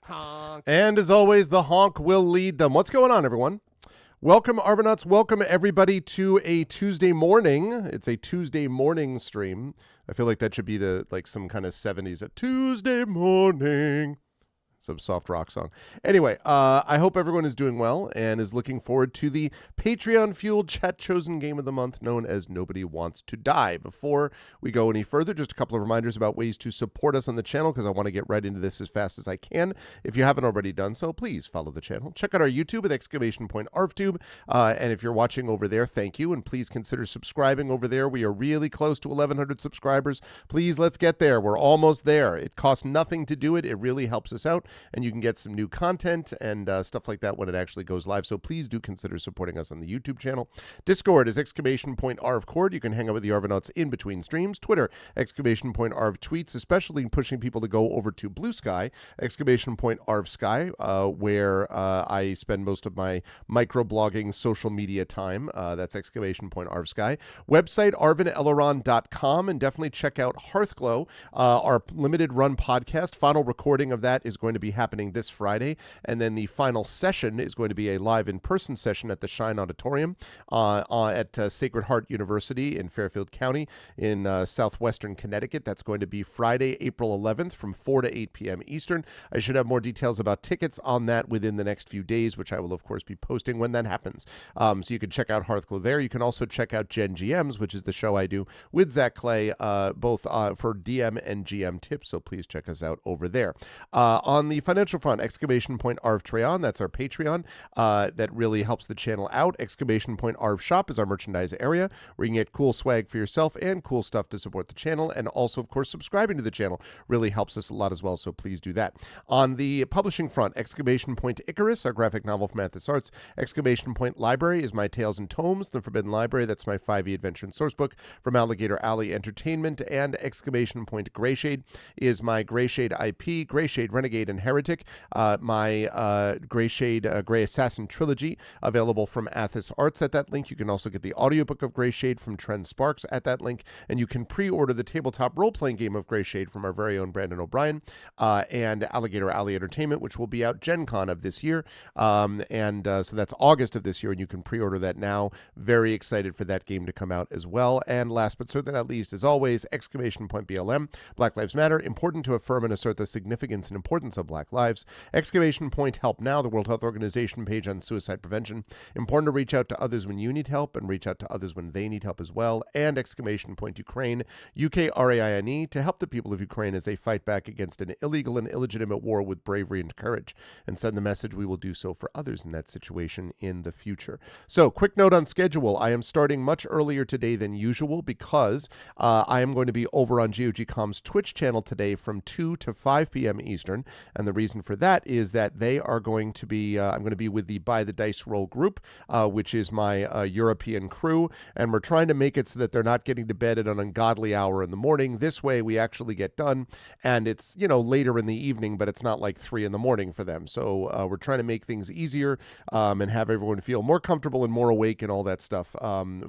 Honk. And as always, the honk will lead them. What's going on, everyone? Welcome, Arvanauts. Welcome, everybody, to a Tuesday morning. It's a Tuesday morning stream. I feel like that should be some kind of 70s, a Tuesday morning. Some soft rock song. Anyway, I hope everyone is doing well and is looking forward to the Patreon-fueled chat-chosen game of the month known as Nobody Wants to Die. Before we go any further, just a couple of reminders about ways to support us on the channel because I want to get right into this as fast as I can. If you haven't already done so, please follow the channel. Check out our YouTube with !ArvTube. And if you're watching over there, thank you. And please consider subscribing over there. We are really close to 1,100 subscribers. Please, let's get there. We're almost there. It costs nothing to do it. It really helps us out. And you can get some new content and stuff like that when it actually goes live. So please do consider supporting us on the YouTube channel. Discord is !ArvCord. You can hang out with the Arvanauts in between streams. Twitter, !Arv tweets, especially pushing people to go over to Blue Sky, !ArvSky, where I spend most of my microblogging social media time. That's !ArvSky. Website, arvaneleron.com, and definitely check out Hearthglow, our limited run podcast. Final recording of that is going to be happening this Friday, and then the final session is going to be a live in-person session at the Shine Auditorium at Sacred Heart University in Fairfield County in southwestern Connecticut. That's going to be Friday, April 11th from 4 to 8 p.m. Eastern. I should have more details about tickets on that within the next few days, which I will, of course, be posting when that happens. So you can check out Hearthglow there. You can also check out Gen GMs, which is the show I do with Zach Clay, both for DM and GM tips, so please check us out over there. On the financial front, !Arv that's our Patreon. That really helps the channel out. !Arv Shop is our merchandise area where you can get cool swag for yourself and cool stuff to support the channel. And also, of course, subscribing to the channel really helps us a lot as well, so please do that. On the publishing front, Icarus, our graphic novel from Athos Arts. Library is my Tales and Tomes, The Forbidden Library. That's my 5e adventure and sourcebook from Alligator Alley Entertainment. And Greyshade is my Greyshade IP, Greyshade Renegade and Heretic, my Greyshade Grey Assassin trilogy, available from Athos Arts at that link. You can also get the audiobook of Greyshade from Trent Sparks at that link, and you can pre-order the tabletop role-playing game of Greyshade from our very own Brandon O'Brien and Alligator Alley Entertainment, which will be out Gen Con of this year, so that's August of this year, and you can pre-order that now. Very excited for that game to come out as well. And last but certainly not least, as always, !BLM, Black Lives Matter, important to affirm and assert the significance and importance of Black lives. !Help Now, the World Health Organization page on suicide prevention. Important to reach out to others when you need help and reach out to others when they need help as well. And !Ukraine, UKRAINE, to help the people of Ukraine as they fight back against an illegal and illegitimate war with bravery and courage, and send the message we will do so for others in that situation in the future. So, quick note on schedule. I am starting much earlier today than usual because I am going to be over on GOGCom's Twitch channel today from 2 to 5 p.m. Eastern, and the reason for that is that they are going to be, I'm going to be with the Buy the Dice Roll group, which is my European crew, and we're trying to make it so that they're not getting to bed at an ungodly hour in the morning. This way we actually get done, and it's, later in the evening, but it's not like 3 in the morning for them. So we're trying to make things easier and have everyone feel more comfortable and more awake and all that stuff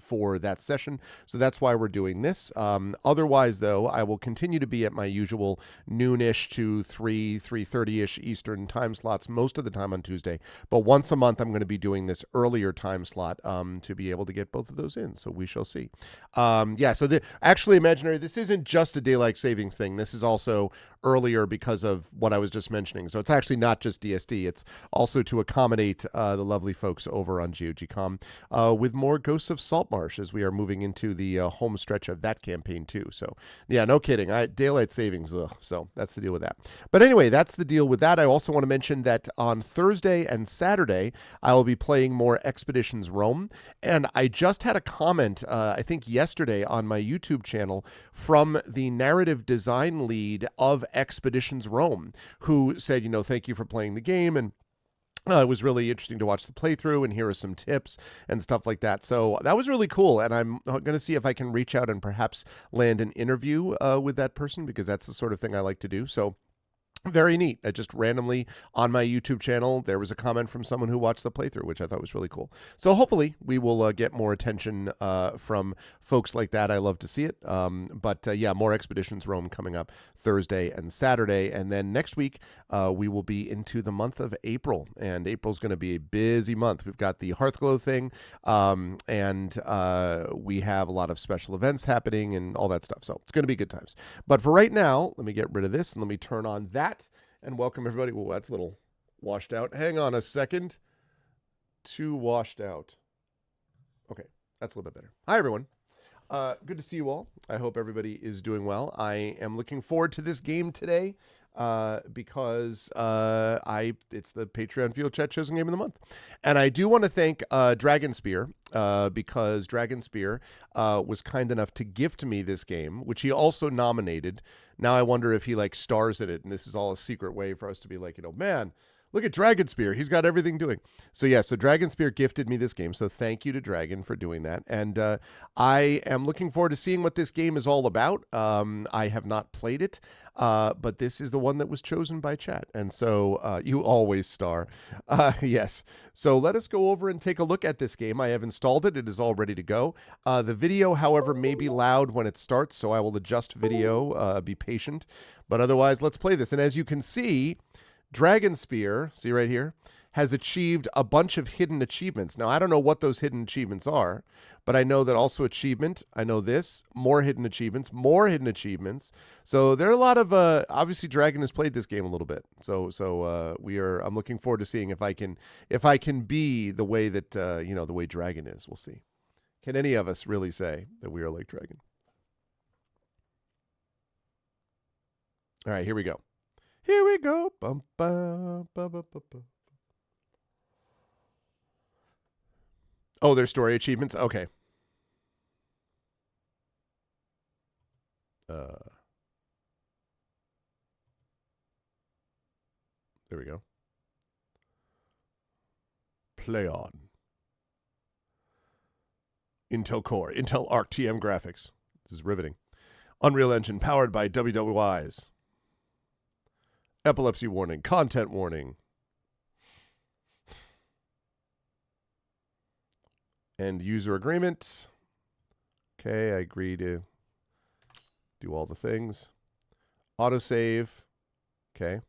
for that session. So that's why we're doing this. Otherwise, though, I will continue to be at my usual noonish to 3:30ish Eastern time slots most of the time on Tuesday. But once a month, I'm going to be doing this earlier time slot to be able to get both of those in. So we shall see. So actually, Imaginary, this isn't just a daylight savings thing. This is also earlier because of what I was just mentioning. So it's actually not just DSD. It's also to accommodate the lovely folks over on GOGCom with more Ghosts of Saltmarsh as we are moving into the home stretch of that campaign too. So yeah, no kidding. Daylight savings. So that's the deal with that. But anyway, that's the deal with that. I also want to mention that on Thursday and Saturday, I will be playing more Expeditions Rome. And I just had a comment, I think yesterday on my YouTube channel from the narrative design lead of Expeditions Rome, who said, thank you for playing the game, and it was really interesting to watch the playthrough, and here are some tips and stuff like that. So that was really cool, and I'm going to see if I can reach out and perhaps land an interview with that person, because that's the sort of thing I like to do. So Very neat. I just randomly on my YouTube channel, there was a comment from someone who watched the playthrough, which I thought was really cool. So hopefully we will get more attention from folks like that. I love to see it. But yeah, more Expeditions Rome coming up Thursday and Saturday. And then next week, we will be into the month of April. And April's going to be a busy month. We've got the Hearthglow thing, and we have a lot of special events happening and all that stuff. So it's going to be good times. But for right now, let me get rid of this and let me turn on that. And welcome everybody. Whoa, that's a little washed out. Hang on a second. Too washed out. Okay, that's a little bit better. Hi, everyone. Good to see you all. I hope everybody is doing well. I am looking forward to this game today because it's the Patreon Field Chat Chosen Game of the Month. And I do want to thank Dragonspear because Dragonspear was kind enough to gift me this game, which he also nominated. Now I wonder if he stars in it, and this is all a secret way for us to be like, man, look at Dragonspear. He's got everything doing. So yeah, so Dragonspear gifted me this game. So thank you to Dragon for doing that. And I am looking forward to seeing what this game is all about. I have not played it, but this is the one that was chosen by chat. And so you always star. Yes. So let us go over and take a look at this game. I have installed it. It is all ready to go. The video, however, may be loud when it starts, so I will adjust video. Be patient. But otherwise, let's play this. And as you can see, Dragonspear, see right here, has achieved a bunch of hidden achievements. Now, I don't know what those hidden achievements are, but I know that also achievement, I know this, more hidden achievements, more hidden achievements. So there are a lot of, obviously Dragon has played this game a little bit. So I'm looking forward to seeing if I can be the way that, the way Dragon is. We'll see. Can any of us really say that we are like Dragon? All right, here we go. Here we go. Bum, bum, bum, bum, bum, bum. Oh, there's story achievements? Okay. There we go. Play on. Intel Core. Intel Arc TM graphics. This is riveting. Unreal Engine powered by WWIs. Epilepsy warning. Content warning. End user agreement. Okay, I agree to do all the things. Autosave. Okay.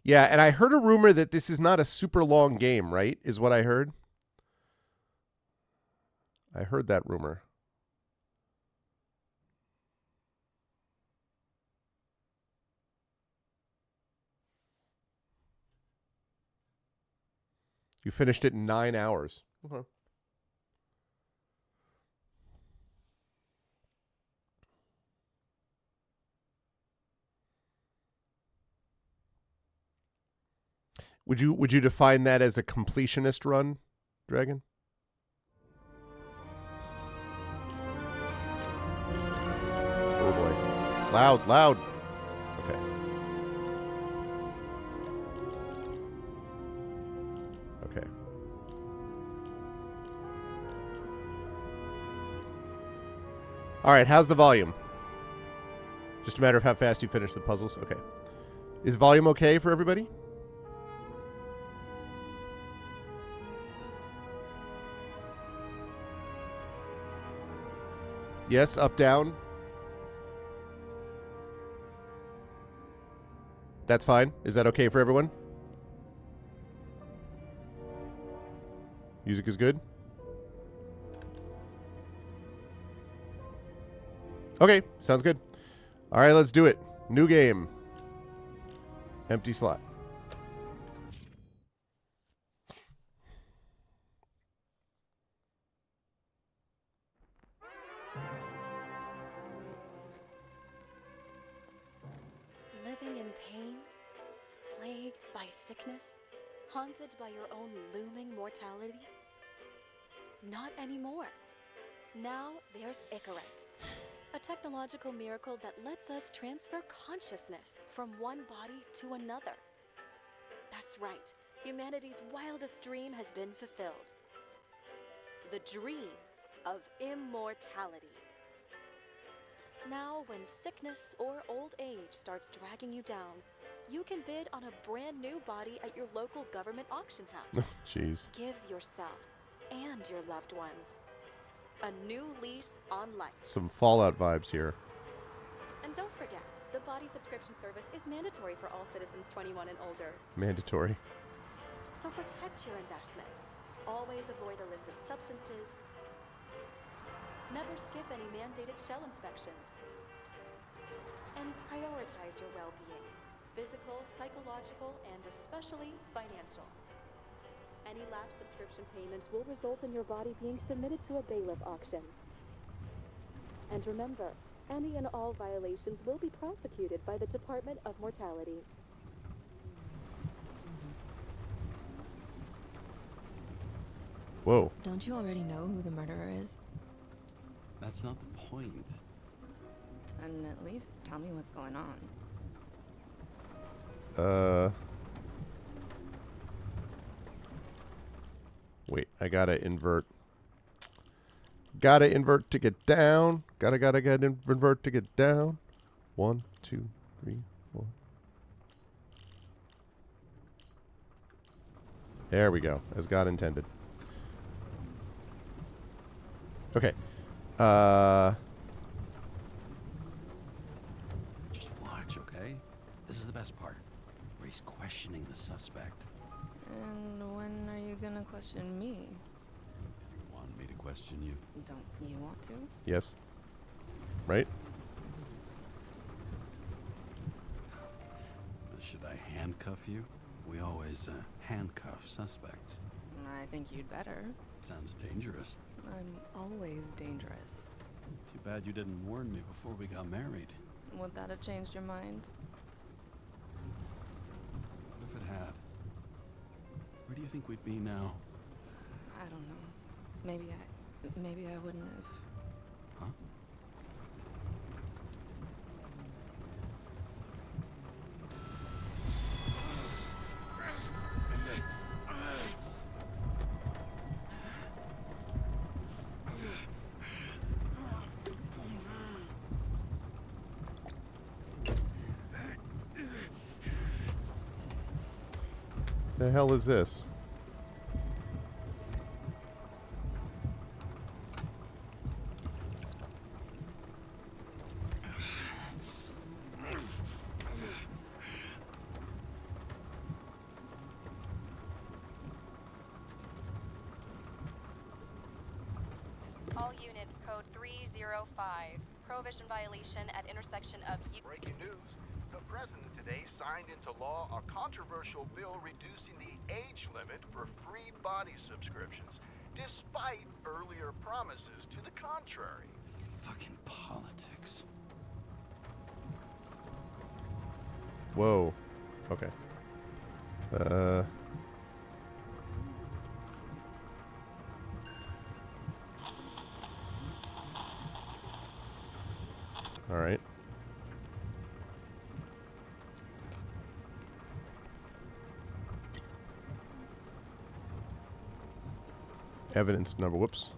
Yeah, and I heard a rumor that this is not a super long game, right? Is what I heard. I heard that rumor. You finished it in 9 hours. Okay. Would you define that as a completionist run, Dragon? Oh boy. Loud. Okay. Okay. All right, how's the volume? Just a matter of how fast you finish the puzzles? Okay. Is volume okay for everybody? Yes, up, down. That's fine. Is that okay for everyone? Music is good? Okay, sounds good. All right, let's do it. New game. Empty slot. Living in pain, plagued by sickness, haunted by your own looming mortality? Not anymore. Now there's Icaret, a technological miracle that lets us transfer consciousness from one body to another. That's right. humanity's wildest dream has been fulfilled. The dream of immortality. Now, when sickness or old age starts dragging you down, you can bid on a brand new body at your local government auction house. Jeez. Give yourself and your loved ones a new lease on life. Some Fallout vibes here. And don't forget, the body subscription service is mandatory for all citizens 21 and older. Mandatory. So protect your investment. Always avoid illicit substances. Never skip any mandated shell inspections. And prioritize your well-being. Physical, psychological, and especially financial. Any lapsed subscription payments will result in your body being submitted to a bailiff auction. And remember, any and all violations will be prosecuted by the Department of Mortality. Whoa. Don't you already know who the murderer is? That's not the point. And at least tell me what's going on. Wait, I gotta invert. Gotta invert to get down. Gotta get invert to get down. 1, 2, 3, 4. There we go, as God intended. Okay. Just watch, okay? This is the best part, where he's questioning the suspect. And when are you gonna question me? You want me to question you? Don't you want to? Yes. Right? Should I handcuff you? We always handcuff suspects. I think you'd better. Sounds dangerous. I'm always dangerous. Too bad you didn't warn me before we got married. Would that have changed your mind? What if it had? Where do you think we'd be now? I don't know. Maybe I wouldn't have. Huh? The hell is this? All units, code 305. Prohibition violation at intersection of... Breaking news. The president today signed into law a controversial bill reducing the age limit for free body subscriptions, despite earlier promises to the contrary. Fucking politics. Whoa. Okay. All right. Evidence number. Whoops.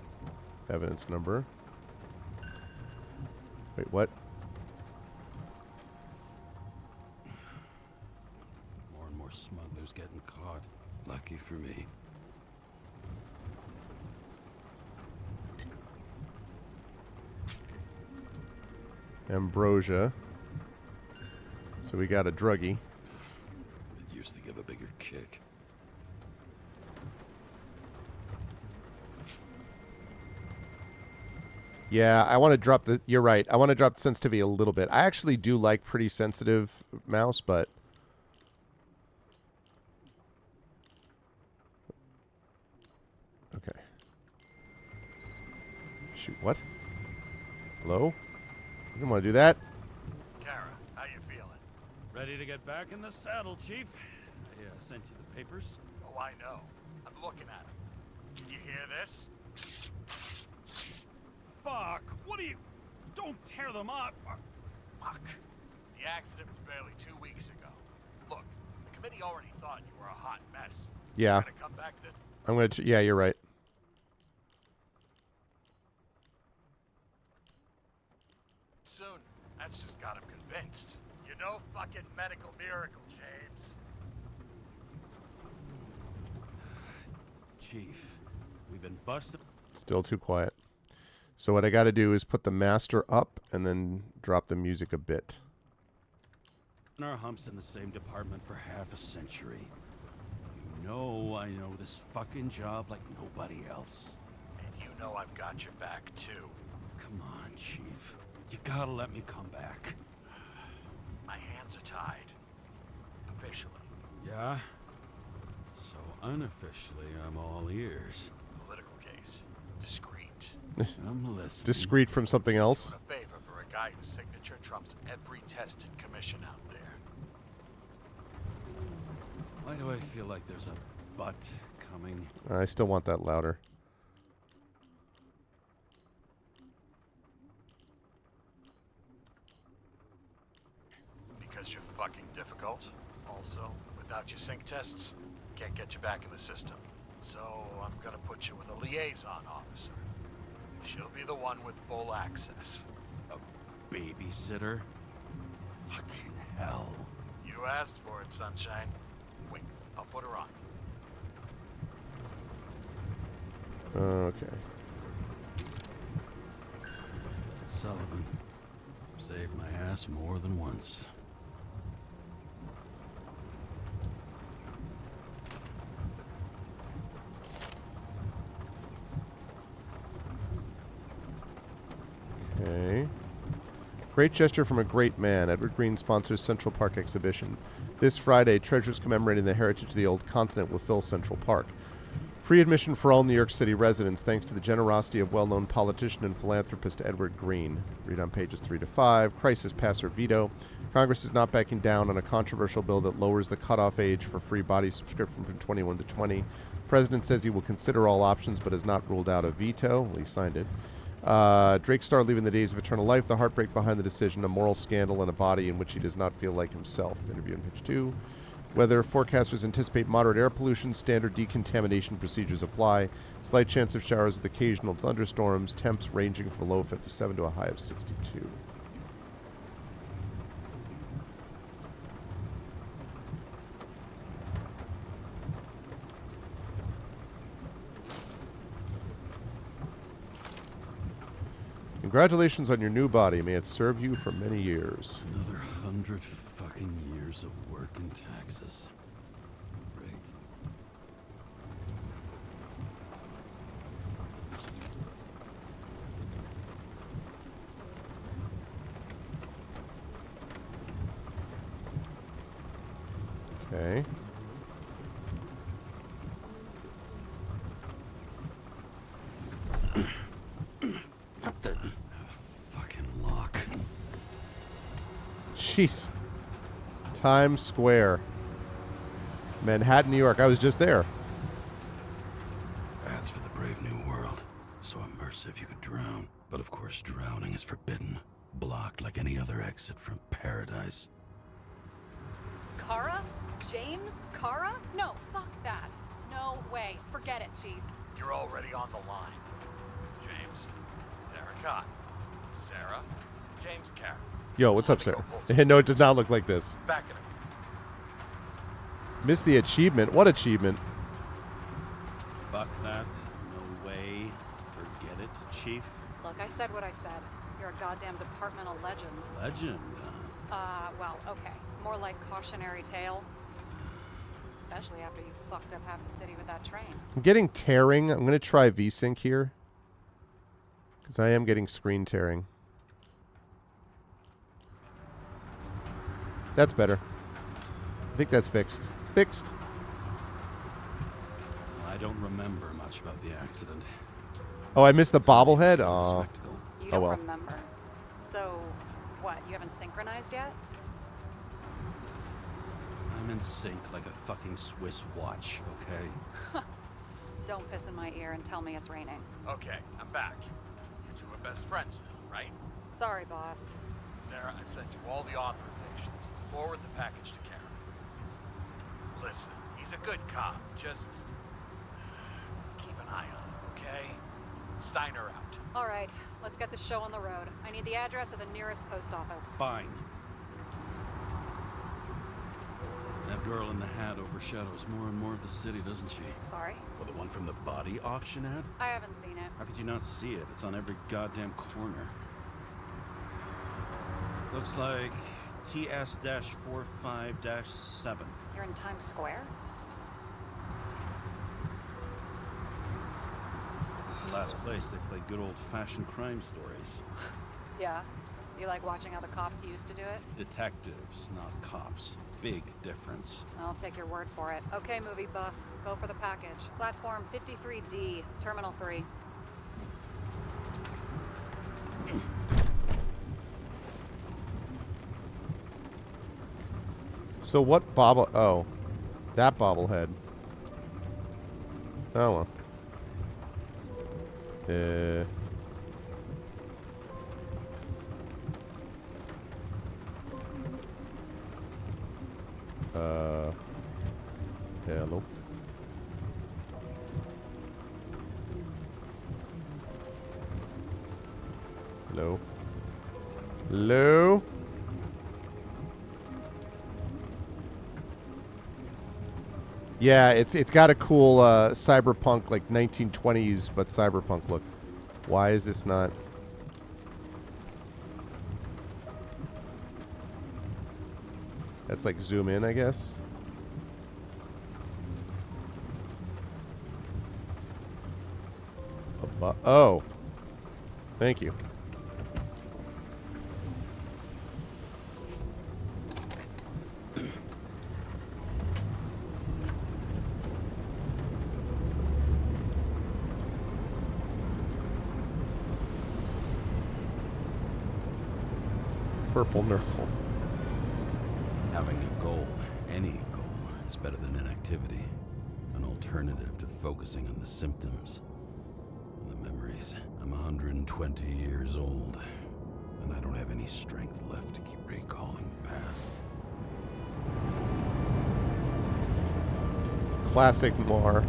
Evidence number. Wait, what? More and more smugglers getting caught. Lucky for me. Ambrosia. So we got a druggie. It used to give a bigger kick. Yeah, I want to drop the... You're right. I want to drop the sensitivity a little bit. I actually do like pretty sensitive mouse, but... Okay. Shoot, what? Hello? You didn't want to do that? Kara, how you feeling? Ready to get back in the saddle, Chief? I sent you the papers. Oh, I know. I'm looking at them. Can you hear this? Fuck! What are you... Don't tear them up! Fuck! The accident was barely 2 weeks ago. Look, the committee already thought you were a hot mess. Yeah. Gonna come back this I'm going to... Yeah, you're right. soon. That's just got him convinced. You know, fucking medical miracle, James. Chief, we've been busted. Still too quiet. So what I got to do is put the master up and then drop the music a bit. In our humps in the same department for half a century. You know I know this fucking job like nobody else. And you know I've got your back, too. Come on, Chief. You gotta let me come back. My hands are tied. Officially. Yeah? So unofficially, I'm all ears. Political case. Discreet. I'm listening. Discreet from something else. Doing a favor for a guy whose signature trumps every test and commission out there. Why do I feel like there's a butt coming? I still want that louder. Because you're fucking difficult. Also, without your sync tests, can't get you back in the system. So I'm gonna put you with a liaison officer. She'll be the one with full access. A babysitter? Fucking hell. You asked for it, Sunshine. Wait, I'll put her on. Okay. Sullivan. Saved my ass more than once. Okay. Great gesture from a great man. Edward Green sponsors Central Park exhibition. This Friday, treasures commemorating the heritage of the old continent will fill Central Park. Free admission for all New York City residents thanks to the generosity of well-known politician and philanthropist Edward Green. Read on pages 3 to 5. Crisis pass or veto. Congress is not backing down on a controversial bill that lowers the cutoff age for free body subscription from 21 to 20. The president says he will consider all options but has not ruled out a veto. Well, he signed it. Drake Star leaving the days of eternal life, the heartbreak behind the decision, a moral scandal, and a body in which he does not feel like himself. Interview on page 2. Weather forecasters anticipate moderate air pollution, standard decontamination procedures apply. Slight chance of showers with occasional thunderstorms, temps ranging from a low of 57 to a high of 62. Congratulations on your new body. May it serve you for many years. Another 100 fucking years of work and taxes. Great. Okay. What the? Fucking lock. Jeez. Times Square. Manhattan, New York. I was just there. That's for the brave new world. So immersive you could drown. But of course, drowning is forbidden. Blocked like any other exit from paradise. Kara? James? Kara? No, fuck that. No way. Forget it, Chief. You're already on the line. James, Sarah Cott. Sarah, James Carroll. Yo, what's up, Sarah? No, it does not look like this. Back at him. Missed the achievement. What achievement? Fuck that. No way. Forget it, Chief. Look, I said what I said. You're a goddamn departmental legend. Legend, Well, okay. More like cautionary tale. Especially after you fucked up half the city with that train. I'm getting tearing. I'm going to try VSync here. Because I am getting screen tearing. That's better. I think that's fixed. Fixed. I don't remember much about the accident. Oh, I missed the bobblehead? Oh. Spectacle. You Oh, don't well. remember. So, what? You haven't synchronized yet? I'm in sync like a fucking Swiss watch, okay? Don't piss in my ear and tell me it's raining. Okay, I'm back. You two are best friends now, right? Sorry, boss. Sarah, I've sent you all the authorizations. Forward the package to Karen. Listen, He's a good cop. Just keep an eye on him, okay? Steiner out. All right, let's get the show on the road. I need the address of the nearest post office. Fine. That girl in the hat overshadows more and more of the city, doesn't she? Sorry? Well, the one from the body auction ad? I haven't seen it. How could you not see it? It's on every goddamn corner. Looks like TS-45-7. You're in Times Square? This is the last place they play good old-fashioned crime stories. Yeah. You like watching how the cops used to do it? Detectives, not cops. Big difference. I'll take your word for it. Okay, movie buff. Go for the package. Platform 53D, Terminal 3. So what bobble... Oh. That bobblehead. Oh, well. Hello. Hello. Hello. Yeah, it's got a cool cyberpunk, like 1920s, but cyberpunk look. Why is this not? That's like zoom in, I guess. Oh. Thank you. Purple Nurple. Having a goal, any goal, is better than inactivity. An alternative to focusing on the symptoms. The memories. I'm 120 years old, and I don't have any strength left to keep recalling the past. Classic noir.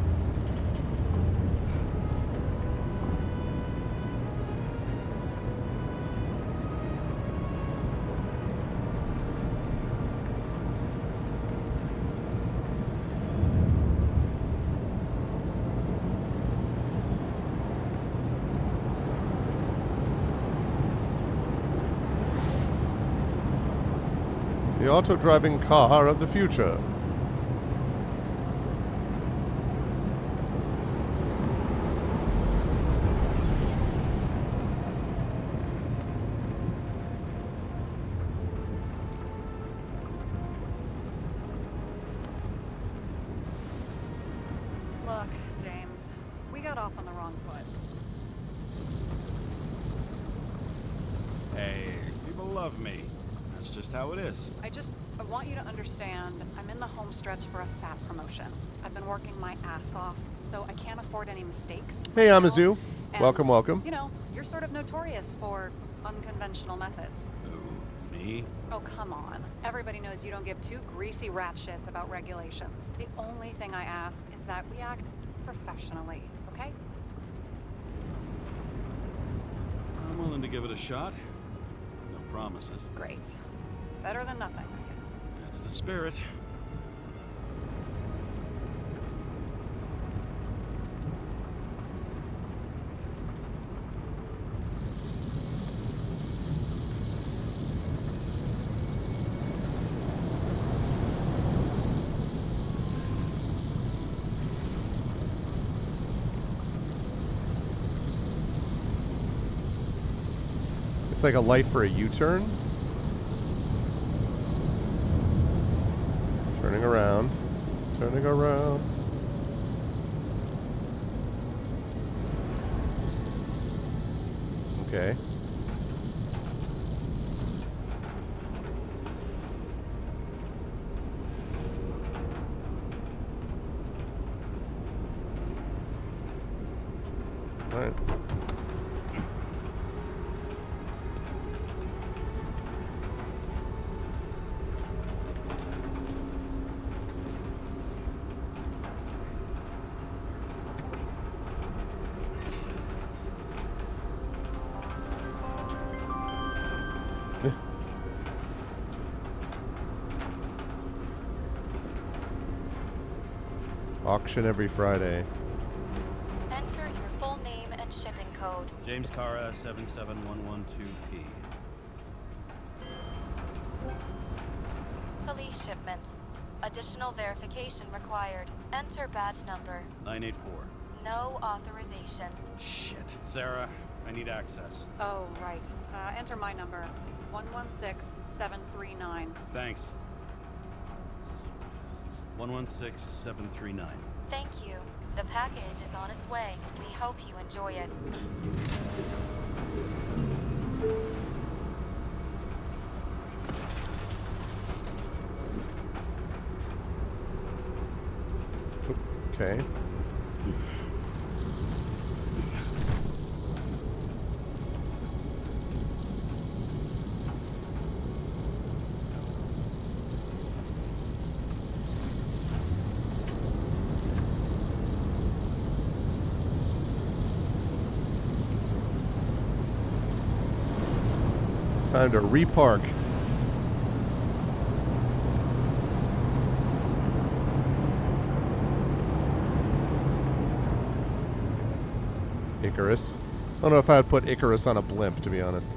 The auto-driving car of the future. Look, James, we got off on the wrong foot. Hey, people love me. That's just how it is. I want you to understand, I'm in the home stretch for a fat promotion. I've been working my ass off, so I can't afford any mistakes. Hey, you know? Amazu. And, Welcome, welcome. You know, you're sort of notorious for unconventional methods. Who? Me? Oh, come on. Everybody knows you don't give two greasy rat shits about regulations. The only thing I ask is that we act professionally, okay? I'm willing to give it a shot. No promises. Great. Better than nothing, I guess. That's the spirit. It's like a light for a U-turn. Turning around. Turning around. Okay. All right. Auction every Friday. Enter your full name and shipping code. James Cara 77112P. Police shipment. Additional verification required. Enter badge number. 984. No authorization. Shit. Sarah, I need access. Oh, right. Enter my number. 116739. Thanks. 116739. Thank you. The package is on its way. We hope you enjoy it. Okay. Time to repark. Icarus. I don't know if I would put Icarus on a blimp, to be honest.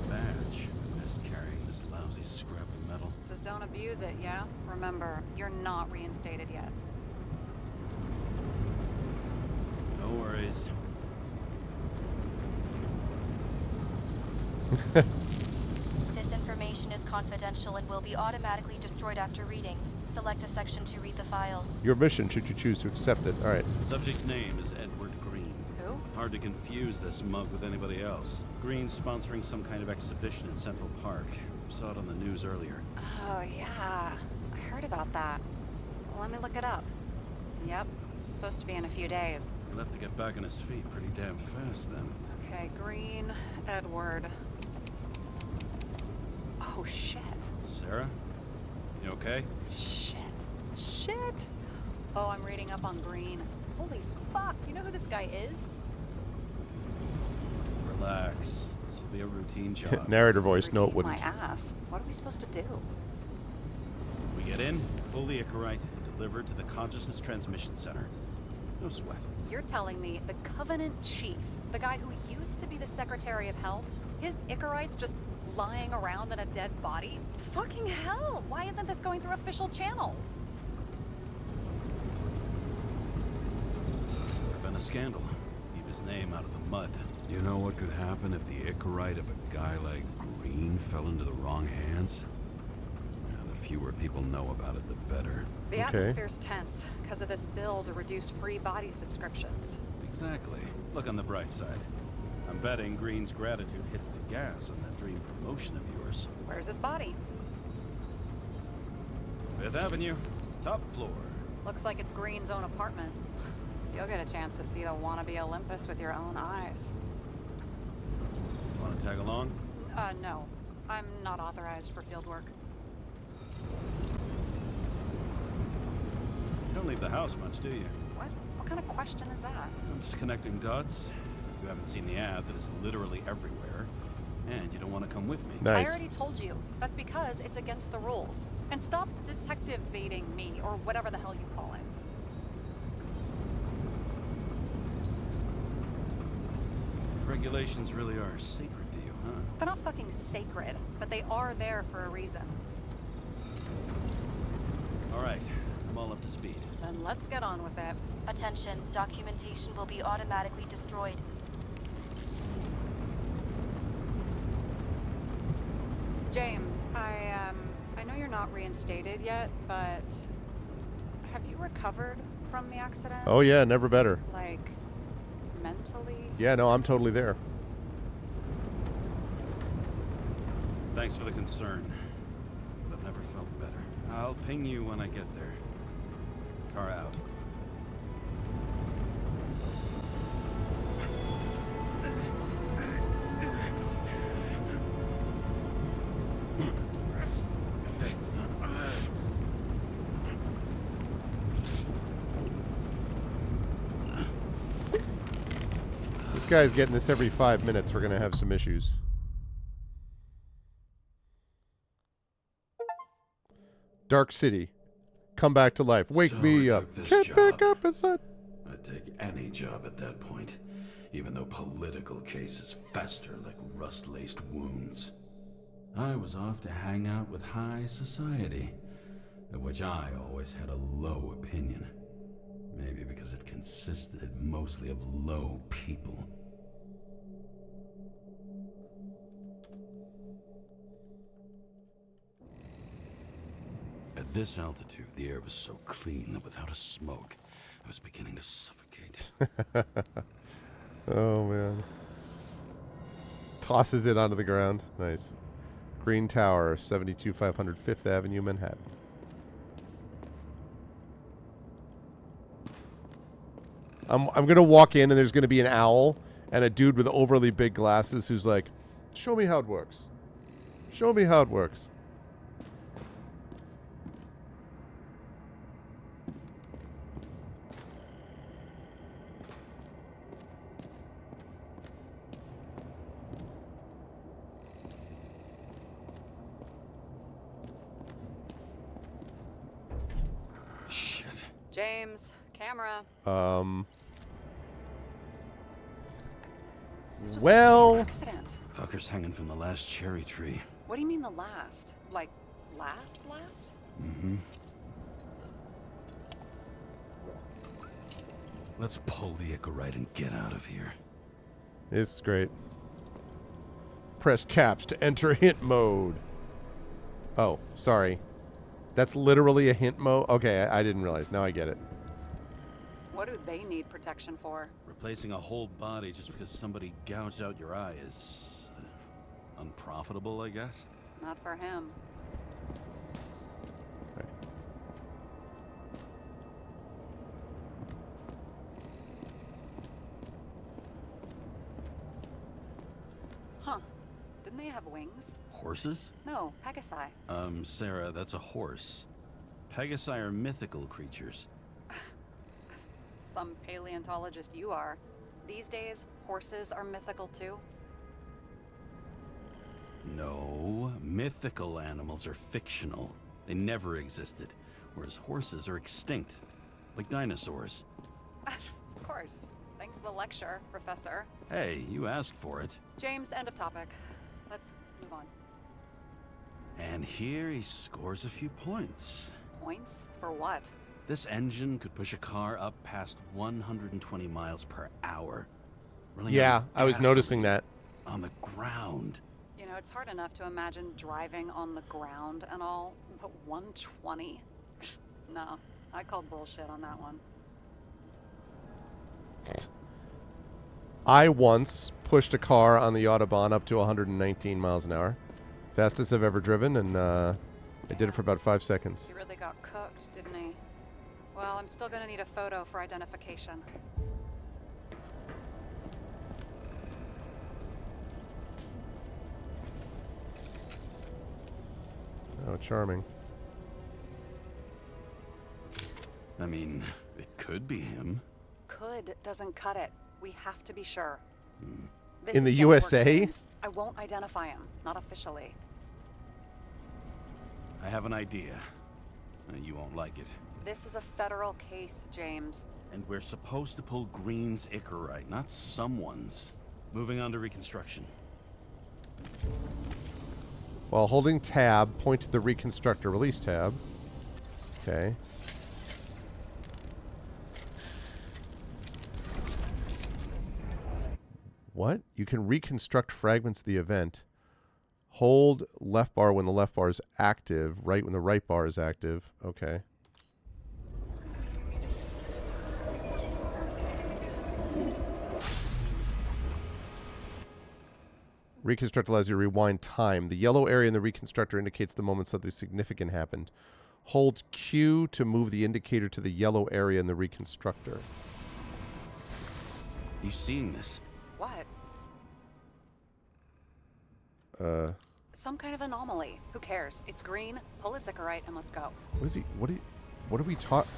Badge. Missed carrying this lousy scrap of metal. Just don't abuse it, yeah? Remember, you're not reinstated yet. No worries. This information is confidential and will be automatically destroyed after reading. Select a section to read the files. Your mission, should you choose to accept it. All right. Subject's name is Edward Green. Who? Hard to confuse this mug with anybody else. Green's sponsoring some kind of exhibition in Central Park. Saw it on the news earlier. Oh, yeah. I heard about that. Let me look it up. Yep. Supposed to be in a few days. He'll have to get back on his feet pretty damn fast then. Okay, Green, Edward. Oh, shit. Sarah? You okay? Shit. Shit. Oh, I'm reading up on Green. Holy fuck. You know who this guy is? Relax. This will be a routine job. Narrator voice. No, it Routine wouldn't. My ass. What are we supposed to do? We get in, fully Icarite, and delivered to the Consciousness Transmission Center. No sweat. You're telling me the Covenant Chief, the guy who used to be the Secretary of Health, his Icarite's just lying around in a dead body? Fucking hell! Why isn't this going through official channels? There's been a scandal. Keep his name out of the mud. You know what could happen if the Icarite of a guy like Green fell into the wrong hands? Yeah, the fewer people know about it, the better. The Okay. atmosphere's tense because of this bill to reduce free body subscriptions. Exactly. Look on the bright side. I'm betting Green's gratitude hits the gas on that dream promotion of yours. Where's his body? Fifth Avenue, top floor. Looks like it's Green's own apartment. You'll get a chance to see the wannabe Olympus with your own eyes. Want to tag along? No. I'm not authorized for field work. You don't leave the house much, do you? What? What kind of question is that? I'm just connecting dots. You haven't seen the ad that is literally everywhere, and you don't want to come with me. I Nice. already told you. That's because it's against the rules. And stop detective-vating me, or whatever the hell you call it. Regulations really are sacred to you, huh? They're not fucking sacred, but they are there for a reason. All right, I'm all up to speed. Then let's get on with it. Attention, documentation will be automatically destroyed. James, I know you're not reinstated yet, but have you recovered from the accident? Oh, yeah, never better. Like, mentally? Yeah, no, I'm totally there. Thanks for the concern, but I've never felt better. I'll ping you when I get there. Car out. this guy's getting this every 5 minutes, we're going to have some issues. Dark City. Come back to life. Wake So me I up. took this Get back job. up inside. I'd take any job at that point, even though political cases fester like rust-laced wounds. I was off to hang out with high society, of which I always had a low opinion. Maybe because it consisted mostly of low people. At this altitude, the air was so clean that without a smoke, I was beginning to suffocate. Oh, man. Tosses it onto the ground. Nice. Green Tower, 72500 Fifth Avenue, Manhattan. I'm going to walk in and there's going to be an owl and a dude with overly big glasses who's like, show me how it works. Show me how it works. Shit. James, camera. This was Well, an accident. Fuckers hanging from the last cherry tree. What do you mean the last? Like, last? Mm-hmm. Let's pull the Icarite and get out of here. it's great. Press caps to enter hint mode. Oh, sorry. That's literally a hint mode? Okay, I didn't realize. Now I get it. What do they need protection for? Replacing a whole body just because somebody gouged out your eye is unprofitable, I guess. Not for him. Right. Huh. Didn't they have wings? Horses? No, Pegasi. Sarah, that's a horse. Pegasi are mythical creatures. Some paleontologist you are. These days, horses are mythical too. No, mythical animals are fictional. They never existed, whereas horses are extinct, like dinosaurs. Of course. Thanks for the lecture, Professor. Hey, you asked for it. James, end of topic. Let's move on. And here he scores a few points. Points? For what? This engine could push a car up past 120 miles per hour. Running Yeah, on I was gasoline noticing that. on the ground. You know, it's hard enough to imagine driving on the ground and all, but 120? No, I call bullshit on that one. I once pushed a car on the Autobahn up to 119 miles an hour. Fastest I've ever driven, and I did it for about 5 seconds. He really got cooked, didn't he? Well, I'm still gonna need a photo for identification. Oh, charming. I mean, it could be him. Could doesn't cut it. We have to be sure. This In the is just work USA? things. I won't identify him, not officially. I have an idea. You won't like it. This is a federal case, James. And we're supposed to pull Green's Icarite, not someone's. Moving on to reconstruction. While holding tab, point to the Reconstructor Release tab. Okay. What? You can reconstruct fragments of the event. Hold left bar when the left bar is active, right when the right bar is active. Okay. Reconstruct allows you to rewind time. The yellow area in the reconstructor indicates the moment something significant happened. Hold Q to move the indicator to the yellow area in the reconstructor. You seeing this? What? Some kind of anomaly. Who cares? It's green. Pull its Icarite and let's go. What is he? What are we taught?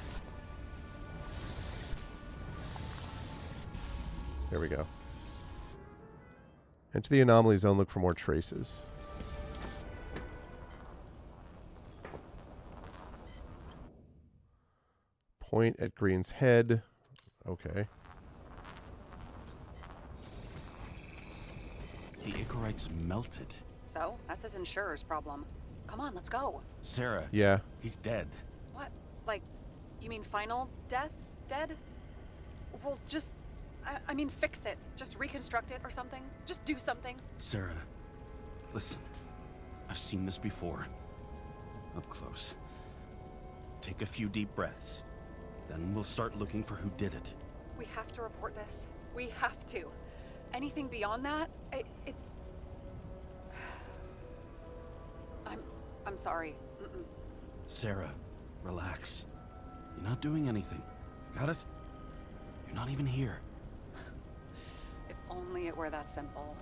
There we go. Enter the anomaly zone. Look for more traces. Point at Green's head. Okay. The Icarites melted. So, that's his insurer's problem. Come on, let's go. Sarah. Yeah. He's dead. What? Like, you mean final death? Dead? Well, just... I mean, fix it. Just reconstruct it or something. Just do something. Sarah, listen. I've seen this before. Up close. Take a few deep breaths. Then we'll start looking for who did it. We have to report this. We have to. Anything beyond that, it's... I'm sorry. Mm-mm. Sarah, relax. You're not doing anything. Got it? You're not even here. If only it were that simple.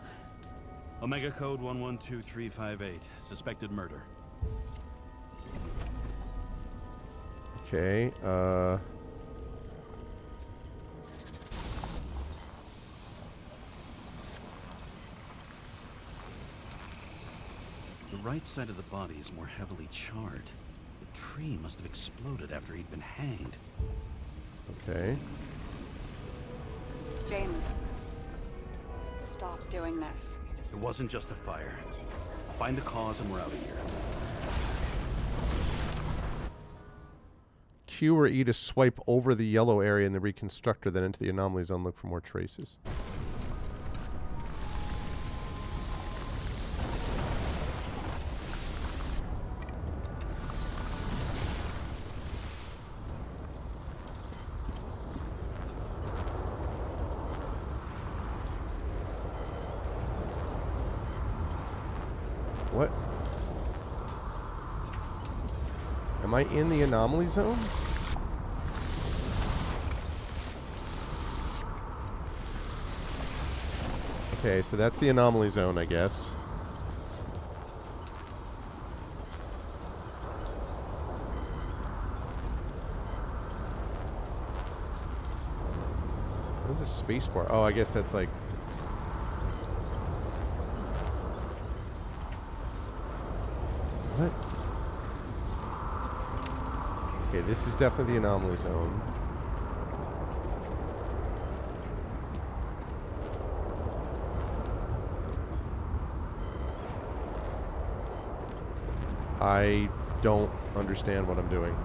Omega code 112358. Suspected murder. Okay, The right side of the body is more heavily charred. The tree must have exploded after he'd been hanged. okay. James, stop doing this. It wasn't just a fire. Find the cause and we're out of here. Q or E to swipe over the yellow area in the reconstructor, then into the anomaly zone. Look for more traces. What? Am I in the anomaly zone? Okay, so that's the anomaly zone, I guess. What is a space bar? Oh, I guess that's like... What? Okay, this is definitely the anomaly zone. I don't understand what I'm doing.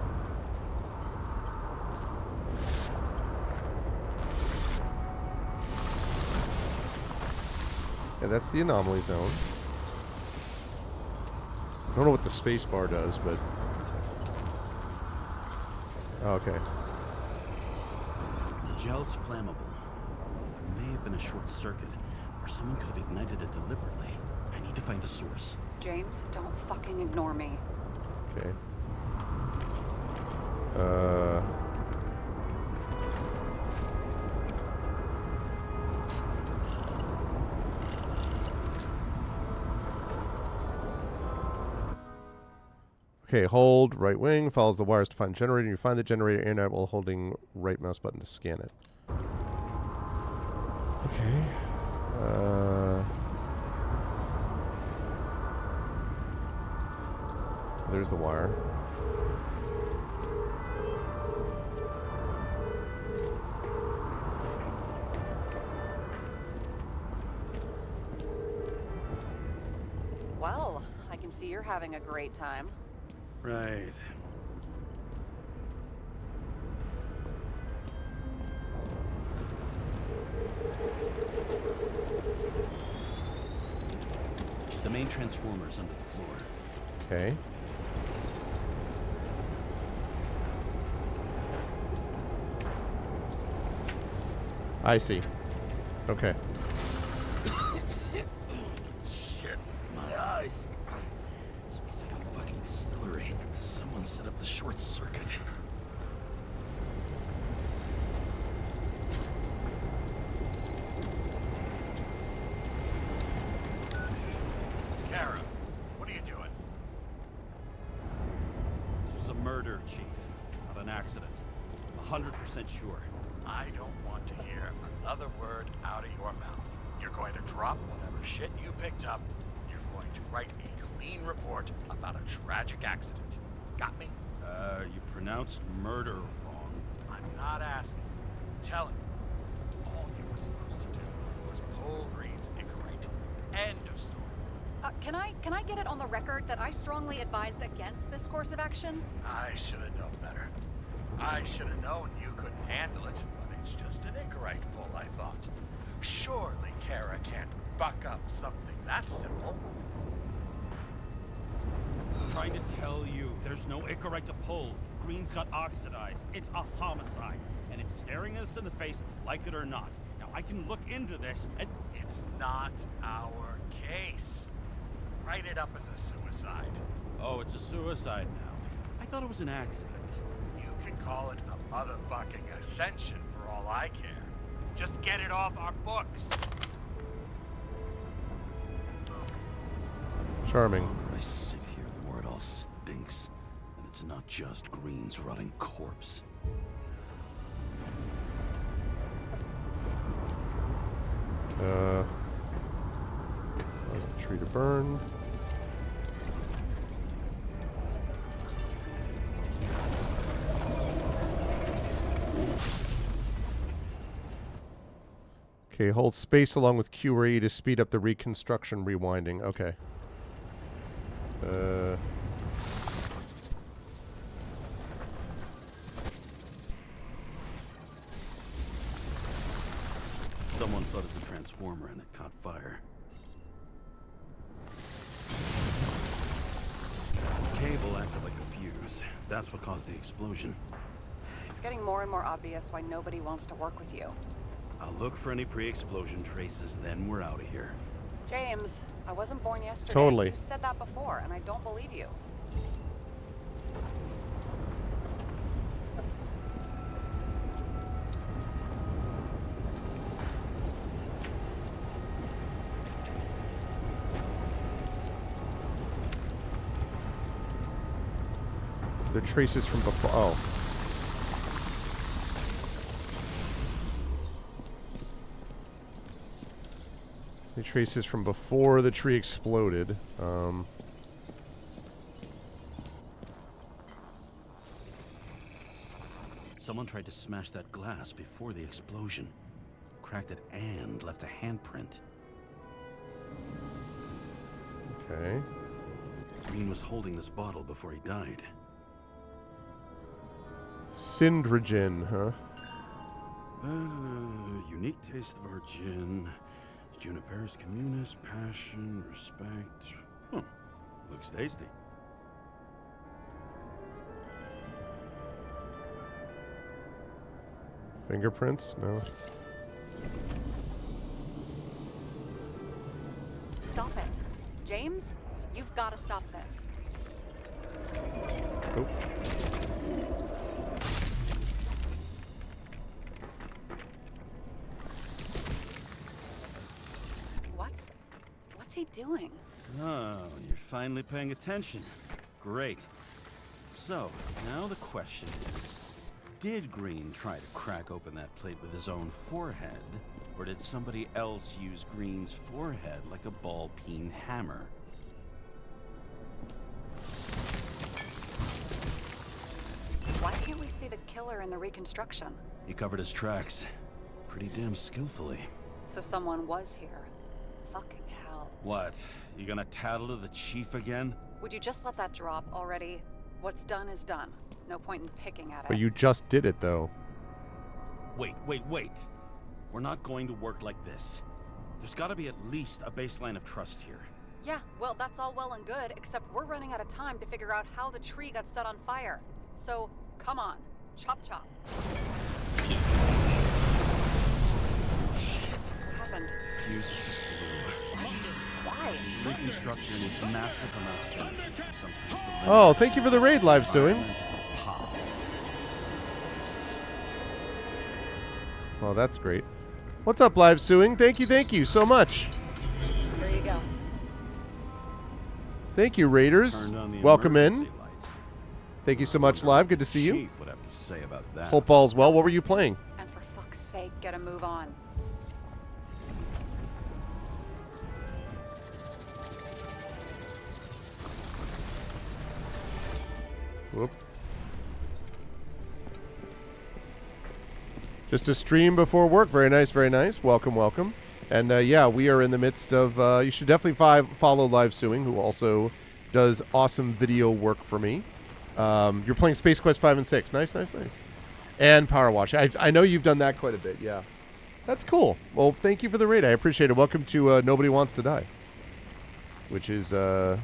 Yeah, that's the anomaly zone. I don't know what the space bar does, but... Okay. The gel's flammable. There may have been a short circuit, or someone could have ignited it deliberately. I need to find the source. James, don't fucking ignore me. Okay. Okay, hold right wing, follows the wires to find generator. You find the generator internet while holding right mouse button to scan it. Okay. There's the wire. Well, I can see you're having a great time. Right. The main transformer's under the floor. Okay. I see. Okay. Shit, my eyes. This feels like a fucking distillery. Someone set up the short circuit. Kara, what are you doing? This was a murder, Chief. Not an accident. 100% sure. I don't want to hear another word out of your mouth. You're going to drop whatever shit you picked up. You're going to write a clean report about a tragic accident. Got me? You pronounced murder wrong. I'm not asking. I'm telling you. All you were supposed to do was pull Green's Icarite. End of story. Can I get it on the record that I strongly advised against this course of action? I should have known better. I should have known you couldn't handle it, but it's just an Icarite pull, I thought. Surely Kara can't buck up something that simple. I'm trying to tell you, there's no Icarite to pull. Green's got oxidized. It's a homicide, and it's staring us in the face, like it or not. Now, I can look into this, and It's not our case. Write it up as a suicide. oh, it's a suicide now. I thought it was an accident. You can call it a motherfucking ascension for all I care. Just get it off our books. Charming. The longer I sit here, the more it all stinks. And it's not just Green's rotting corpse. Cause the tree to burn. Okay, hold space along with Q or E to speed up the reconstruction rewinding. Okay. Someone flooded the transformer and it caught fire. The cable acted like a fuse. That's what caused the explosion. It's getting more and more obvious why nobody wants to work with you. I'll look for any pre-explosion traces, then we're out of here. James, I wasn't born yesterday. Totally. You said that before, and I don't believe you. The traces from before. Oh. The traces from before the tree exploded. Someone tried to smash that glass before the explosion. Cracked it and left a handprint. Okay. Green was holding this bottle before he died. Syndrogen, huh? Unique taste of our gin. Juniperus communis, passion, respect. Looks tasty. Fingerprints? No. Stop it. James, you've got to stop this. Nope. What's he doing? Oh, you're finally paying attention. Great. So, now the question is, did Green try to crack open that plate with his own forehead, or did somebody else use Green's forehead like a ball-peen hammer? Why can't we see the killer in the reconstruction? He covered his tracks pretty damn skillfully. So someone was here. Fucking hell. What? You gonna tattle to the chief again? Would you just let that drop already? What's done is done. No point in picking at it. But you just did it, though. Wait. We're not going to work like this. There's gotta be at least a baseline of trust here. Yeah, well, that's all well and good, except we're running out of time to figure out how the tree got set on fire. So, come on. Chop chop. Shit. What happened? Fuse just blew. What? Why? Reconstructor needs massive amounts of energy. Sometimes the Oh, thank you for the raid, live suing. Pop. Fuses. Well, that's great. What's up, live suing? Thank you so much. Here you go. Thank you, Raiders. Turned on the Welcome in. emergency lights. Thank you so much, live. Good to see you. Chief would have to say about that. Hope all's well. What were you playing? And for fuck's sake, get a move on. Whoop. Just a stream before work. Very nice, very nice. Welcome, welcome. And yeah, we are in the midst of, you should definitely follow Live Suing, who also does awesome video work for me. You're playing Space Quest 5 and 6. Nice, nice, nice. And Power Wash. I know you've done that quite a bit, yeah. That's cool. Well, thank you for the raid. I appreciate it. Welcome to Nobody Wants to Die, which is the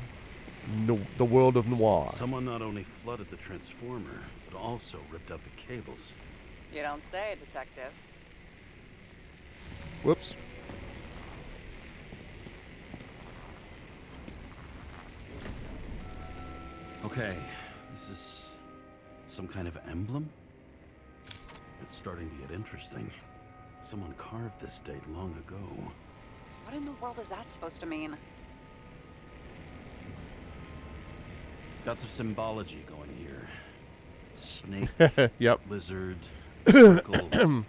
world of noir. Someone not only flooded the transformer, but also ripped out the cables. You don't say, Detective. Whoops. Okay, this is some kind of emblem? It's starting to get interesting. Someone carved this date long ago. What in the world is that supposed to mean? Got some symbology going here. Snake, Yep. lizard, circle.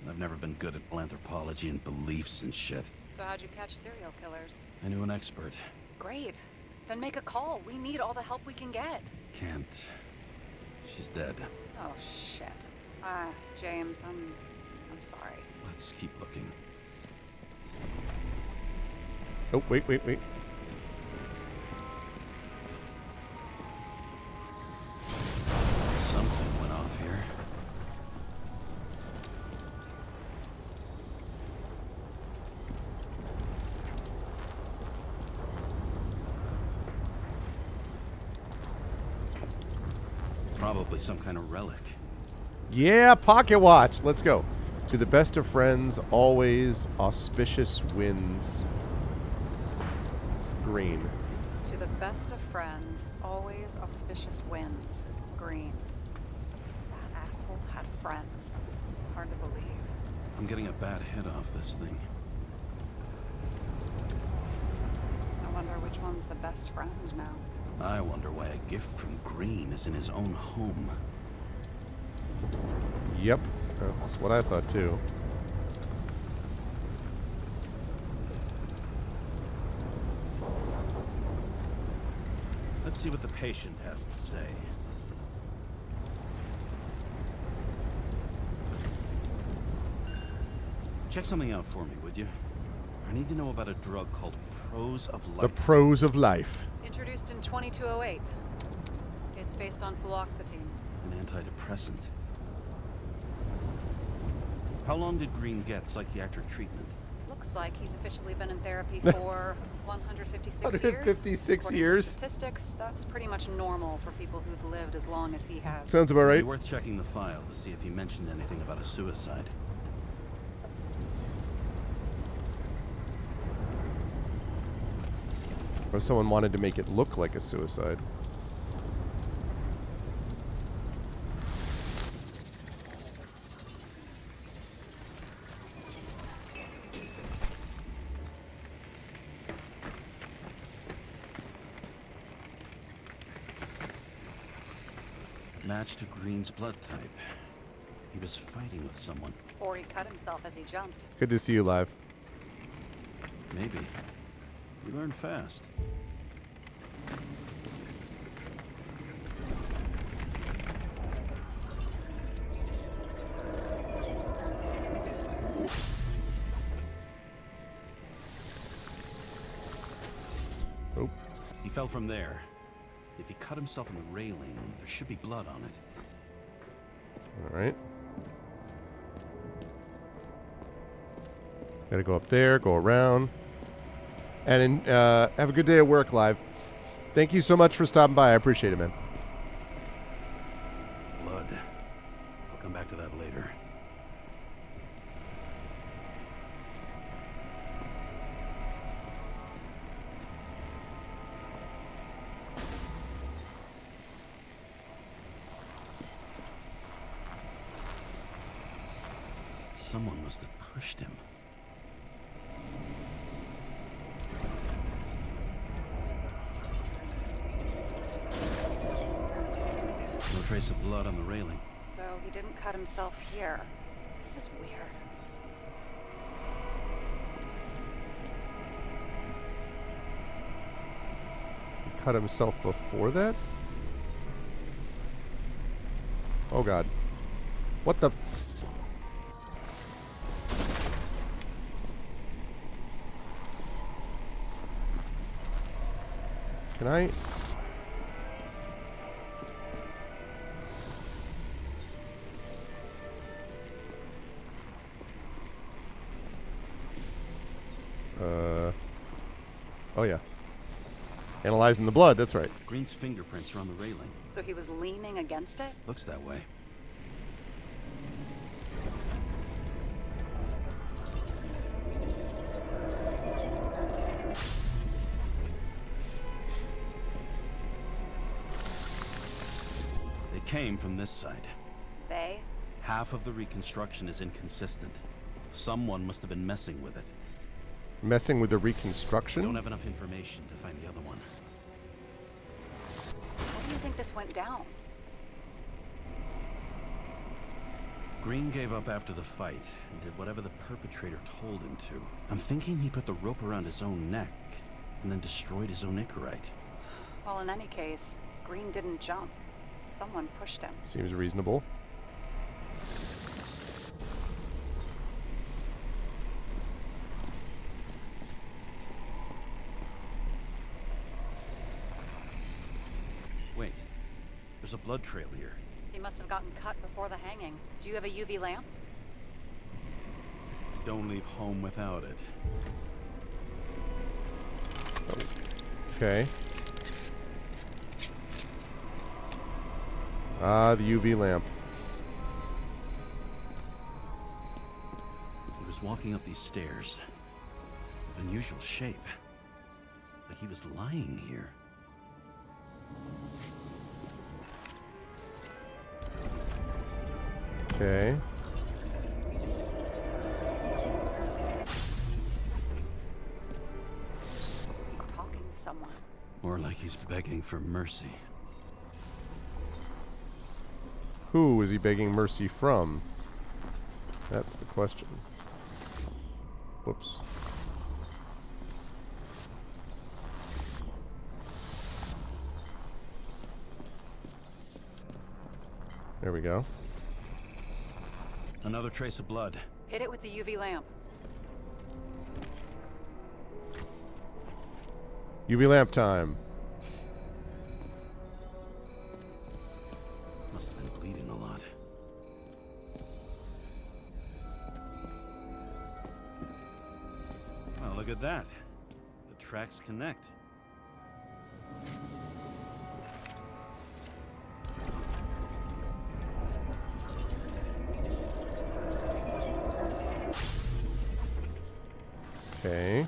I've never been good at anthropology and beliefs and shit. So how'd you catch serial killers? I knew an expert. Great. Then make a call. We need all the help we can get. Can't. She's dead. Oh, shit. James, I'm sorry. Let's keep looking. Oh, wait. Something went off here. Probably some kind of relic. Yeah, pocket watch. Let's go. To the best of friends, always auspicious winds. Green. To the best of friends, always auspicious winds. Green. That asshole had friends. Hard to believe. I'm getting a bad hit off this thing. I wonder which one's the best friend now. I wonder why a gift from Green is in his own home. Yep, that's what I thought too. Let's see what the patient has to say. Check something out for me, would you? I need to know about a drug called Pros of Life. The pros of life. Introduced in 2208. It's based on fluoxetine. An antidepressant. How long did Green get psychiatric treatment? Looks like he's officially been in therapy for 156 years. 156 According years? to statistics, that's pretty much normal for people who've lived as long as he has. Sounds about It'd right. be worth checking the file to see if he mentioned anything about a suicide. Or someone wanted to make it look like a suicide. Match to Green's blood type. He was fighting with someone. Or he cut himself as he jumped. Good to see you live. Maybe. You learn fast. Oh. He fell from there. If he cut himself on the railing, there should be blood on it. All right. Gotta go up there, go around. And have a good day at work, Live. Thank you so much for stopping by. I appreciate it, man. Blood. I'll come back to that later. Someone must have pushed him. No trace of blood on the railing. So he didn't cut himself here. This is weird. He cut himself before that? Oh god. What the? Can I? Oh yeah. Analyzing the blood, that's right. Green's fingerprints are on the railing. So he was leaning against it? Looks that way. They came from this side. They? Half of the reconstruction is inconsistent. Someone must have been messing with it. Messing with the We reconstruction? don't have enough information to find the other one. How do you think this went down? Green gave up after the fight and did whatever the perpetrator told him to. I'm thinking he put the rope around his own neck and then destroyed his own Icarite. Well, in any case, Green didn't jump. Someone pushed him. Seems reasonable. Wait, there's a blood trail here. He must have gotten cut before the hanging. Do you have a UV lamp? I don't leave home without it. Okay. Ah, the UV lamp. He was walking up these stairs. Unusual shape. Like he was lying here. Okay. He's talking to someone. More like he's begging for mercy. Who is he begging mercy from? That's the question. Whoops. There we go. Another trace of blood. Hit it with the UV lamp. UV lamp time. Must have been bleeding a lot. Well, look at that. The tracks connect. Okay. You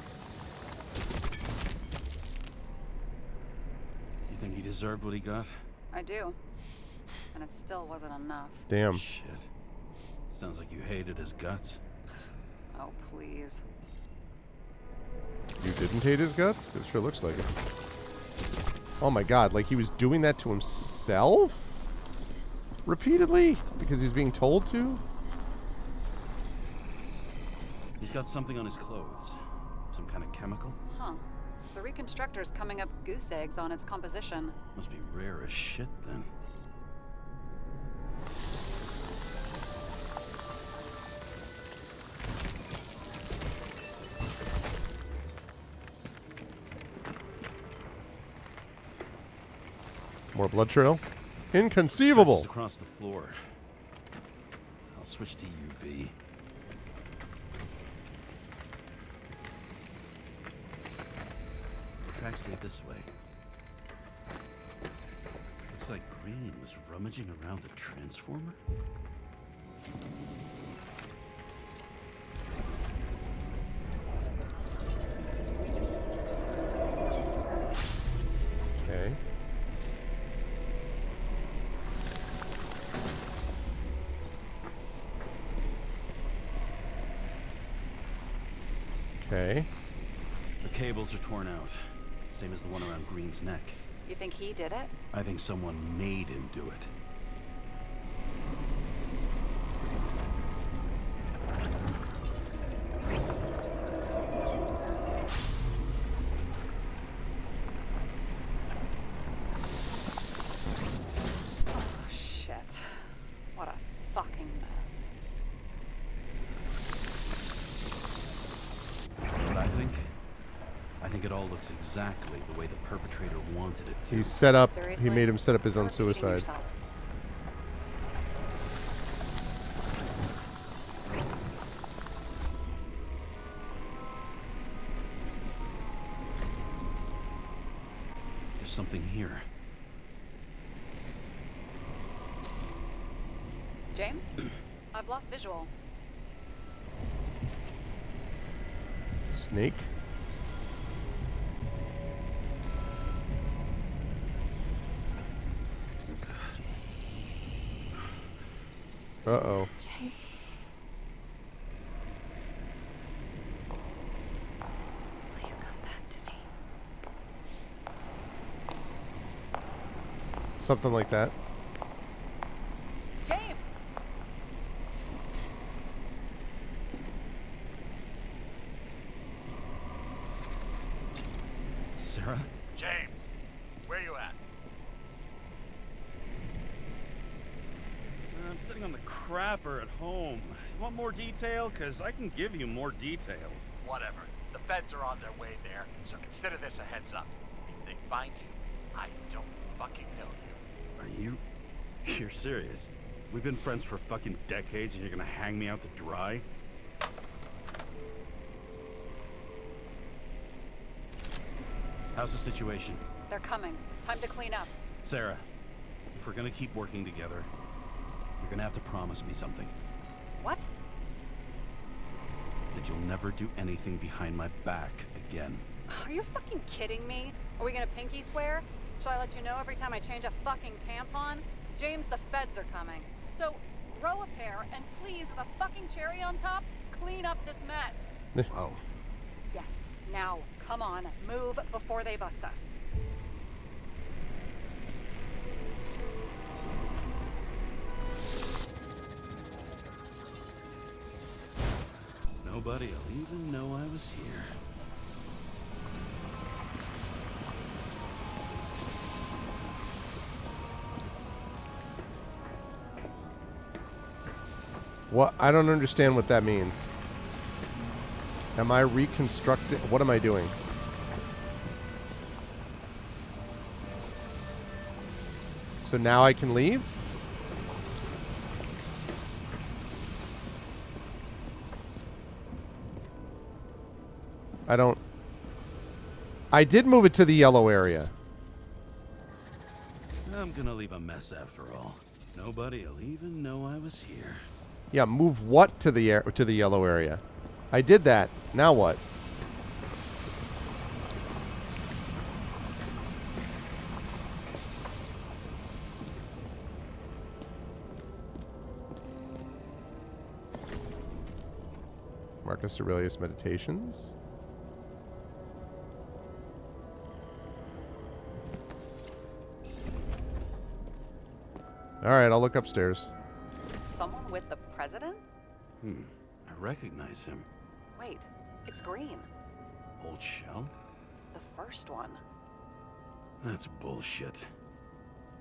think he deserved what he got? I do. And it still wasn't enough. Damn. Shit. Sounds like you hated his guts. Oh, please. You didn't hate his guts? It sure looks like it. Oh my god, like he was doing that to himself? Repeatedly? Because he's being told to? He's got something on his clothes. Some kind of chemical? Huh. The reconstructor's coming up goose eggs on its composition. Must be rare as shit then. More blood trail? Inconceivable! Stretches across the floor. I'll switch to UV. The tracks lead this way. Looks like Green was rummaging around the transformer. Okay. Okay. The cables are torn out. Same as the one around Green's neck. You think he did it? I think someone made him do it. Oh, shit. it all looks exactly the way the perpetrator wanted it to. He's set up. Seriously? He made him set up his You're own repeating suicide. yourself. There's something here. James? I've lost visual. Snake. Uh-oh. James. Will you come back to me? Something like that. James! Sarah? James, where you at? I'm sitting on the crapper at home. You want more detail? Because I can give you more detail. Whatever. The feds are on their way there, so consider this a heads up. If they find you, I don't fucking know you. Are you... You're serious? We've been friends for fucking decades and you're gonna hang me out to dry? How's the situation? They're coming. Time to clean up. Sarah, if we're gonna keep working together, you're gonna have to promise me something. What? That you'll never do anything behind my back again. Are you fucking kidding me? Are we gonna pinky swear? Should I let you know every time I change a fucking tampon? James, the feds are coming. So, grow a pair, and please, with a fucking cherry on top, clean up this mess. Whoa. Yes, now, come on, move before they bust us. Nobody'll even know I was here. What? I don't understand what that means. Am I reconstructing? What am I doing? So now I can leave? I don't... I did move it to the yellow area. I'm gonna leave a mess after all. Nobody'll even know I was here. Yeah, move what to the yellow area? I did that. Now what? Marcus Aurelius Meditations. All right, I'll look upstairs. Someone with the president? I recognize him. Wait, it's Green. Old Shell? The first one. That's bullshit.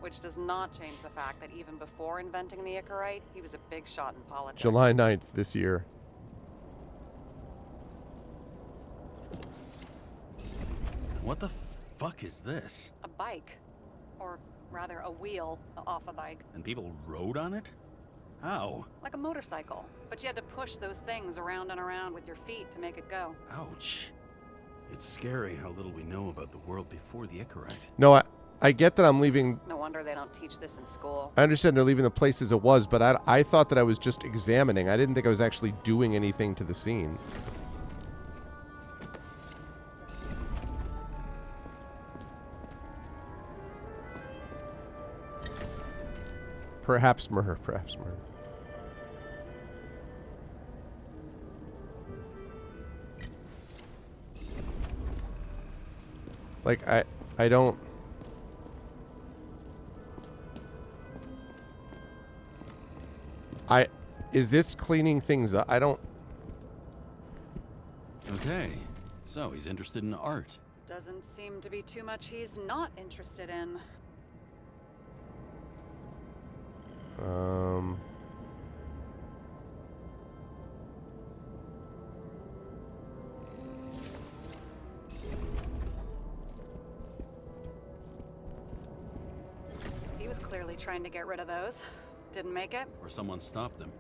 Which does not change the fact that even before inventing the Icarite, he was a big shot in politics. July 9th this year. What the fuck is this? A bike. Or rather, a wheel off a bike. And people rode on it? How? Like a motorcycle. But you had to push those things around and around with your feet to make it go. Ouch. It's scary how little we know about the world before the Icarite. No, I get that I'm leaving. No wonder they don't teach this in school. I understand they're leaving the place as it was, but I thought that I was just examining. I didn't think I was actually doing anything to the scene. Perhaps murder, perhaps murder. Like, I don't... Is this cleaning things up? I don't... Okay, so he's interested in art. Doesn't seem to be too much he's not interested in. clearly trying to get rid of those. Didn't make it. Or someone stopped them.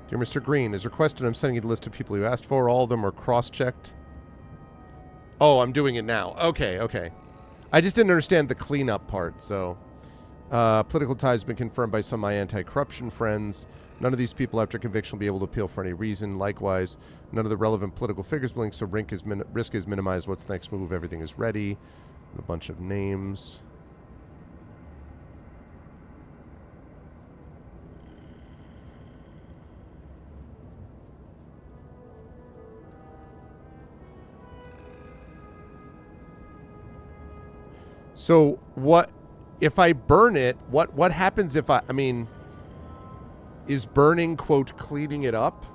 Dear Mr. Green, as requested, I'm sending you the list of people you asked for. All of them are cross-checked. Oh, I'm doing it now. Okay, okay. I just didn't understand the cleanup part, so... political ties have been confirmed by some of my anti-corruption friends. None of these people after conviction will be able to appeal for any reason. Likewise, none of the relevant political figures will link, so risk is minimized. What's the next move? Everything is ready. And a bunch of names. So what if I burn it? What happens if I mean, is burning, quote, cleaning it up?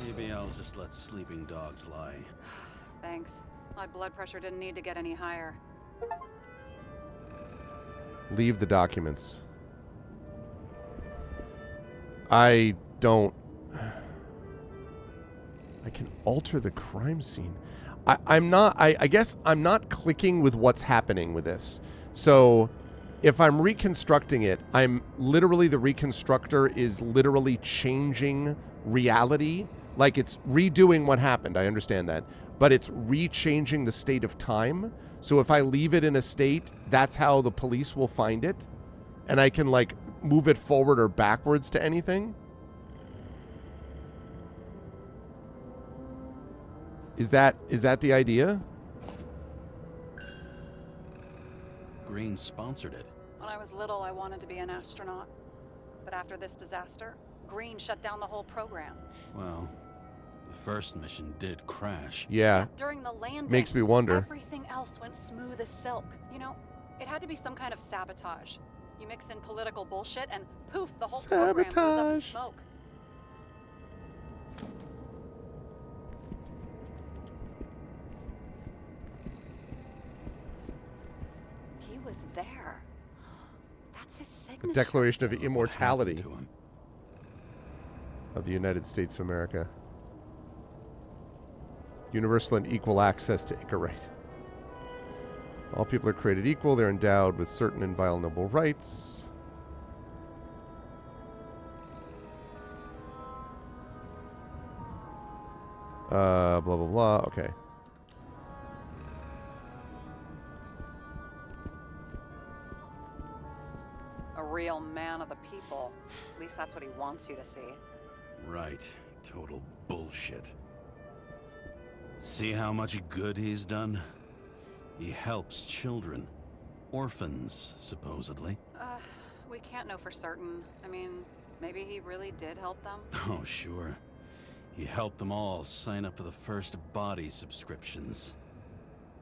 Maybe I'll just let sleeping dogs lie. Thanks. My blood pressure didn't need to get any higher. Leave the documents. I don't... I can alter the crime scene. I'm not... I guess I'm not clicking with what's happening with this. So... if I'm reconstructing it, I'm literally, the reconstructor is literally changing reality. Like, it's redoing what happened. I understand that. But it's re-changing the state of time. So if I leave it in a state, that's how the police will find it. And I can, like, move it forward or backwards to anything. Is that the idea? Green sponsored it. When I was little, I wanted to be an astronaut. But after this disaster, Green shut down the whole program. Well, the first mission did crash. Yeah. During the landing, Makes me wonder. Everything else went smooth as silk. You know, it had to be some kind of sabotage. You mix in political bullshit and poof, the whole program goes up in smoke. He was there. That's his signature. A declaration of immortality of the United States of America. Universal and equal access to Icarite. All people are created equal. They're endowed with certain inviolable rights. Blah, blah, blah. Okay. A real man of the people. At least that's what he wants you to see. Right. Total bullshit. See how much good he's done? He helps children. Orphans, supposedly. We can't know for certain. I mean, maybe he really did help them. Oh, sure. He helped them all sign up for the first body subscriptions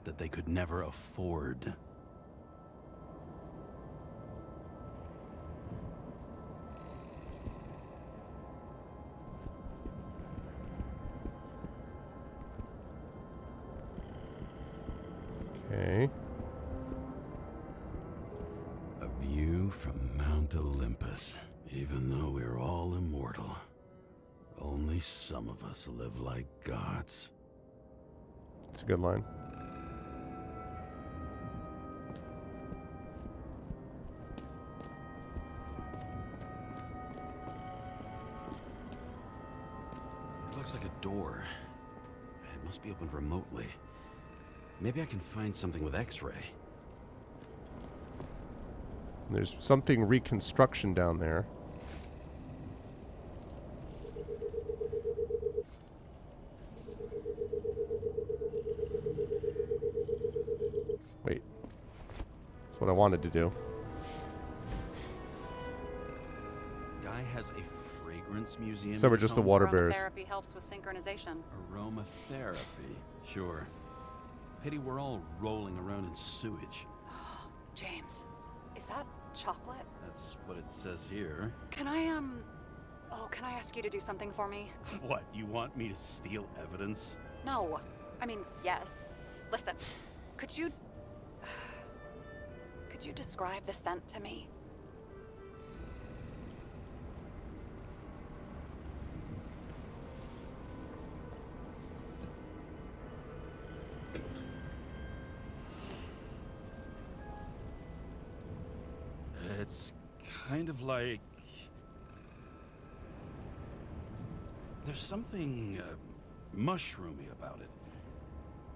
that they could never afford. Okay. A view from Mount Olympus. Even though we're all immortal, only some of us live like gods. It's a good line. It looks like a door. It must be opened remotely. Maybe I can find something with X-ray. There's something reconstruction down there. Wait. That's what I wanted to do. Guy has a fragrance museum. So we're just the water bears. Aromatherapy helps with synchronization. Aromatherapy. Sure. Pity we're all rolling around in sewage. James, is that chocolate? That's what it says here. Can I, can I ask you to do something for me? What, you want me to steal evidence? No. I mean, yes. Listen, could you describe the scent to me? It's kind of like... There's something mushroomy about it.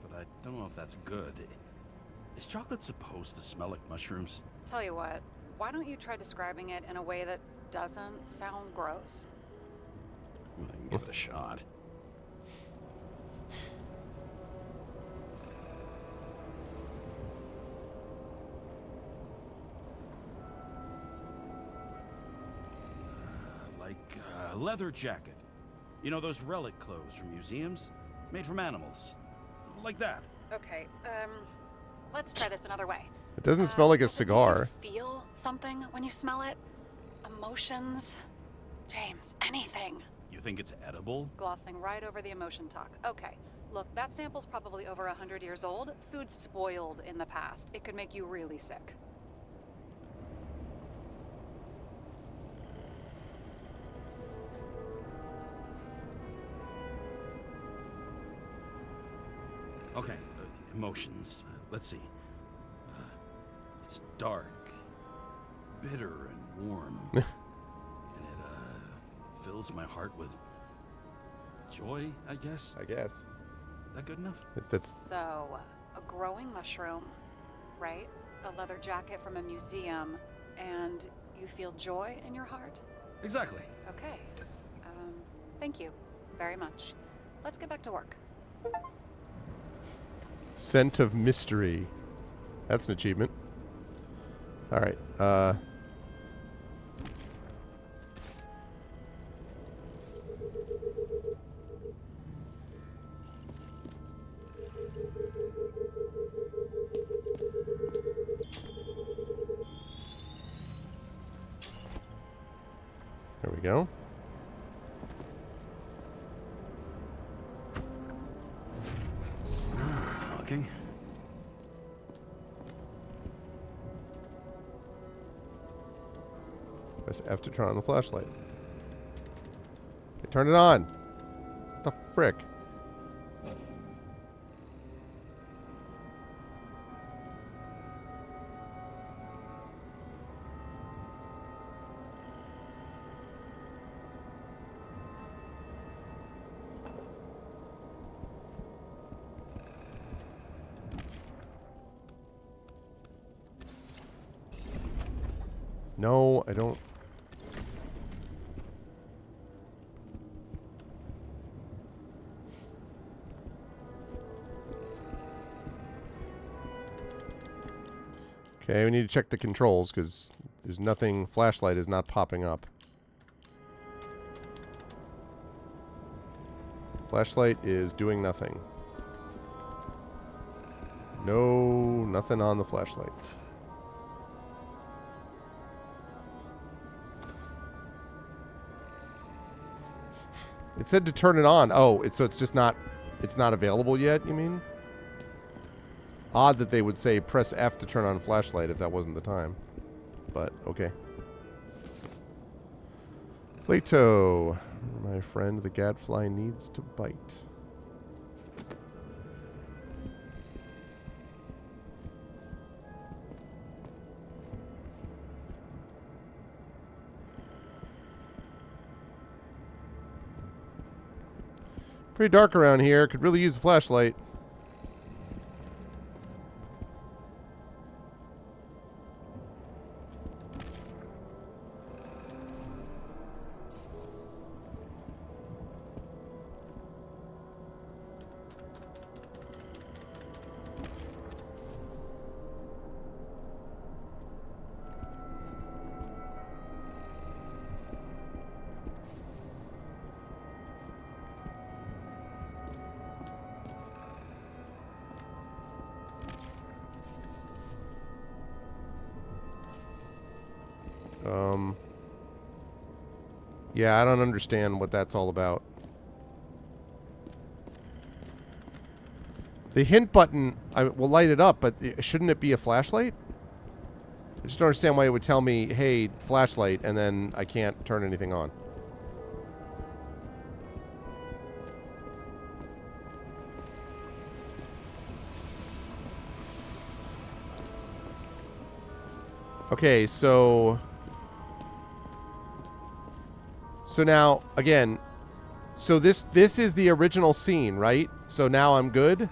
But I don't know if that's good. Is chocolate supposed to smell like mushrooms? Tell you what, why don't you try describing it in a way that doesn't sound gross? Well, I can give it a shot. Like a leather jacket. You know those relic clothes from museums? Made from animals. Like that. Okay, let's try this another way. It doesn't smell like a Does it make you cigar. feel something when you smell it? Emotions? James, anything. You think it's edible? Glossing right over the emotion talk. Okay, look, that sample's probably over 100 years old. Food spoiled in the past. It could make you really sick. Okay, emotions. Let's see. It's dark, bitter, and warm. And it fills my heart with joy, I guess. I guess. That good enough? That's So, a growing mushroom, right? A leather jacket from a museum, and you feel joy in your heart? Exactly. Okay. Thank you very much. Let's get back to work. Scent of Mystery. That's an achievement. All right. There we go. Now we're talking. Press F to turn on the flashlight. Turn it on. What the frick? No, I don't. Okay, we need to check the controls because there's nothing. Flashlight is not popping up. Flashlight is doing nothing. No, nothing on the flashlight. It said to turn it on. Oh, so it's just not. It's not available yet. You mean? Odd that they would say press F to turn on flashlight if that wasn't the time. But, okay. Plato. My friend, the gadfly needs to bite. Pretty dark around here. Could really use a flashlight. Yeah, I don't understand what that's all about. The hint button will light it up, but shouldn't it be a flashlight? I just don't understand why it would tell me, hey, flashlight, and then I can't turn anything on. Okay, so now again, so this is the original scene, right? So now I'm good.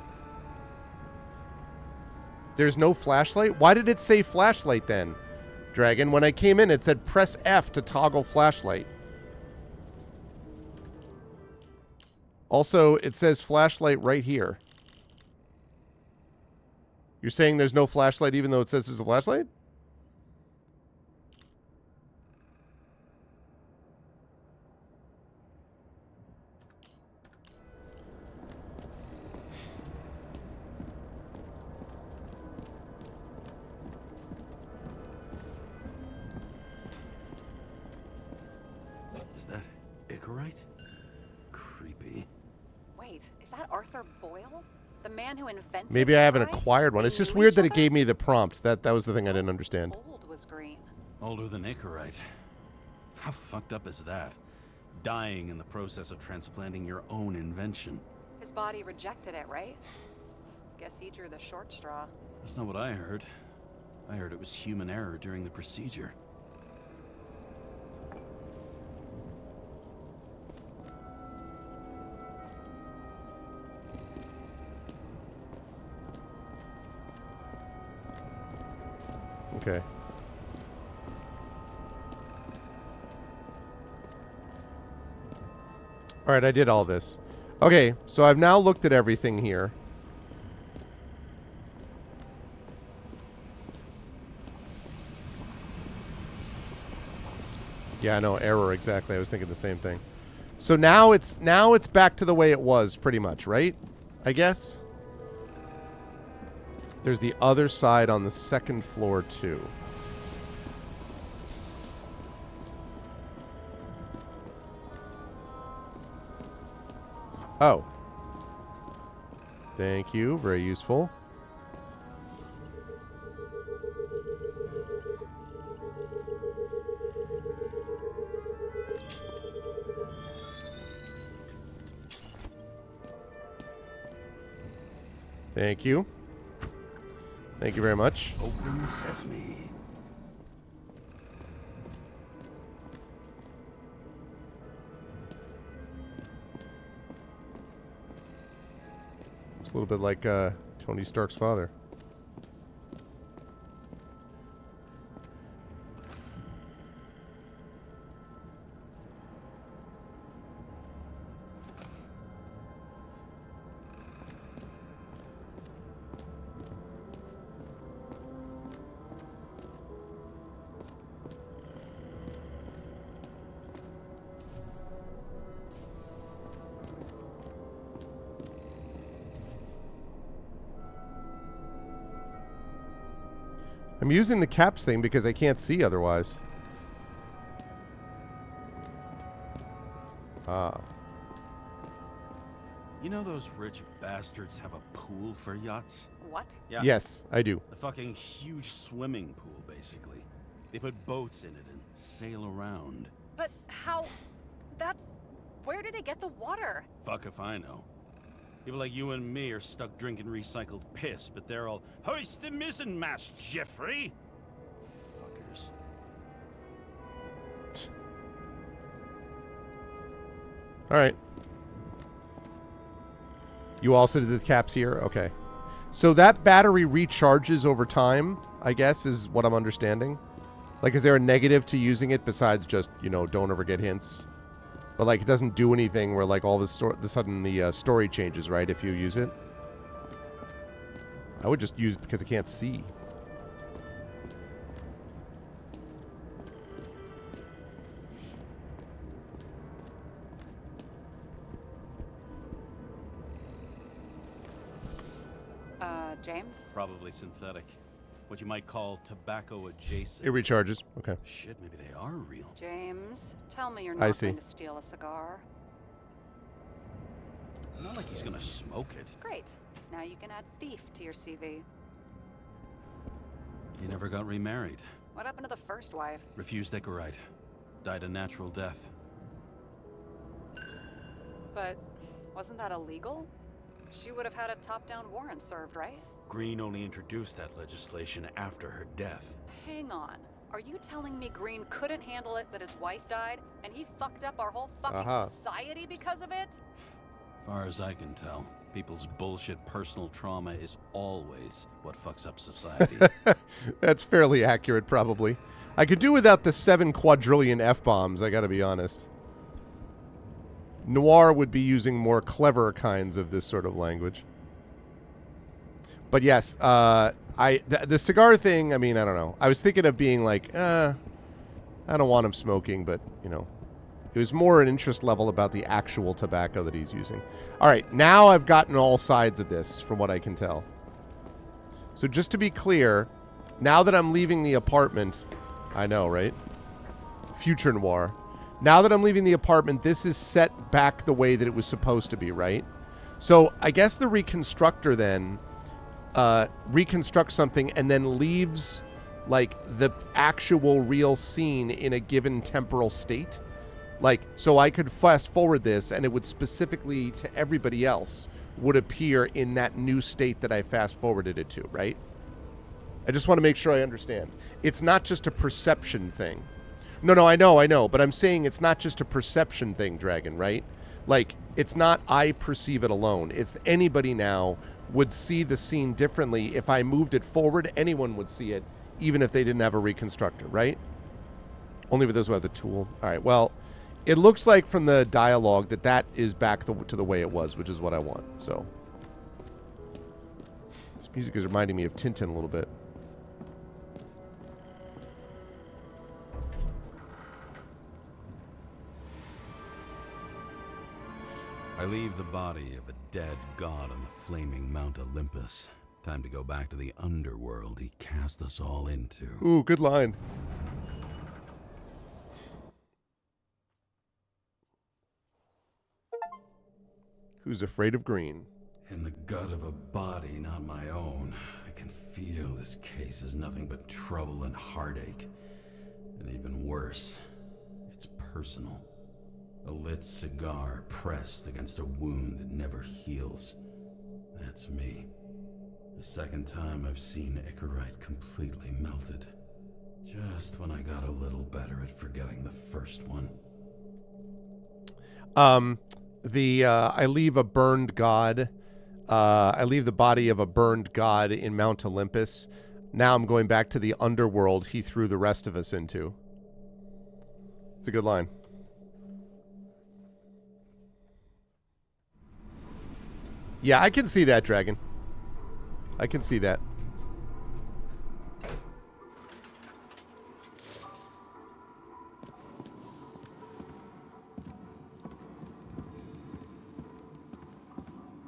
There's no flashlight? Why did it say flashlight then? Dragon, when I came in it said press F to toggle flashlight. Also, it says flashlight right here. You're saying there's no flashlight even though it says there's a flashlight? Is that Icarite? Creepy. Wait, is that Arthur Boyle? The man who invented Maybe I haven't Icarite? acquired one. They It's just knew weird each that it other? gave me the prompt. That was the thing I didn't understand. Old was green. Older than Icarite. How fucked up is that? Dying in the process of transplanting your own invention. His body rejected it, right? Guess he drew the short straw. That's not what I heard. I heard it was human error during the procedure. Okay. All right, I did all this. Okay, so I've now looked at everything here. Yeah, no, error, exactly. I was thinking the same thing. So now it's back to the way it was pretty much, right? I guess. There's the other side on the second floor too. Oh. Thank you. Very useful. Thank you. Thank you very much. Open sesame. It's a little bit like Tony Stark's father. I'm using the caps thing because I can't see otherwise. Ah. You know those rich bastards have a pool for yachts? What? Yeah. Yes, I do. A fucking huge swimming pool, basically. They put boats in it and sail around. But how? That's... Where do they get the water? Fuck if I know. People like you and me are stuck drinking recycled piss, but they're all, hoist the mizzenmast, Jeffrey! Fuckers. All right. You also did the caps here? Okay. So that battery recharges over time, I guess, is what I'm understanding. Like, is there a negative to using it besides just, you know, don't ever get hints? But, like, it doesn't do anything where, like, all of a sudden the story changes, right, if you use it? I would just use it because I can't see. James? Probably synthetic. What you might call tobacco adjacent. It recharges. Okay. Shit, maybe they are real. James, tell me you're I not see. going to steal a cigar. Not like he's gonna smoke it. Great. Now you can add thief to your CV. He never got remarried. What happened to the first wife? Refused Icarite. Died a natural death. But wasn't that illegal? She would have had a top-down warrant served, right? Green only introduced that legislation after her death. Hang on. Are you telling me Green couldn't handle it that his wife died, and he fucked up our whole fucking society because of it? Far as I can tell, people's bullshit personal trauma is always what fucks up society. That's fairly accurate, probably. I could do without the 7 quadrillion F-bombs, I gotta be honest. Noir would be using more clever kinds of this sort of language. But yes, the cigar thing, I mean, I don't know. I was thinking of being like, I don't want him smoking, but, you know. It was more an interest level about the actual tobacco that he's using. All right, now I've gotten all sides of this, from what I can tell. So just to be clear, now that I'm leaving the apartment, I know, right? Future Noir. Now that I'm leaving the apartment, this is set back the way that it was supposed to be, right? So I guess the reconstructor then reconstructs something and then leaves like the actual real scene in a given temporal state. Like, so I could fast forward this and it would specifically to everybody else would appear in that new state that I fast forwarded it to, right? I just want to make sure I understand. It's not just a perception thing. No, I know, but I'm saying it's not just a perception thing, Dragon, right? Like, it's not I perceive it alone. It's anybody now would see the scene differently. If I moved it forward, anyone would see it, even if they didn't have a reconstructor, right? Only for those who have the tool. All right, well, it looks like from the dialogue that is back to the way it was, which is what I want, so. This music is reminding me of Tintin a little bit. I leave the body of a dead god on the flaming Mount Olympus. Time to go back to the underworld he cast us all into. Ooh, good line. Who's afraid of green? In the gut of a body not my own, I can feel this case is nothing but trouble and heartache. And even worse, it's personal. A lit cigar pressed against a wound that never heals. That's me. The second time I've seen Icarite completely melted. Just when I got a little better at forgetting the first one. I leave a burned god. I leave the body of a burned god in Mount Olympus. Now I'm going back to the underworld he threw the rest of us into. It's a good line. Yeah, I can see that, Dragon. I can see that.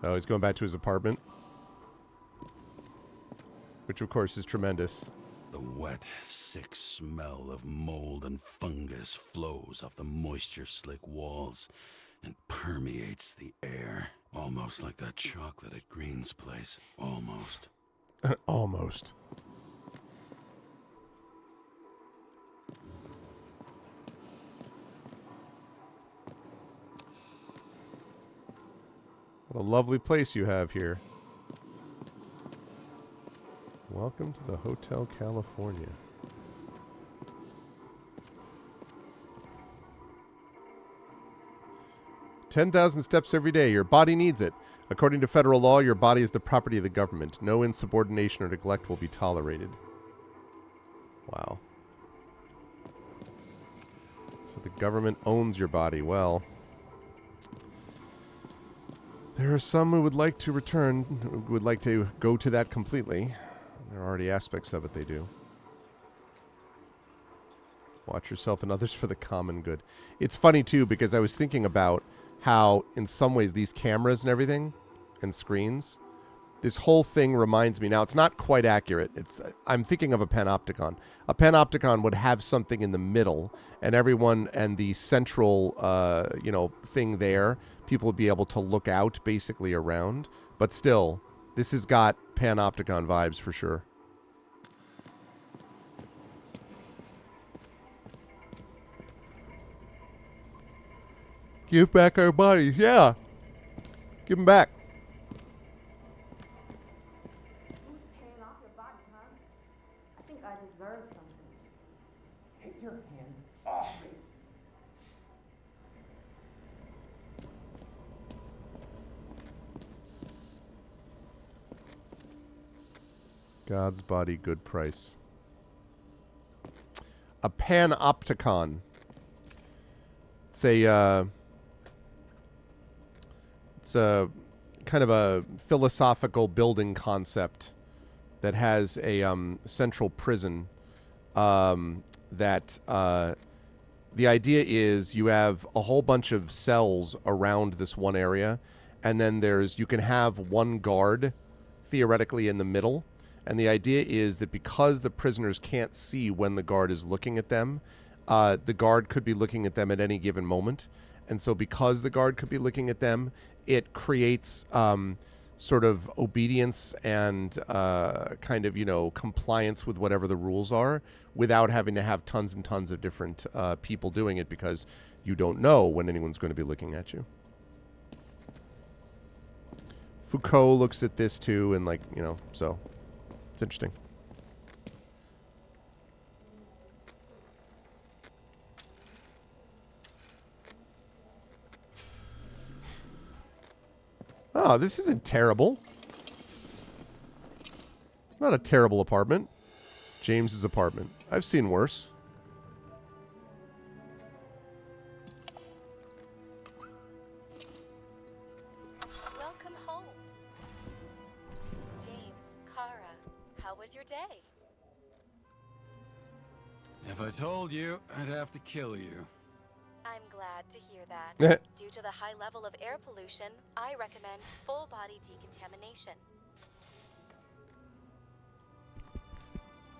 Oh, he's going back to his apartment. Which, of course, is tremendous. The wet, sick smell of mold and fungus flows off the moisture-slick walls and permeates the air. Almost like that chocolate at Green's place. Almost. Almost. What a lovely place you have here. Welcome to the Hotel California. "10,000 steps every day. Your body needs it. According to federal law, your body is the property of the government. No insubordination or neglect will be tolerated." Wow. So the government owns your body. Well, there are some who would like to return, who would like to go to that completely. There are already aspects of it they do. Watch yourself and others for the common good. It's funny, too, because I was thinking about how, in some ways, these cameras and everything, and screens, this whole thing reminds me. Now, it's not quite accurate. I'm thinking of a panopticon. A panopticon would have something in the middle, and everyone, and the central, thing there, people would be able to look out, basically, around. But still, this has got panopticon vibes for sure. Give back our bodies. Yeah. Give them back. your hands off me. God's body, good price. A panopticon. It's a kind of a philosophical building concept that has a central prison. The idea is you have a whole bunch of cells around this one area, and then you can have one guard theoretically in the middle. And the idea is that because the prisoners can't see when the guard is looking at them, the guard could be looking at them at any given moment. And so because the guard could be looking at them, it creates sort of obedience and kind of, compliance with whatever the rules are without having to have tons and tons of different people doing it, because you don't know when anyone's going to be looking at you. Foucault looks at this too, and so it's interesting. Oh, this isn't terrible. It's not a terrible apartment. James's apartment. I've seen worse. Welcome home. James, Kara, how was your day? If I told you, I'd have to kill you. I'm glad to hear that. Due to the high level of air pollution, I recommend full body decontamination.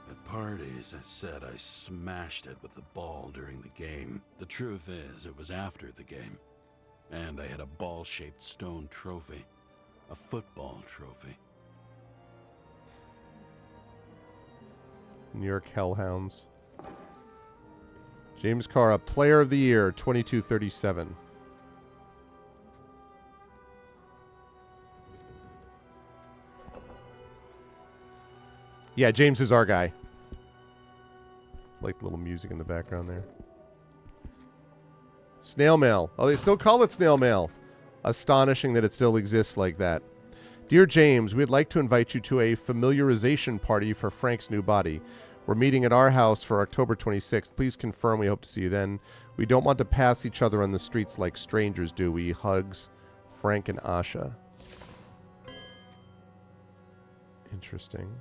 At parties, I said I smashed it with the ball during the game. The truth is, it was after the game. And I had a ball-shaped stone trophy. A football trophy. New York Hellhounds. James Kara, Player of the Year, 2237. Yeah, James is our guy. Like the little music in the background there. Snail mail. Oh, they still call it snail mail. Astonishing that it still exists like that. Dear James, we'd like to invite you to a familiarization party for Frank's new body. We're meeting at our house for October 26th. Please confirm. We hope to see you then. We don't want to pass each other on the streets like strangers do. We hugs, Frank and Asha. Interesting.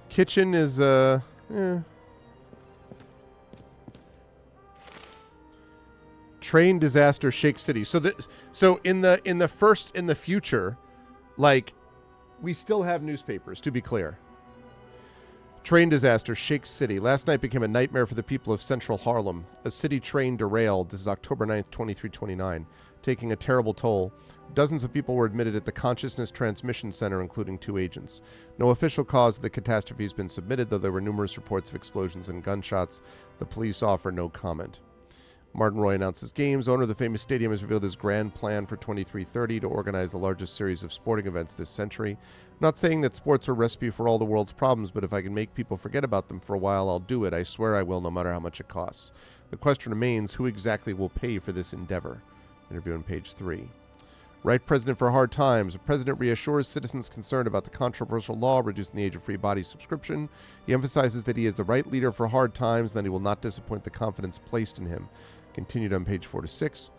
Kitchen is Train disaster shakes city. So in the future, like, we still have newspapers, to be clear. Train disaster shakes city. Last night became a nightmare for the people of central Harlem. A city train derailed. This is October 9th, 2329, taking a terrible toll. Dozens of people were admitted at the Consciousness Transmission Center, including 2 agents. No official cause of the catastrophe has been submitted, though there were numerous reports of explosions and gunshots. The police offer no comment. Martin Roy announces games. Owner of the famous stadium has revealed his grand plan for 2330 to organize the largest series of sporting events this century. Not saying that sports are a recipe for all the world's problems, but if I can make people forget about them for a while, I'll do it. I swear I will, no matter how much it costs. The question remains, who exactly will pay for this endeavor? Interview on page 3. Right President for Hard Times. The president reassures citizens concerned about the controversial law reducing the age of free body subscription. He emphasizes that he is the right leader for hard times and that he will not disappoint the confidence placed in him. Continued on page 4 to 6.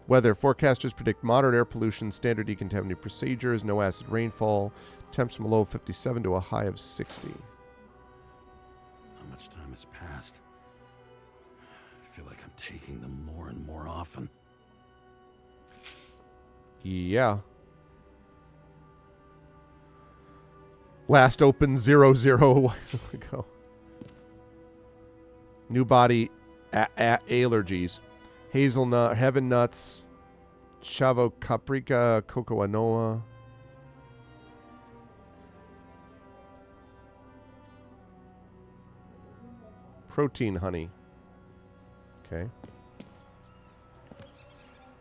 Weather. Forecasters predict moderate air pollution, standard decontamination procedures, no acid rainfall, temps from a low of 57 to a high of 60. How much time has passed? I feel like I'm taking them more and more often. Yeah. Last open 0 0 ago. New body allergies. Hazelnut, heaven nuts, chavo caprica, cocoa anoa. Protein honey. Okay.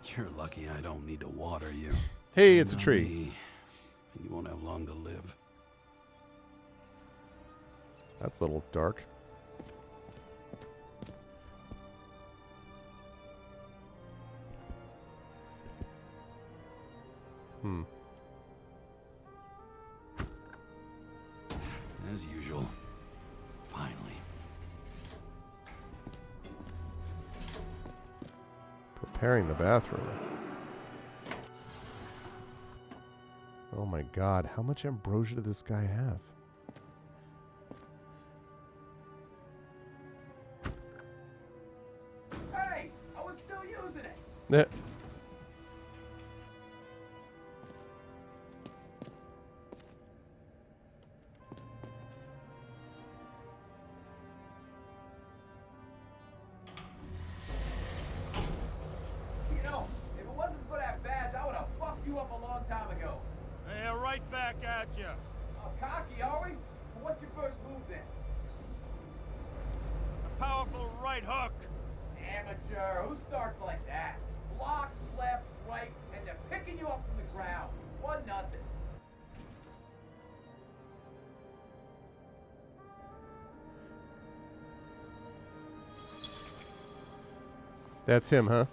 You're lucky I don't need to water you. Hey, it's a Not tree. me. You won't have long to live. That's a little dark. As usual. Finally. Preparing the bathroom. Oh my god, how much ambrosia did this guy have? Hey, I was still using it. Eh. You know, if it wasn't for that badge, I would have fucked you up a long time ago. Yeah, right back at you. Cocky, are we? Well, what's your first move then? Powerful right hook. Amateur. Who starts like that? Blocks left, right, and they're picking you up from the ground. 1-0. That's him, huh?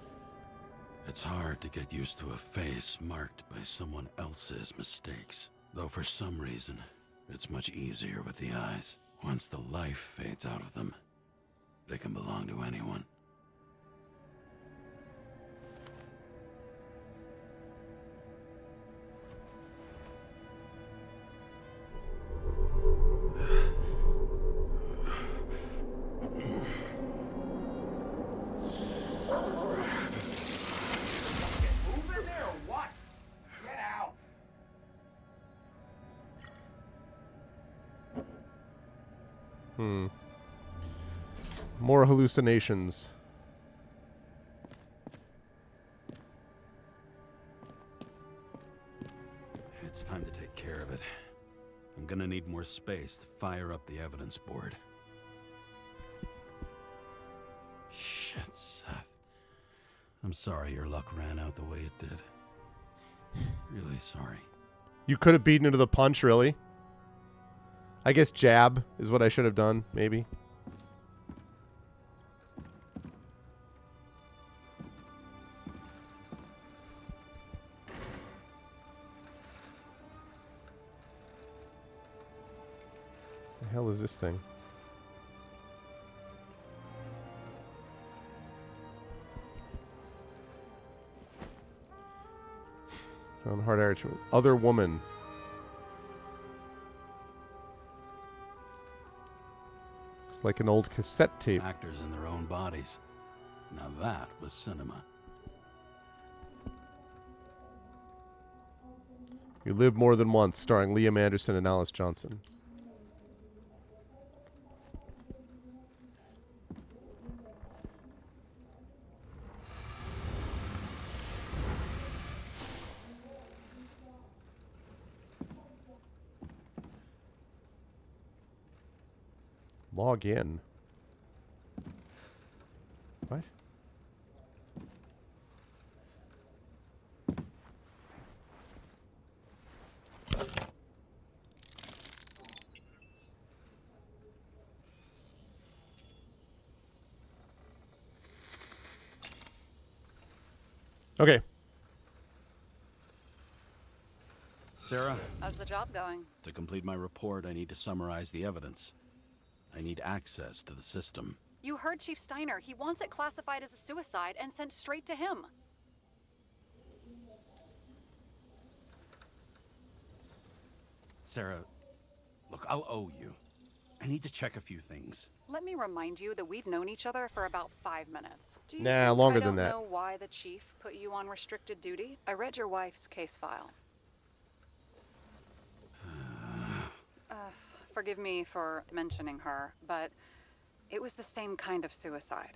It's hard to get used to a face marked by someone else's mistakes. Though for some reason, it's much easier with the eyes. Once the life fades out of them, they can belong to anyone. Move in there or what? Get out. More hallucinations. It's time to take care of it. I'm gonna need more space to fire up the evidence board. Shit, Seth. I'm sorry your luck ran out the way it did. Really sorry. You could have beaten into the punch, really? I guess jab is what I should have done, maybe. The hell is this thing? Found hard arch. Other woman. It's like an old cassette tape. Actors in their own bodies. Now that was cinema. You Live More Than Once, starring Liam Anderson and Alice Johnson. Log in. What? Okay. Sarah, How's the job going? to complete my report, I need to summarize the evidence. I need access to the system. You heard Chief Steiner. He wants it classified as a suicide and sent straight to him. Sarah, look, I'll owe you. I need to check a few things. Let me remind you that we've known each other for about 5 minutes. Do you Nah, think longer I than don't that. know why the chief put you on restricted duty? I read your wife's case file. Forgive me for mentioning her, but it was the same kind of suicide.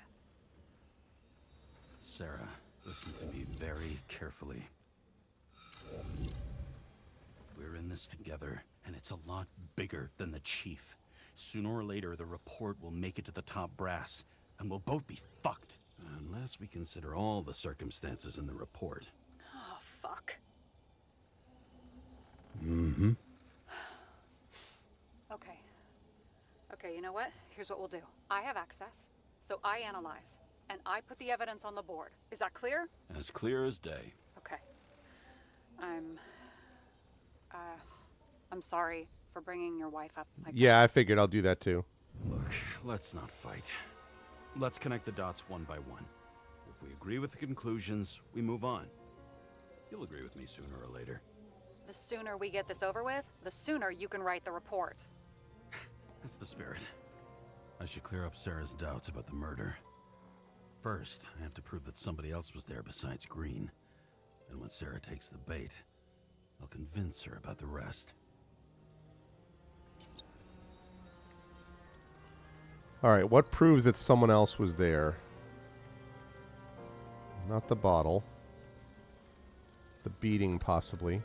Sarah, listen to me very carefully. We're in this together, and it's a lot bigger than the chief. Sooner or later, the report will make it to the top brass, and we'll both be fucked. Unless we consider all the circumstances in the report. Oh, fuck. Mm-hmm. Okay. Okay, you know what? Here's what we'll do. I have access, so I analyze, and I put the evidence on the board. Is that clear? As clear as day. Okay. I'm sorry for bringing your wife up like Yeah, I figured I'll do that too. Look, let's not fight. Let's connect the dots one by one. If we agree with the conclusions, we move on. You'll agree with me sooner or later. that. The sooner we get this over with, the sooner you can write the report. That's the spirit. I should clear up Sarah's doubts about the murder. First, I have to prove that somebody else was there besides Green. And when Sarah takes the bait, I'll convince her about the rest. All right, what proves that someone else was there? Not the bottle. The beating, possibly.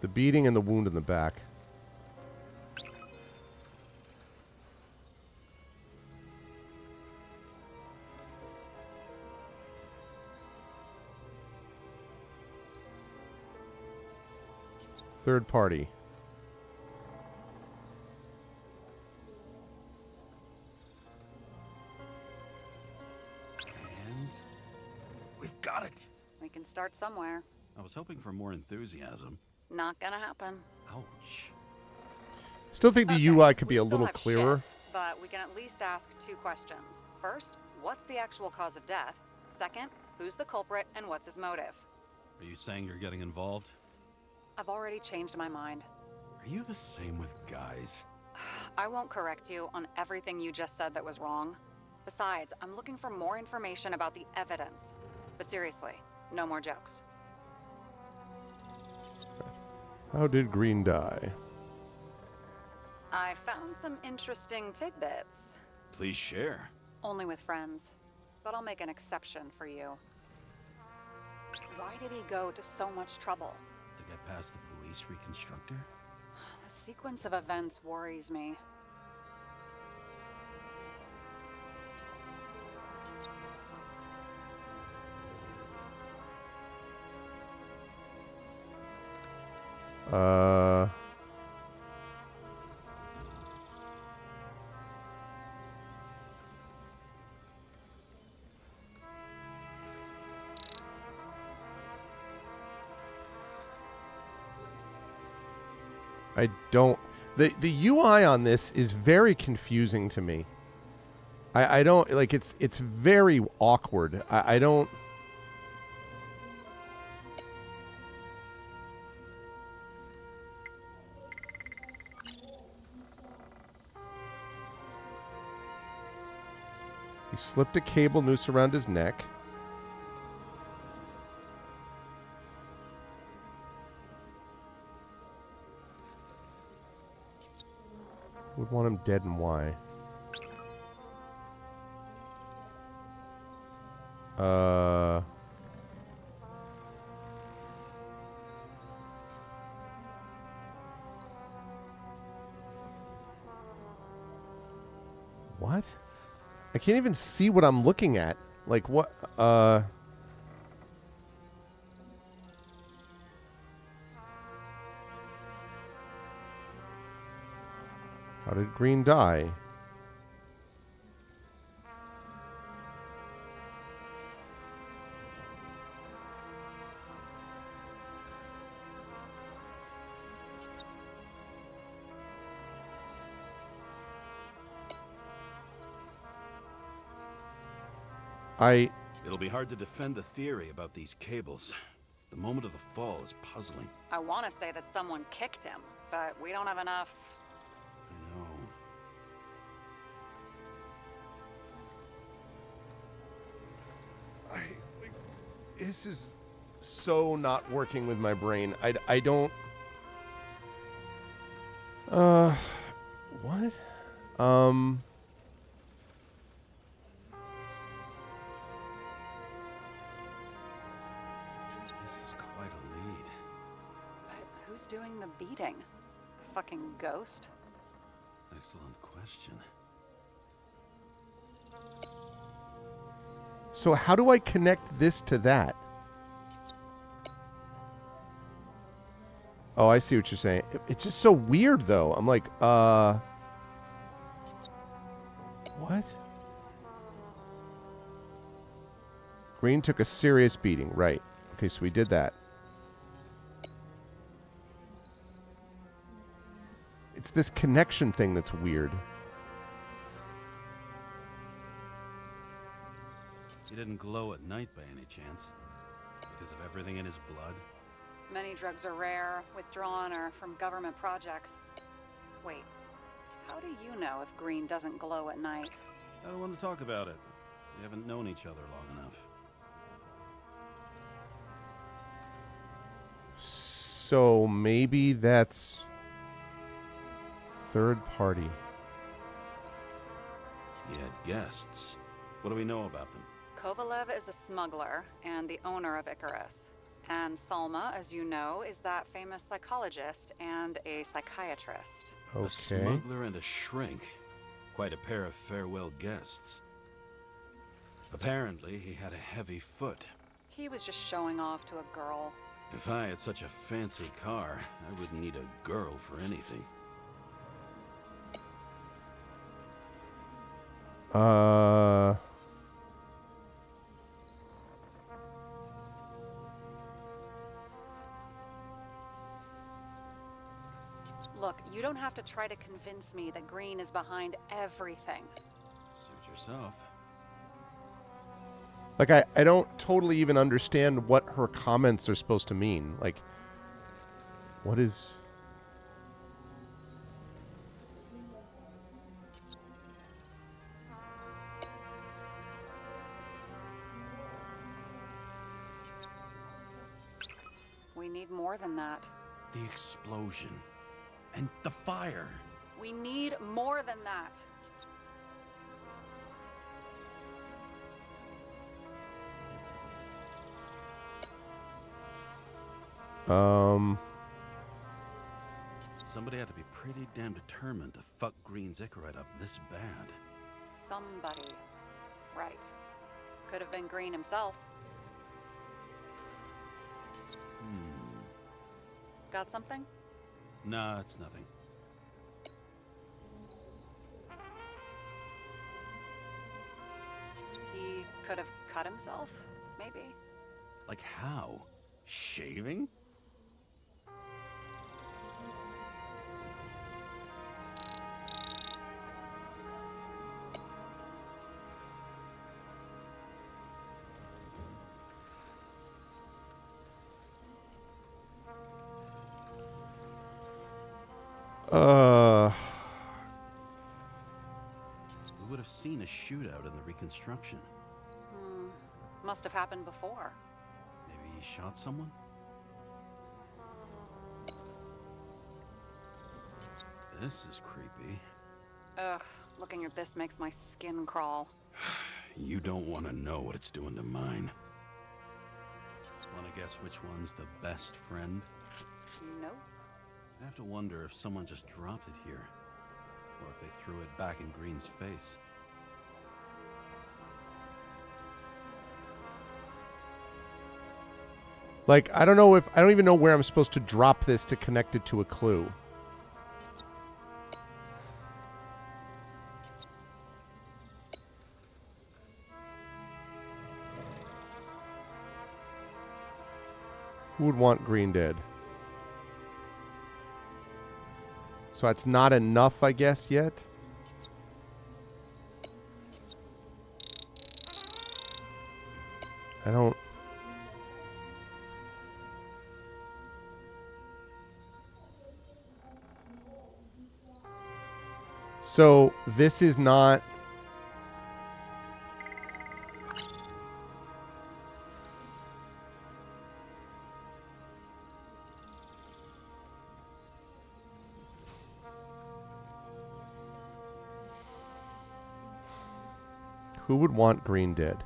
The beating and the wound in the back. Third party. And we've got it. We can start somewhere. I was hoping for more enthusiasm. Not gonna happen. Ouch. Still think the Okay, UI could be we a still little have clearer. shit, but we can at least ask 2 questions. First, what's the actual cause of death? Second, who's the culprit and what's his motive? Are you saying you're getting involved? I've already changed my mind. Are you the same with guys? I won't correct you on everything you just said that was wrong. Besides, I'm looking for more information about the evidence. But seriously, no more jokes. How did Green die? I found some interesting tidbits. Please share. Only with friends. But I'll make an exception for you. Why did he go to so much trouble? To get past the police reconstructor? The sequence of events worries me. I don't... The UI on this is very confusing to me. I don't... Like, it's very awkward. I don't... He slipped a cable noose around his neck. Would want him dead, and why? What? I can't even see what I'm looking at. Like, what? How did Green die? It'll be hard to defend the theory about these cables. The moment of the fall is puzzling. I want to say that someone kicked him, but we don't have enough. I know. This is so not working with my brain. I don't... What? This is quite a lead. But who's doing the beating? Fucking ghost? Excellent question. So how do I connect this to that? Oh, I see what you're saying. It's just so weird, though. I'm like, what? Green took a serious beating. Right. Okay, so we did that. It's this connection thing that's weird. He didn't glow at night by any chance? Because of everything in his blood? Many drugs are rare, withdrawn, or from government projects. Wait, how do you know if green doesn't glow at night? I don't want to talk about it. We haven't known each other long enough. So maybe that's third party. He had guests. What do we know about them? Kovalev is a smuggler and the owner of Icarus. And Salma, as you know, is that famous psychologist and a psychiatrist. Okay. A smuggler and a shrink. Quite a pair of farewell guests. Apparently, he had a heavy foot. He was just showing off to a girl. If I had such a fancy car, I wouldn't need a girl for anything. Look, you don't have to try to convince me that Green is behind everything. Suit yourself. Like, I don't totally even understand what her comments are supposed to mean. Like, what is... We need more than that. The explosion. And the fire. We need more than that. Somebody had to be pretty damn determined to fuck Green's Icarite up this bad. Somebody. Right. Could have been Green himself. Got something? Nah, it's nothing. He could have cut himself, maybe. Like how? Shaving? We would have seen a shootout in the reconstruction. Must have happened before. Maybe he shot someone? This is creepy. Ugh, looking at this makes my skin crawl. You don't want to know what it's doing to mine. Want to guess which one's the best friend? Nope. I have to wonder if someone just dropped it here. Or if they threw it back in Green's face. Like, I don't even know where I'm supposed to drop this to connect it to a clue. Who would want Green dead? So that's not enough, I guess, yet? I don't... So this is not... Who would want Green dead?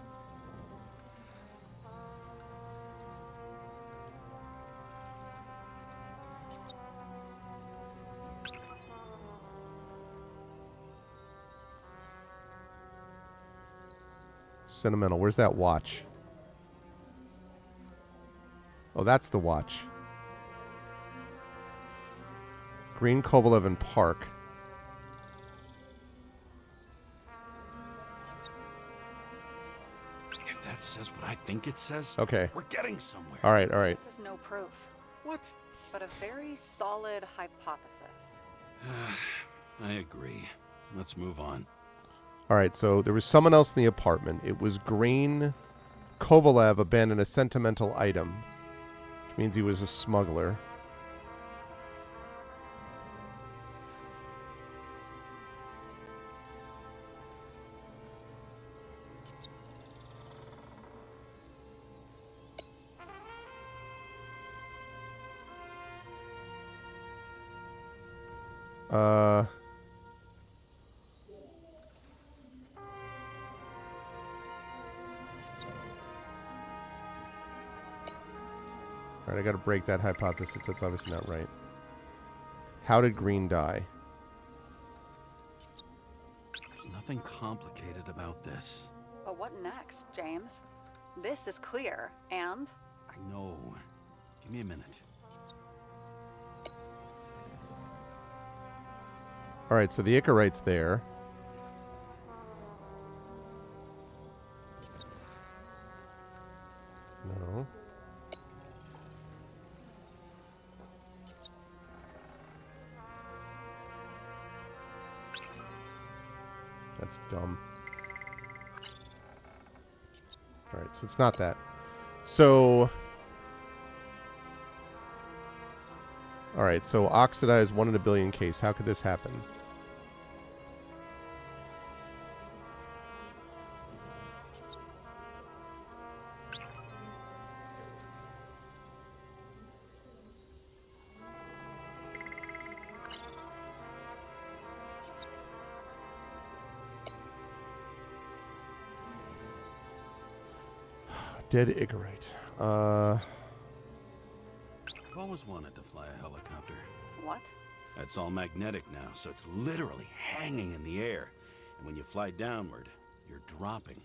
Sentimental. Where's that watch? Oh, that's the watch. Green, Kovalev, and Park. If that says what I think it says, Okay. we're getting somewhere. All right, all right. This is no proof, What? but a very solid hypothesis. I agree. Let's move on. All right, so there was someone else in the apartment. It was Green. Kovalev abandoned a sentimental item, which means he was a smuggler. All right, I got to break that hypothesis. That's obviously not right. How did Green die? There's nothing complicated about this. But what next, James? This is clear, and I know. Give me a minute. All right, so the Icarite's there. No. That's dumb. All right, so it's not that. So... All right, so oxidized 1 in a billion case. How could this happen? Dead Icarite. I've always wanted to fly a helicopter. what? It's all magnetic now, so it's literally hanging in the air. And when you fly downward, you're dropping.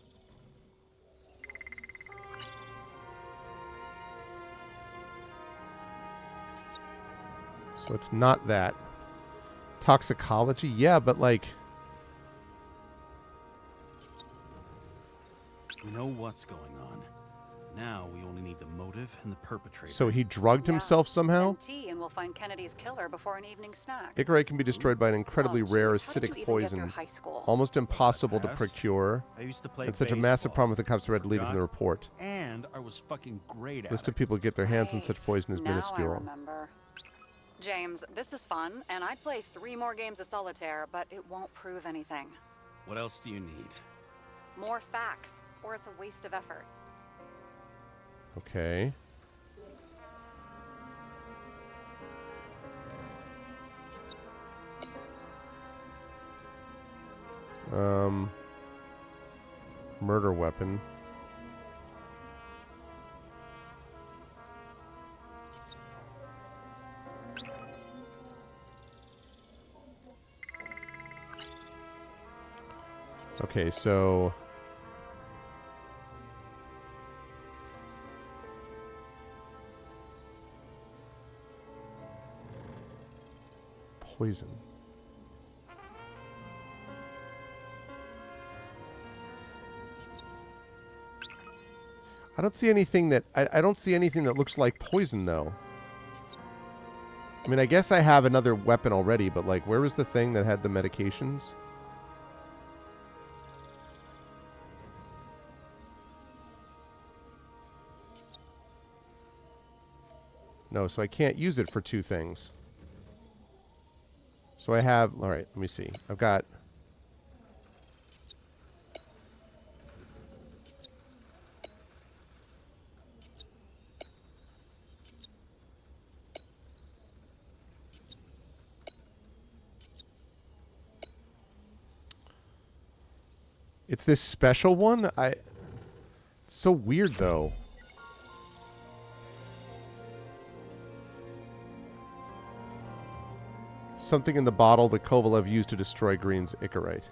So it's not that. Toxicology? Yeah, but like... We know what's going on. Now we only need the motive and the perpetrator. So he drugged himself somehow? And tea, and we'll find Kennedy's killer before an evening snack. Icarite can be destroyed by an incredibly Oh, rare geez, how did you acidic even get poison. through high school? Almost impossible to Pass. procure. I used to play And such a massive baseball. problem with the cops are deleted from the Forgot? report. And I was fucking great at List it. of people who get their hands on such Right. poison is Now I minuscule. remember. James, this is fun, and I'd play 3 more games of solitaire, but it won't prove anything. What else do you need? More facts, or it's a waste of effort. Okay. Murder weapon. Okay, so... Poison. I don't see anything that... I don't see anything that looks like poison, though. I mean, I guess I have another weapon already, but, like, where was the thing that had the medications? No, so I can't use it for 2 things. So I have... Alright, let me see. I've got... It's this special one? It's so weird, though. Something in the bottle that Kovalev used to destroy Green's Icarite.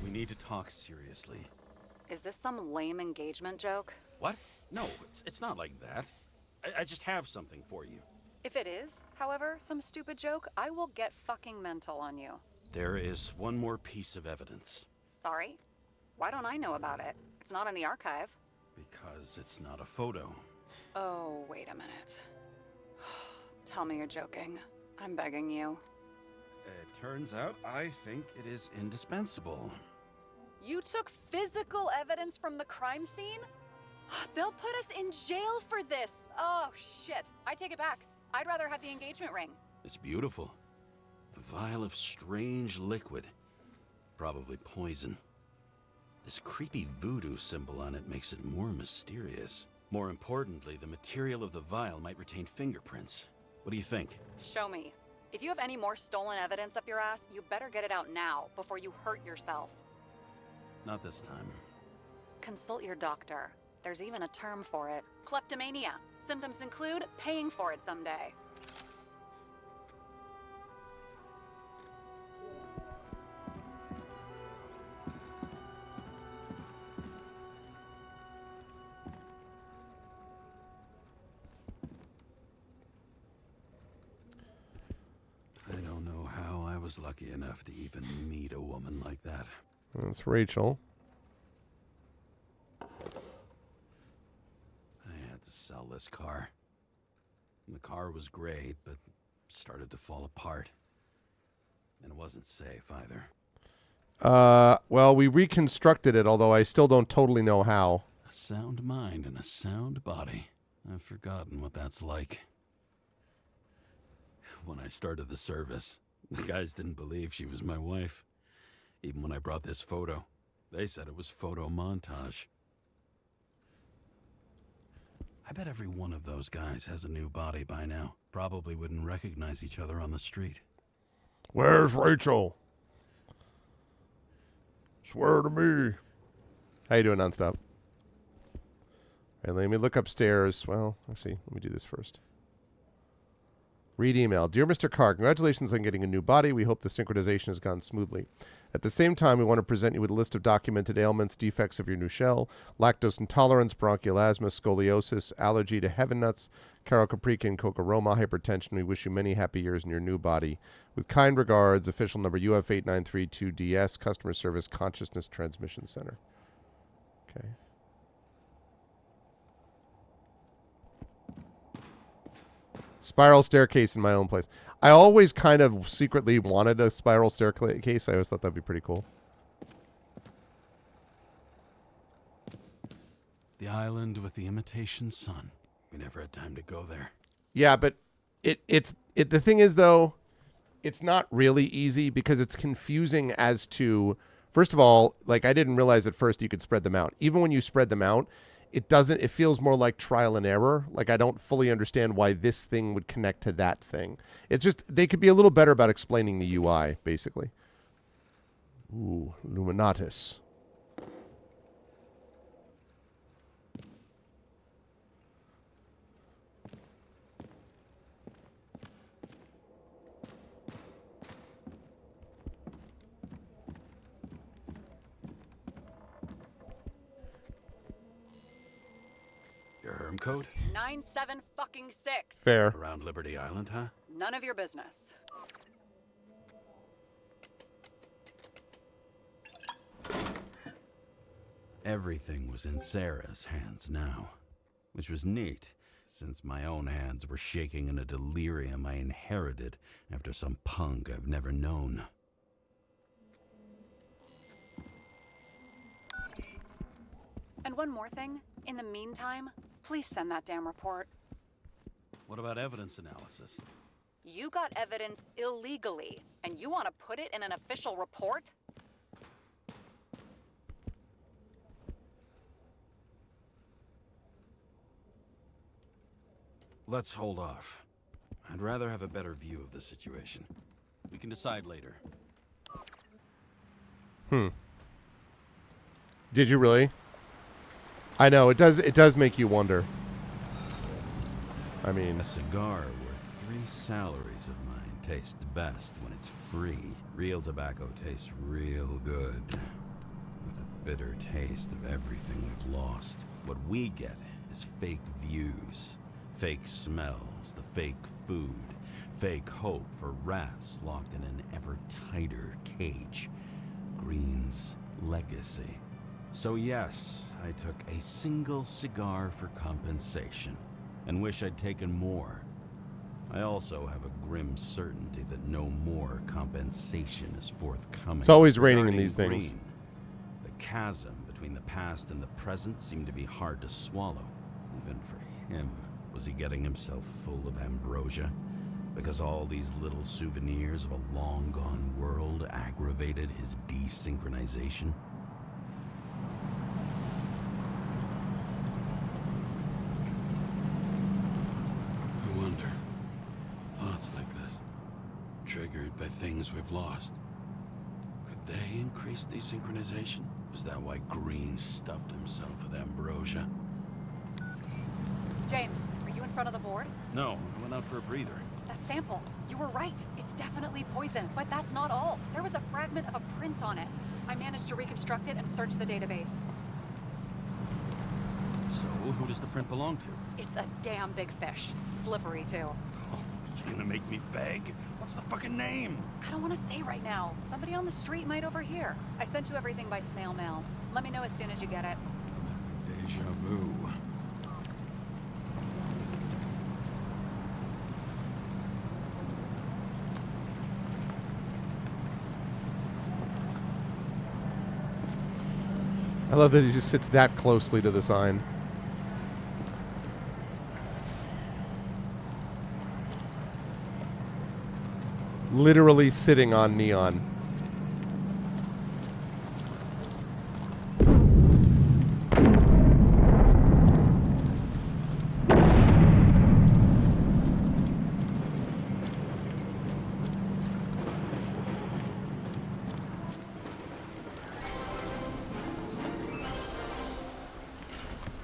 We need to talk seriously. Is this some lame engagement joke? What? No, it's not like that. I just have something for you. If it is, however, some stupid joke, I will get fucking mental on you. There is one more piece of evidence. Sorry? Why don't I know about it? It's not in the archive. Because it's not a photo. Oh, wait a minute. Tell me you're joking. I'm begging you. It turns out I think it is indispensable. You took physical evidence from the crime scene? They'll put us in jail for this. Oh, shit. I take it back. I'd rather have the engagement ring. It's beautiful. A vial of strange liquid. Probably poison. This creepy voodoo symbol on it makes it more mysterious. More importantly, the material of the vial might retain fingerprints. What do you think? Show me. If you have any more stolen evidence up your ass, you better get it out now before you hurt yourself. Not this time. Consult your doctor. There's even a term for it. Kleptomania. Symptoms include paying for it someday. I don't know how I was lucky enough to even meet a woman like that. That's Rachel. I had to sell this car. The car was great, but started to fall apart. And it wasn't safe either. Well, we reconstructed it, although I still don't totally know how. A sound mind and a sound body. I've forgotten what that's like. When I started the service, the guys didn't believe she was my wife. Even when I brought this photo, they said it was photo montage. I bet every one of those guys has a new body by now. Probably wouldn't recognize each other on the street. Where's Rachel? Swear to me. How you doing, Nonstop? All right, let me look upstairs. Well, actually, let me do this first. Read email. Dear Mr. Carr, congratulations on getting a new body. We hope the synchronization has gone smoothly. At the same time, we want to present you with a list of documented ailments, defects of your new shell, lactose intolerance, bronchial asthma, scoliosis, allergy to heaven nuts, Caro Caprica and Coca-Roma, hypertension. We wish you many happy years in your new body. With kind regards, official number UF8932DS, Customer Service Consciousness Transmission Center. Okay. Spiral staircase in my own place. I always kind of secretly wanted a spiral staircase. I always thought that'd be pretty cool. The island with the imitation sun. We never had time to go there. Yeah, but the thing is, though, it's not really easy because it's confusing as to, first of all, like I didn't realize at first you could spread them out. Even when you spread them out, it feels more like trial and error. Like I don't fully understand why this thing would connect to that thing. It's just, they could be a little better about explaining the UI, basically. Ooh, Luminatus. Your Herm code? 97-fucking-6. Fair. Around Liberty Island, huh? None of your business. Everything was in Sarah's hands now, which was neat, since my own hands were shaking in a delirium I inherited after some punk I've never known. And one more thing. In the meantime, please send that damn report. What about evidence analysis? You got evidence illegally, and you want to put it in an official report? Let's hold off. I'd rather have a better view of the situation. We can decide later. Did you really? I know, it does make you wonder. I mean, A cigar worth 3 salaries of mine tastes best when it's free. Real tobacco tastes real good. With a bitter taste of everything we've lost. What we get is fake views, fake smells, the fake food, fake hope for rats locked in an ever tighter cage. Green's legacy. So yes, I took a single cigar for compensation, and wish I'd taken more. I also have a grim certainty that no more compensation is forthcoming. It's always raining in Regarding these things. Green, the chasm between the past and the present seemed to be hard to swallow, even for him. Was he getting himself full of ambrosia? Because all these little souvenirs of a long-gone world aggravated his desynchronization? I wonder. Thoughts like this, triggered by things we've lost, could they increase desynchronization? Is that why Green stuffed himself with ambrosia? James, are you in front of the board? No, I went out for a breather. That sample. You were right. It's definitely poison, but that's not all. There was a fragment of a print on it. I managed to reconstruct it and search the database. So, who does the print belong to? It's a damn big fish. Slippery, too. Oh, you gonna make me beg? What's the fucking name? I don't want to say right now. Somebody on the street might overhear. I sent you everything by snail mail. Let me know as soon as you get it. Deja vu. I love that he just sits that closely to the sign. Literally sitting on neon.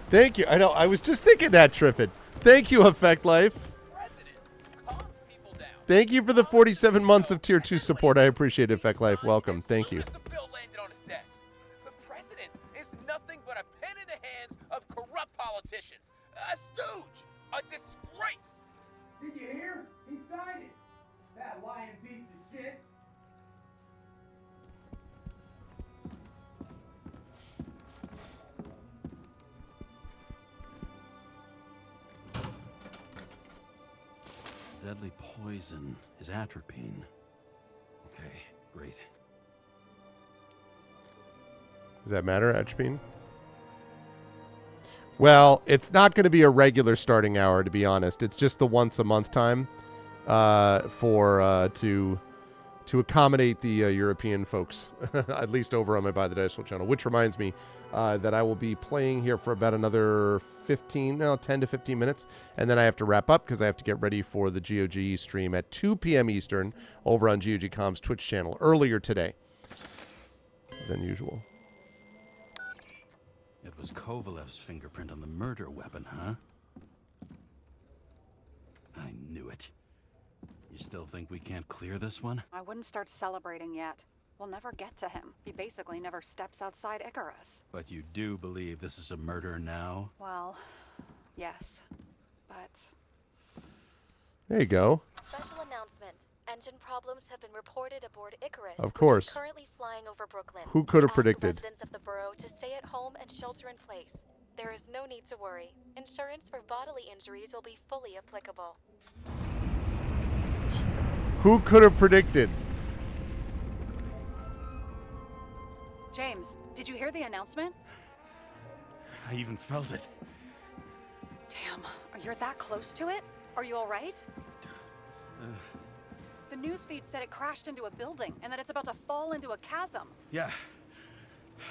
Thank you. I know. I was just thinking that, Trippin. Thank you, Effect Life. Thank you for the 47 months of Tier 2 support. I appreciate it, Effect Life. Welcome. Thank you. The bill landed on his desk. The president is nothing but a pen in the hands of corrupt politicians. A stooge. A disgrace. Did you hear? He signed it. That lying piece of shit. Deadly poison is atropine. Okay, great. Does that matter, Atropine? Well, it's not going to be a regular starting hour, to be honest. It's just the once a month time to accommodate the European folks, at least over on my By the Dice Roll channel. Which reminds me that I will be playing here for about another 10 to 15 minutes, and then I have to wrap up because I have to get ready for the GOG stream at 2 p.m. Eastern over on GOG.com's Twitch channel earlier today than usual. It was Kovalev's fingerprint on the murder weapon, huh? I knew it. You still think we can't clear this one? I wouldn't start celebrating yet. We'll never get to him. He basically never steps outside Icarus. But you do believe this is a murder now? Well, yes. But... There you go. Special announcement. Engine problems have been reported aboard Icarus. Of course. Which is currently flying over Brooklyn. Who could have Ask predicted? residents of the borough to stay at home and shelter in place. There is no need to worry. Insurance for bodily injuries will be fully applicable. Who could have predicted? James, did you hear the announcement? I even felt it. Damn, you're that close to it? Are you all right? The newsfeed said it crashed into a building and that it's about to fall into a chasm. Yeah.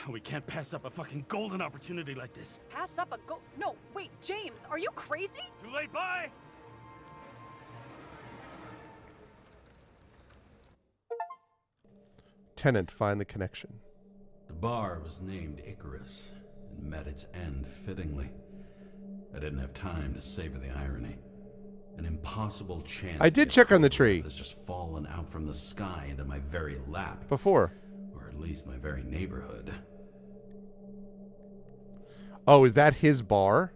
We can't pass up a fucking golden opportunity like this. Pass up a No, wait, James, are you crazy? Too late, bye! Tenant, find the connection. The bar was named Icarus and met its end fittingly. I didn't have time to savor the irony. An impossible chance. I did check on the tree. Has just fallen out from the sky into my very lap. Before. Or at least my very neighborhood. Oh, is that his bar?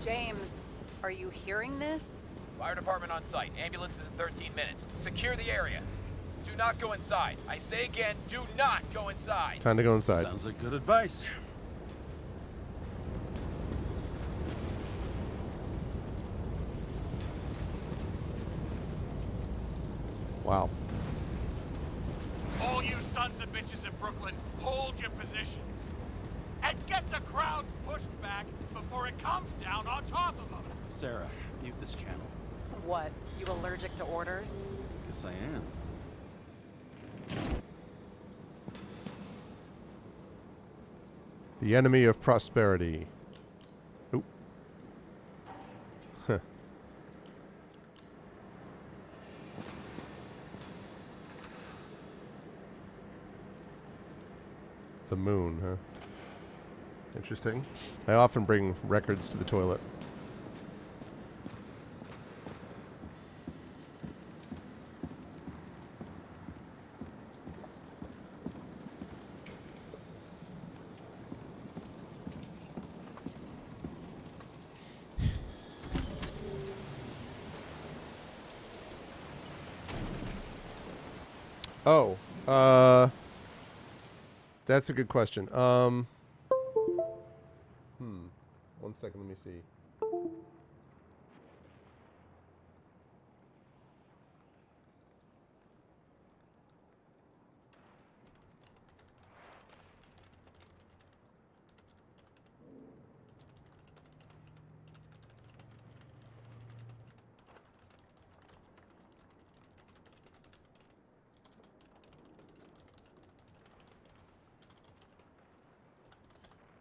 James, are you hearing this? Fire department on site. Ambulances in 13 minutes. Secure the area. Do not go inside. I say again, do not go inside. Time to go inside. Sounds like good advice. Wow. All you sons of bitches in Brooklyn, hold your positions. And get the crowd pushed back before it comes down on top of them. Sarah, mute this channel. What? You allergic to orders? Guess I am. The enemy of prosperity. Oop. Huh. The moon, huh? Interesting. I often bring records to the toilet. Oh, that's a good question. 1 second, let me see.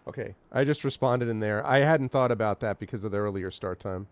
Okay, I just responded in there. I hadn't thought about that because of the earlier start time.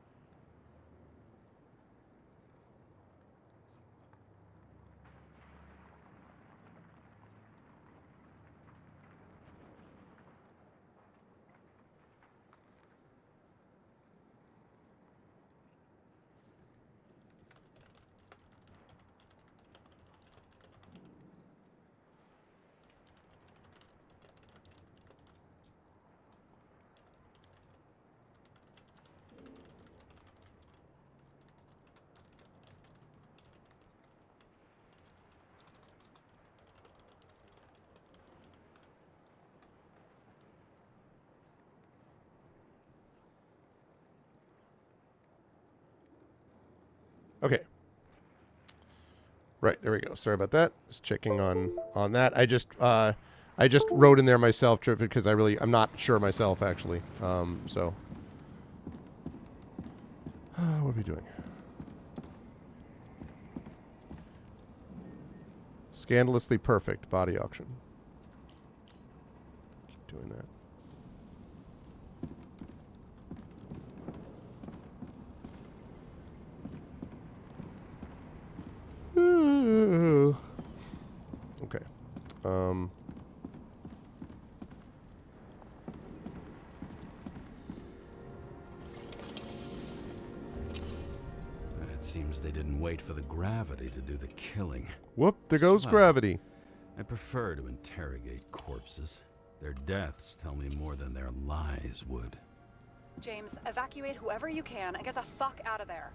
Okay. Right, there we go. Sorry about that. Just checking on that. I just wrote in there myself because I'm not sure myself actually. So what are we doing? Scandalously perfect body auction. Keep doing that. Okay. It seems they didn't wait for the gravity to do the killing. Whoop, there goes Swell. gravity. I prefer to interrogate corpses. Their deaths tell me more than their lies would. James, evacuate whoever you can and get the fuck out of there.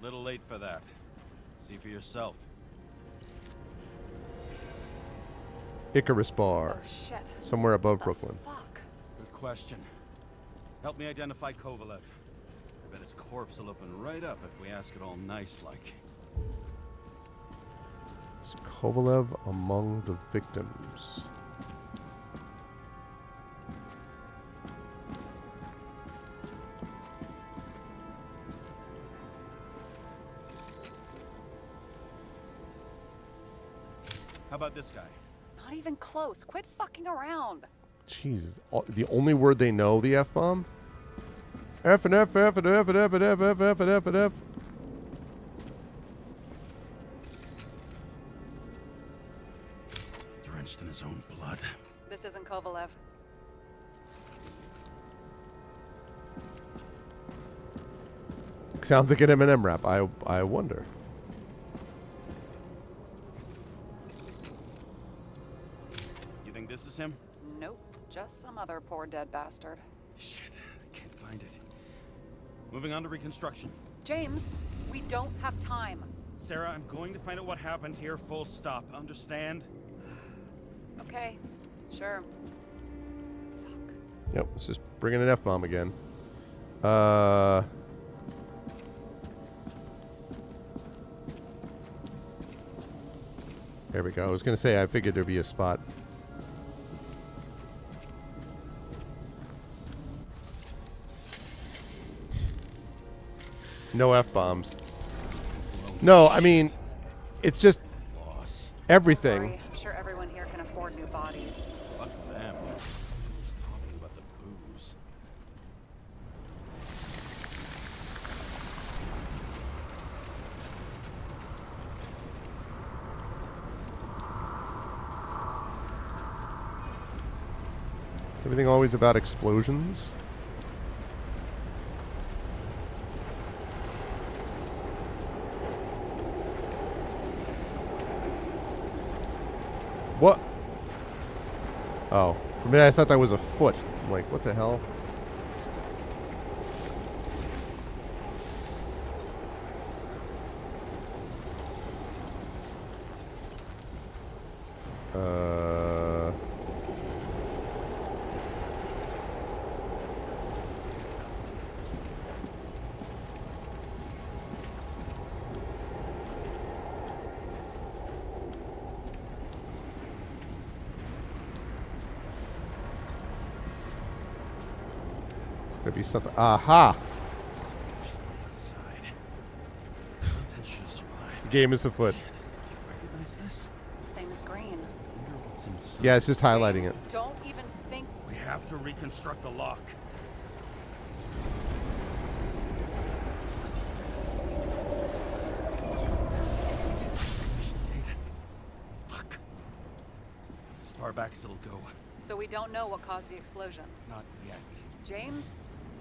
Little late for that. See for yourself. Icarus Bar. Oh shit. Somewhere above The Brooklyn. Fuck. Good question. Help me identify Kovalev. I bet his corpse will open right up if we ask it all nice-like. Is Kovalev among the victims? How about this guy? Not even close. Quit fucking around. Jesus, the only word they know, the F-bomb? F and F, F and F and F and F, F, F and F and F. Drenched in his own blood. This isn't Kovalev. Sounds like an Eminem rap. I wonder. You think this is him? Nope, just some other poor dead bastard. Shit, I can't find it. Moving on to reconstruction. James, we don't have time. Sarah, I'm going to find out what happened here, full stop. Understand? Okay, sure. Yep, let's just bring in an F-bomb again. There we go. I was going to say, I figured there'd be a spot. No F-bombs. No, I mean, it's just everything. Don't worry, I'm sure everyone here can afford new bodies. Fuck them. Just talking about the booze. Is everything always about explosions? What? Oh. For a minute I thought that was a foot. I'm like, what the hell? Could be something. Aha! Content should survive. Game is the foot. Do you recognize this? Same as green. Wonder what's inside. Yeah, it's just highlighting it. Don't even think. We have to reconstruct the lock. Fuck. That's as far back as it'll go. So we don't know what caused the explosion. Not yet. James,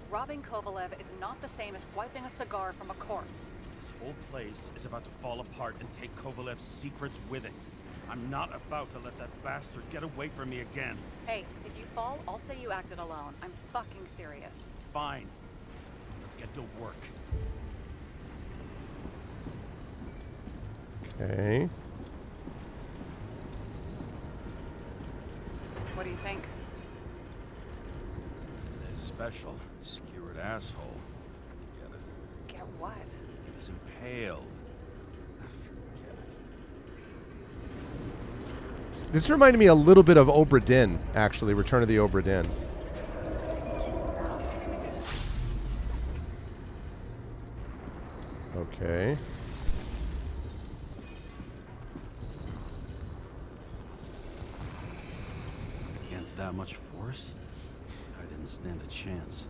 robbing Kovalev is not the same as swiping a cigar from a corpse. This whole place is about to fall apart and take Kovalev's secrets with it. I'm not about to let that bastard get away from me again. Hey, if you fall, I'll say you acted alone. I'm fucking serious. Fine. Let's get to work. Okay. What do you think? Today's special. Skewered asshole. Get it? Get what? He was impaled. Forget it. This reminded me a little bit of Obra Dinn, actually. Return of the Obra Dinn. Okay. Against that much force? I didn't stand a chance.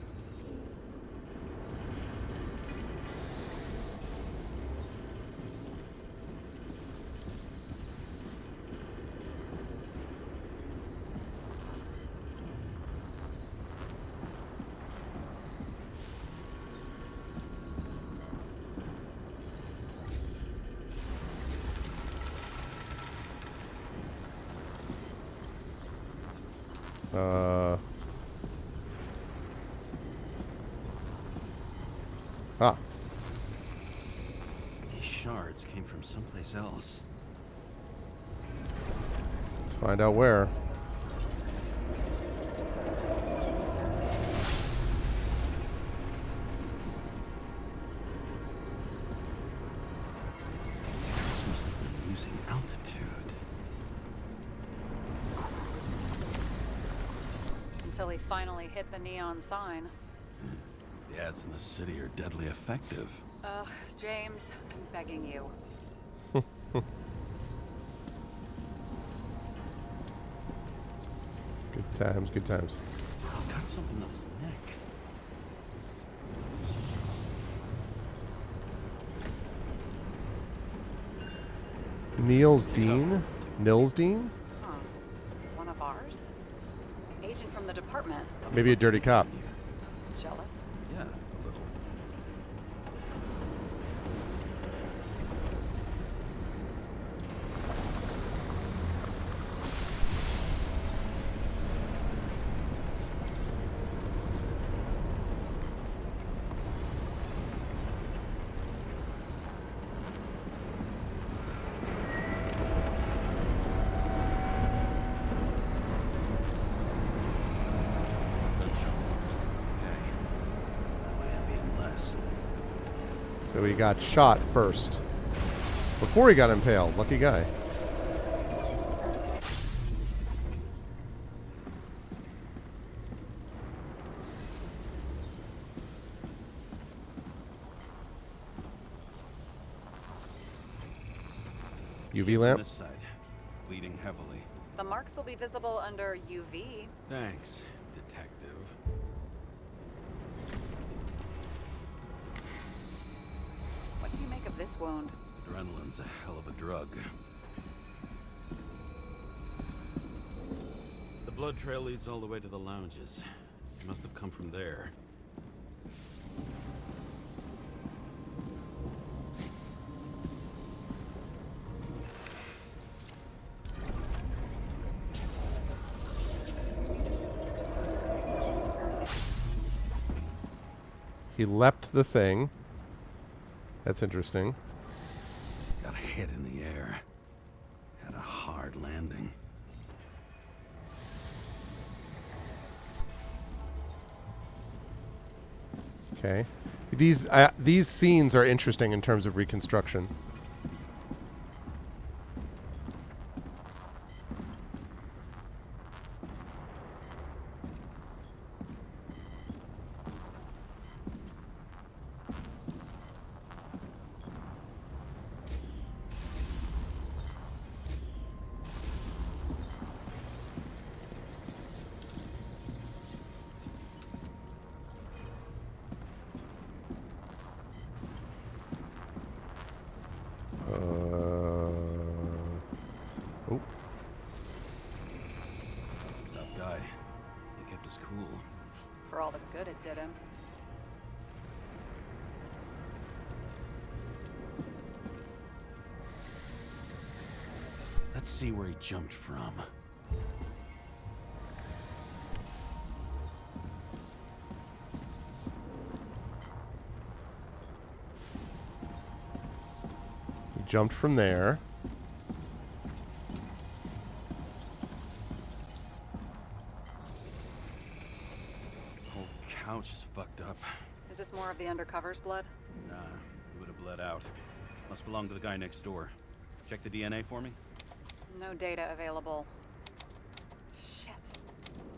These shards came from someplace else. Let's find out where. This must have been losing altitude. Until he finally hit the neon sign. The ads in the city are deadly effective. Ugh, James, I'm begging you. Good times, good times. He's got something on his neck. Niels Dean? Nils Dean? Huh. One of ours? Agent from the department. Maybe a dirty cop. Jealous? Yeah, a little. So he got shot first. Before he got impaled. Lucky guy. UV lamp. This side, bleeding heavily. The marks will be visible under UV. Thanks, detective. What do you make of this wound? Adrenaline's a hell of a drug. The blood trail leads all the way to the lounges. He must have come from there. He leapt the thing. That's interesting. Got hit in the air. Had a hard landing. Okay. These scenes are interesting in terms of reconstruction. Oh. Tough guy. He kept his cool. For all the good it did him. Let's see where he jumped from. He jumped from there. Whole couch is fucked up. Is this more of the undercover's blood? Nah, he would have bled out. Must belong to the guy next door. Check the DNA for me? No data available. Shit.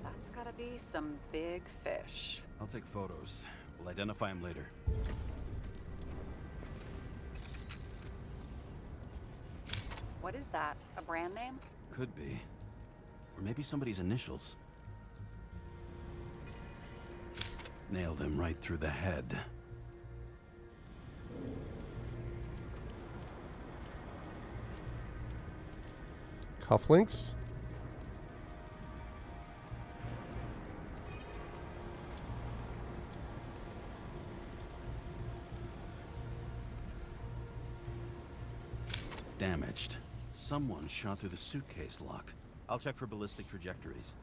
That's gotta be some big fish. I'll take photos. We'll identify him later. What is that? A brand name? Could be. Or maybe somebody's initials. Nailed him right through the head. Cufflinks. Damaged. Someone shot through the suitcase lock. I'll check for ballistic trajectories.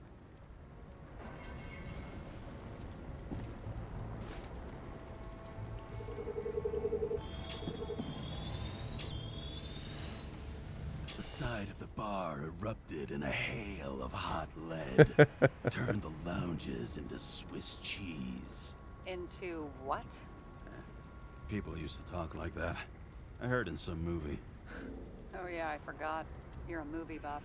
The side of the bar erupted in a hail of hot lead. Turned the lounges into Swiss cheese. Into what? People used to talk like that. I heard in some movie. Oh yeah, I forgot. You're a movie buff.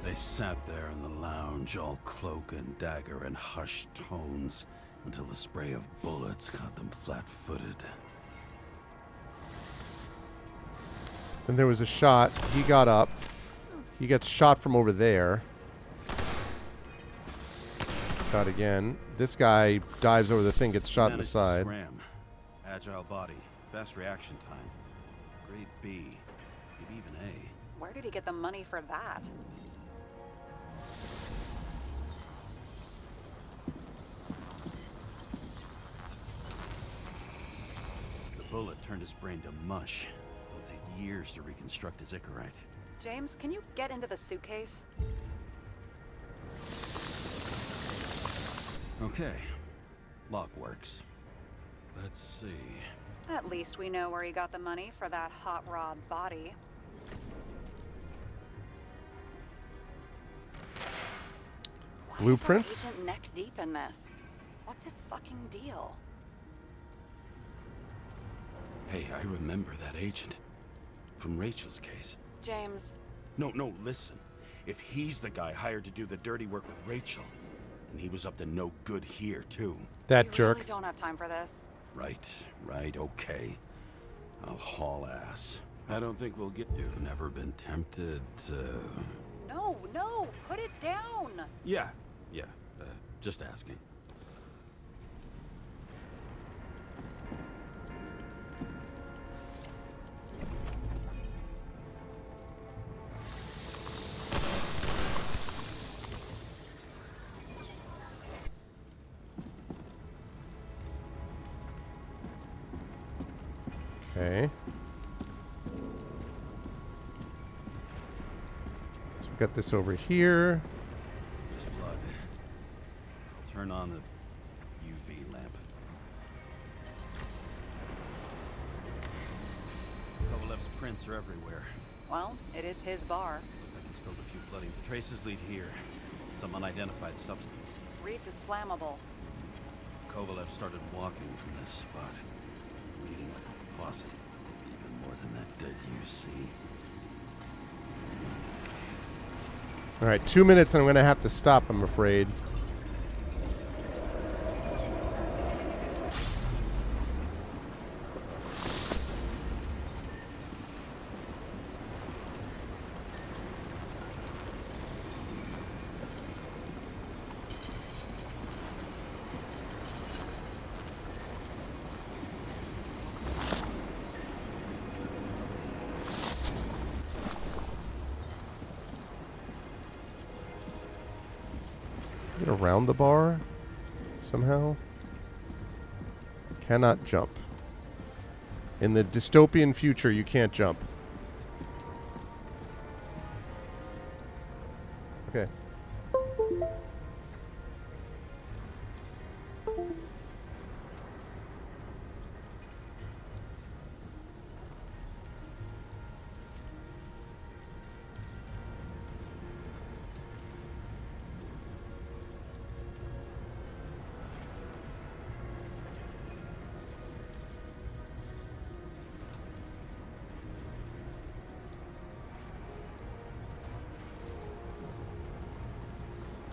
They sat there in the lounge, all cloak and dagger and hushed tones, until the spray of bullets caught them flat-footed. Then there was a shot. He got up. He gets shot from over there. Shot again. This guy dives over the thing, gets shot in the Managed to side. Scram. Agile body, fast reaction time. Grade B, maybe even A. Where did he get the money for that? The bullet turned his brain to mush. It'll take years to reconstruct his Icarite. James, can you get into the suitcase? Okay. Lock works. Let's see. At least we know where he got the money for that hot rod body. Blueprints? Why is that agent neck deep in this? What's his fucking deal? Hey, I remember that agent. From Rachel's case. James. No, listen. If he's the guy hired to do the dirty work with Rachel, and he was up to no good here, too. That we jerk. Really don't have time for this. Right, okay. I'll haul ass. I don't think we'll get... You've never been tempted to... No, put it down! Yeah, just asking. Okay. So we've got this over here. There's blood. I'll turn on the UV lamp. Kovalev's prints are everywhere. Well, it is his bar. Looks like he spilled a few bloody traces lead here. Some unidentified substance. Reed's is flammable. Kovalev started walking from this spot. Bleeding like a faucet. Maybe even more than that dead UC. All right, 2 minutes and I'm going to have to stop, I'm afraid. Get around the bar somehow. Cannot jump. In the dystopian future, you can't jump. Okay.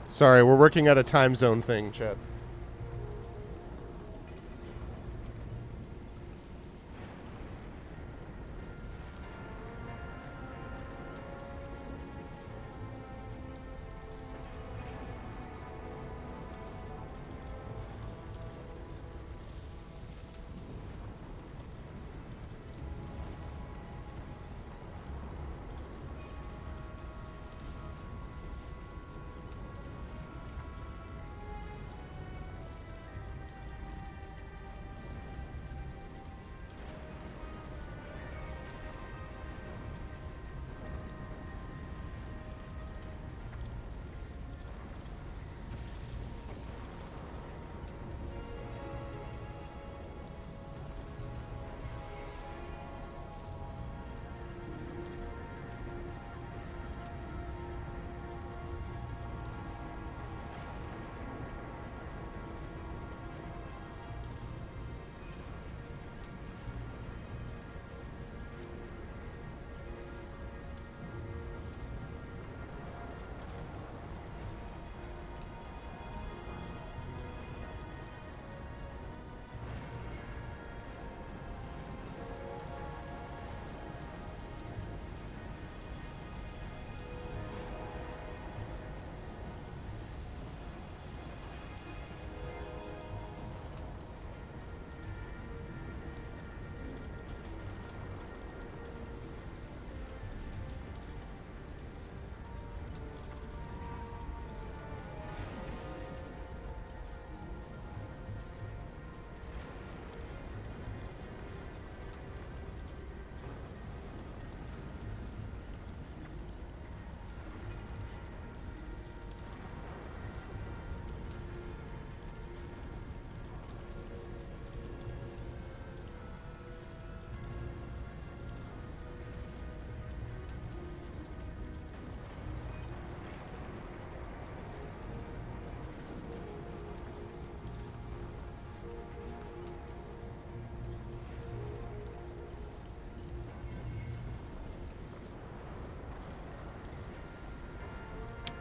Sorry, we're working out a time zone thing, Chad.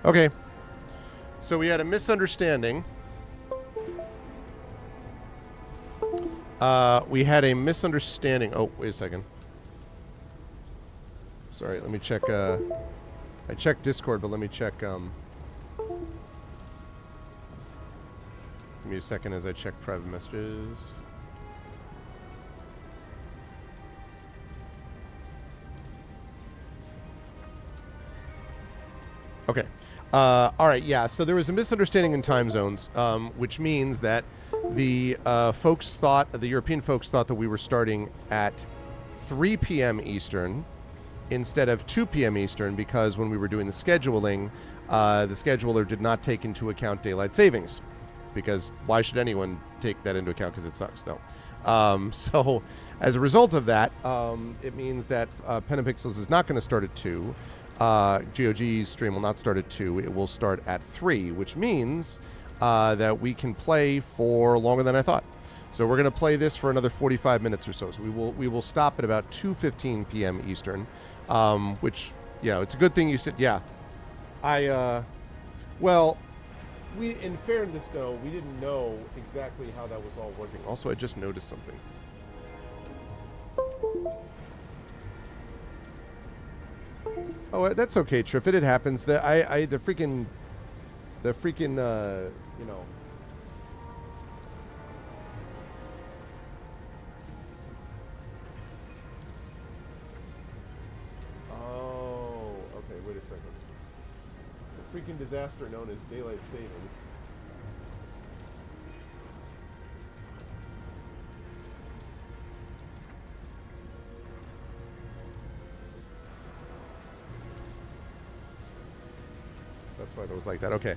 Okay. So we had a misunderstanding. We had a misunderstanding. Oh, wait a second. Sorry, let me check. I checked Discord, but let me check. Give me a second as I check private messages. Okay. All right, yeah. So there was a misunderstanding in time zones, which means that the the European folks thought that we were starting at 3 p.m. Eastern instead of 2 p.m. Eastern because when we were doing the scheduling, the scheduler did not take into account daylight savings. Because why should anyone take that into account? Because it sucks. No. So as a result of that, it means that Pen and Pixels is not going to start at 2. GOG's stream will not start at 2. It will start at 3, which means that we can play for longer than I thought. So we're going to play this for another 45 minutes or so. So we will stop at about 2:15 p.m. Eastern, which, you know, it's a good thing you said, yeah. Well, in fairness, though, we didn't know exactly how that was all working. Also, I just noticed something. Oh, that's okay, Triffid. It happens. The freaking, you know. Oh, okay. Wait a second. The freaking disaster known as daylight savings. That's why it was like that. Okay.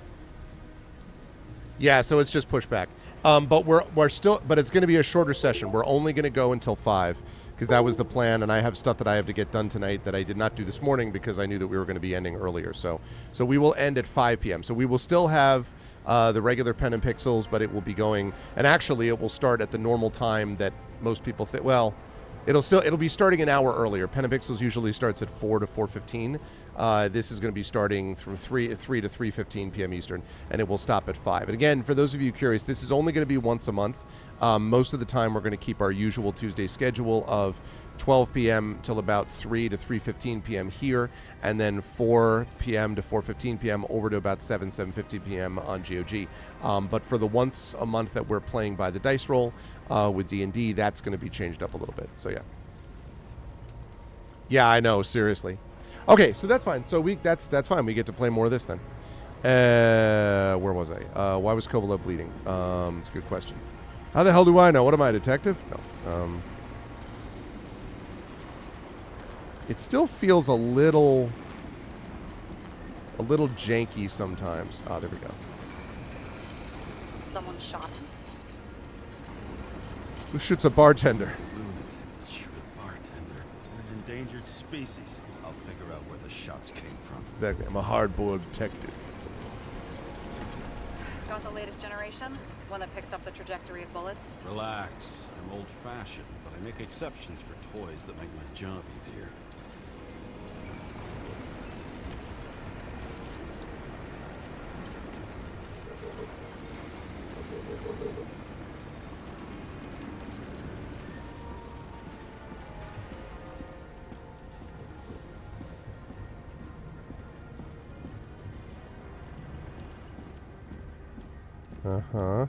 Yeah, so it's just pushback. But we're still, but it's going to be a shorter session. We're only going to go until 5 because that was the plan, and I have stuff that I have to get done tonight that I did not do this morning because I knew that we were going to be ending earlier. So we will end at 5 p.m. So we will still have the regular Pen and Pixels, but it will be going, and actually it will start at the normal time that most people think. Well, it'll be starting an hour earlier. Pen and Pixels usually starts at 4 to 4:15. This is going to be starting from 3 to 3:15 p.m. Eastern, and it will stop at 5. And again, for those of you curious, this is only going to be once a month. Most of the time, we're going to keep our usual Tuesday schedule of 12 p.m. till about 3 to 3:15 p.m. here, and then 4 p.m. to 4:15 p.m. over to about 7:50 p.m. on GOG. But for the once a month that we're playing by the dice roll with D&D, that's going to be changed up a little bit. So yeah. Yeah, I know. Seriously. Okay, so that's fine. So that's fine. We get to play more of this then. Where was I? Why was Kovalev bleeding? It's a good question. How the hell do I know? What am I, a detective? No. It still feels a little janky sometimes. Ah, there we go. Someone shot him. Who shoots a bartender? Lunatic, shoot a bartender. We're an endangered species. I'll figure out where the shots came from. Exactly. I'm a hard-boiled detective. Got the latest generation? One that picks up the trajectory of bullets? Relax. I'm old-fashioned, but I make exceptions for toys that make my job easier. Uh-huh.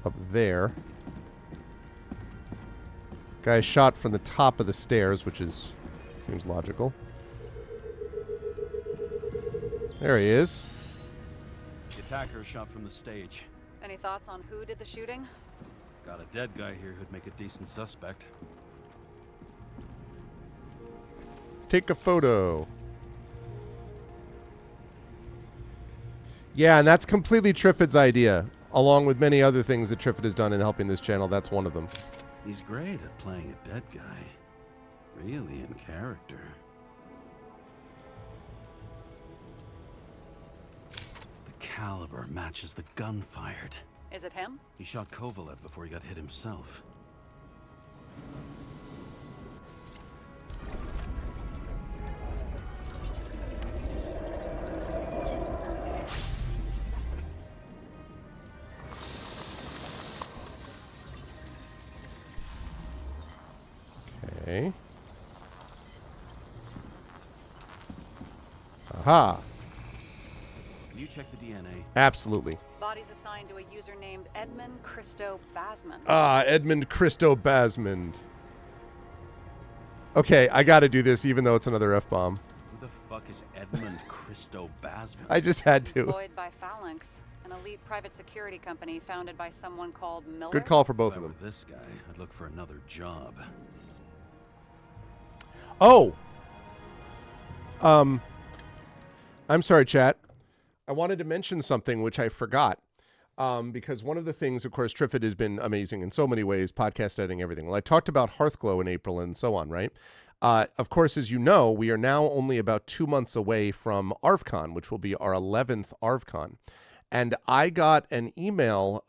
Up there. Guy shot from the top of the stairs, which seems logical. There he is. The attacker shot from the stage. Any thoughts on who did the shooting? Got a dead guy here who'd make a decent suspect. Let's take a photo. Yeah, and that's completely Triffid's idea, along with many other things that Triffid has done in helping this channel. That's one of them. He's great at playing a dead guy. Really in character. The caliber matches the gun fired. Is it him? He shot Kovalev before he got hit himself. Okay. Aha. Can you check the DNA? Absolutely. Body's assigned to a user named Edmund Christo Basman. Ah, Edmund Christo Basmond. Okay, I got to do this even though it's another F-bomb. Who the fuck is Edmund Christo Basman? I just had to. Employed by Phalanx, an elite private security company founded by someone called Miller. Good call for both If of I them. were this guy, I'd look for another job. Oh. I'm sorry, chat. I wanted to mention something which I forgot. Because one of the things, of course, Triffid has been amazing in so many ways, podcast editing, everything. Well, I talked about Hearthglow in April and so on, right? Of course, as you know, we are now only about 2 months away from ArvCon, which will be our 11th ArvCon. And I got an email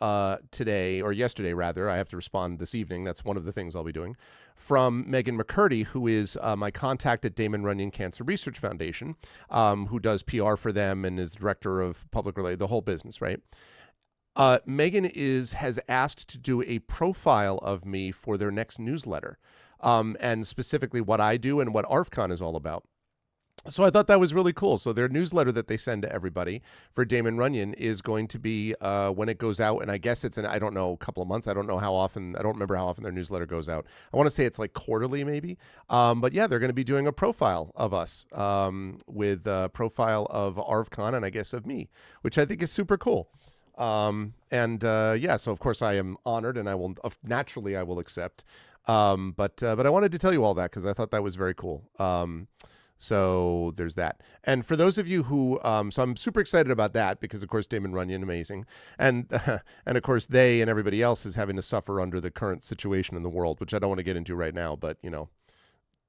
today, or yesterday rather, I have to respond this evening, that's one of the things I'll be doing, from Megan McCurdy, who is my contact at Damon Runyon Cancer Research Foundation, who does PR for them and is director of public relations, the whole business, right? Megan has asked to do a profile of me for their next newsletter, and specifically what I do and what ArvCon is all about. So I thought that was really cool. So their newsletter that they send to everybody for Damon Runyon is going to be when it goes out, and I guess it's I don't know, a couple of months. I don't know how often. I don't remember how often their newsletter goes out. I want to say it's like quarterly maybe. But yeah, they're going to be doing a profile of us with a profile of ArvCon and I guess of me, which I think is super cool. Yeah, so of course I am honored and I will naturally I will accept. But I wanted to tell you all that because I thought that was very cool. So there's that. And for those of you who, so I'm super excited about that because of course Damon Runyon, amazing. And of course they and everybody else is having to suffer under the current situation in the world, which I don't want to get into right now, but you know,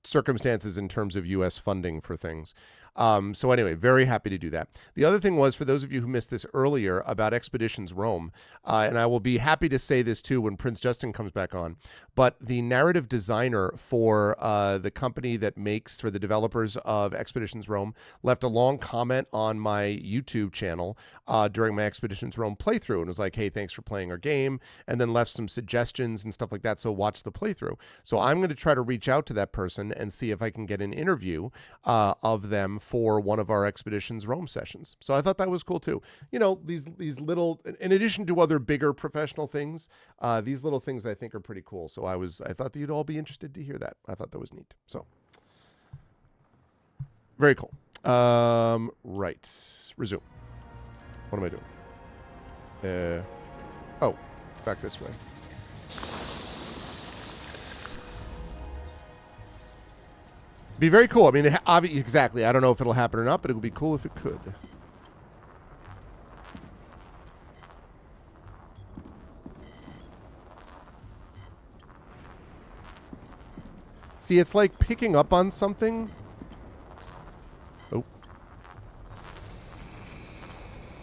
circumstances in terms of U.S. funding for things. So anyway, very happy to do that. The other thing was, for those of you who missed this earlier about Expeditions Rome, and I will be happy to say this too when Prince Justin comes back on, but the narrative designer for the company that makes, for the developers of Expeditions Rome, left a long comment on my YouTube channel during my Expeditions Rome playthrough and was like, hey, thanks for playing our game, and then left some suggestions and stuff like that, so watch the playthrough. So I'm going to try to reach out to that person and see if I can get an interview of them for one of our Expeditions Rome sessions. So I thought that was cool too. You know, these little, in addition to other bigger professional things, these little things I think are pretty cool. So I thought that you'd all be interested to hear that. I thought that was neat. So very cool. Right. Resume. What am I doing? Oh, back this way. Be very cool. I mean, exactly. I don't know if it'll happen or not, but it would be cool if it could. See, it's like picking up on something. Oh.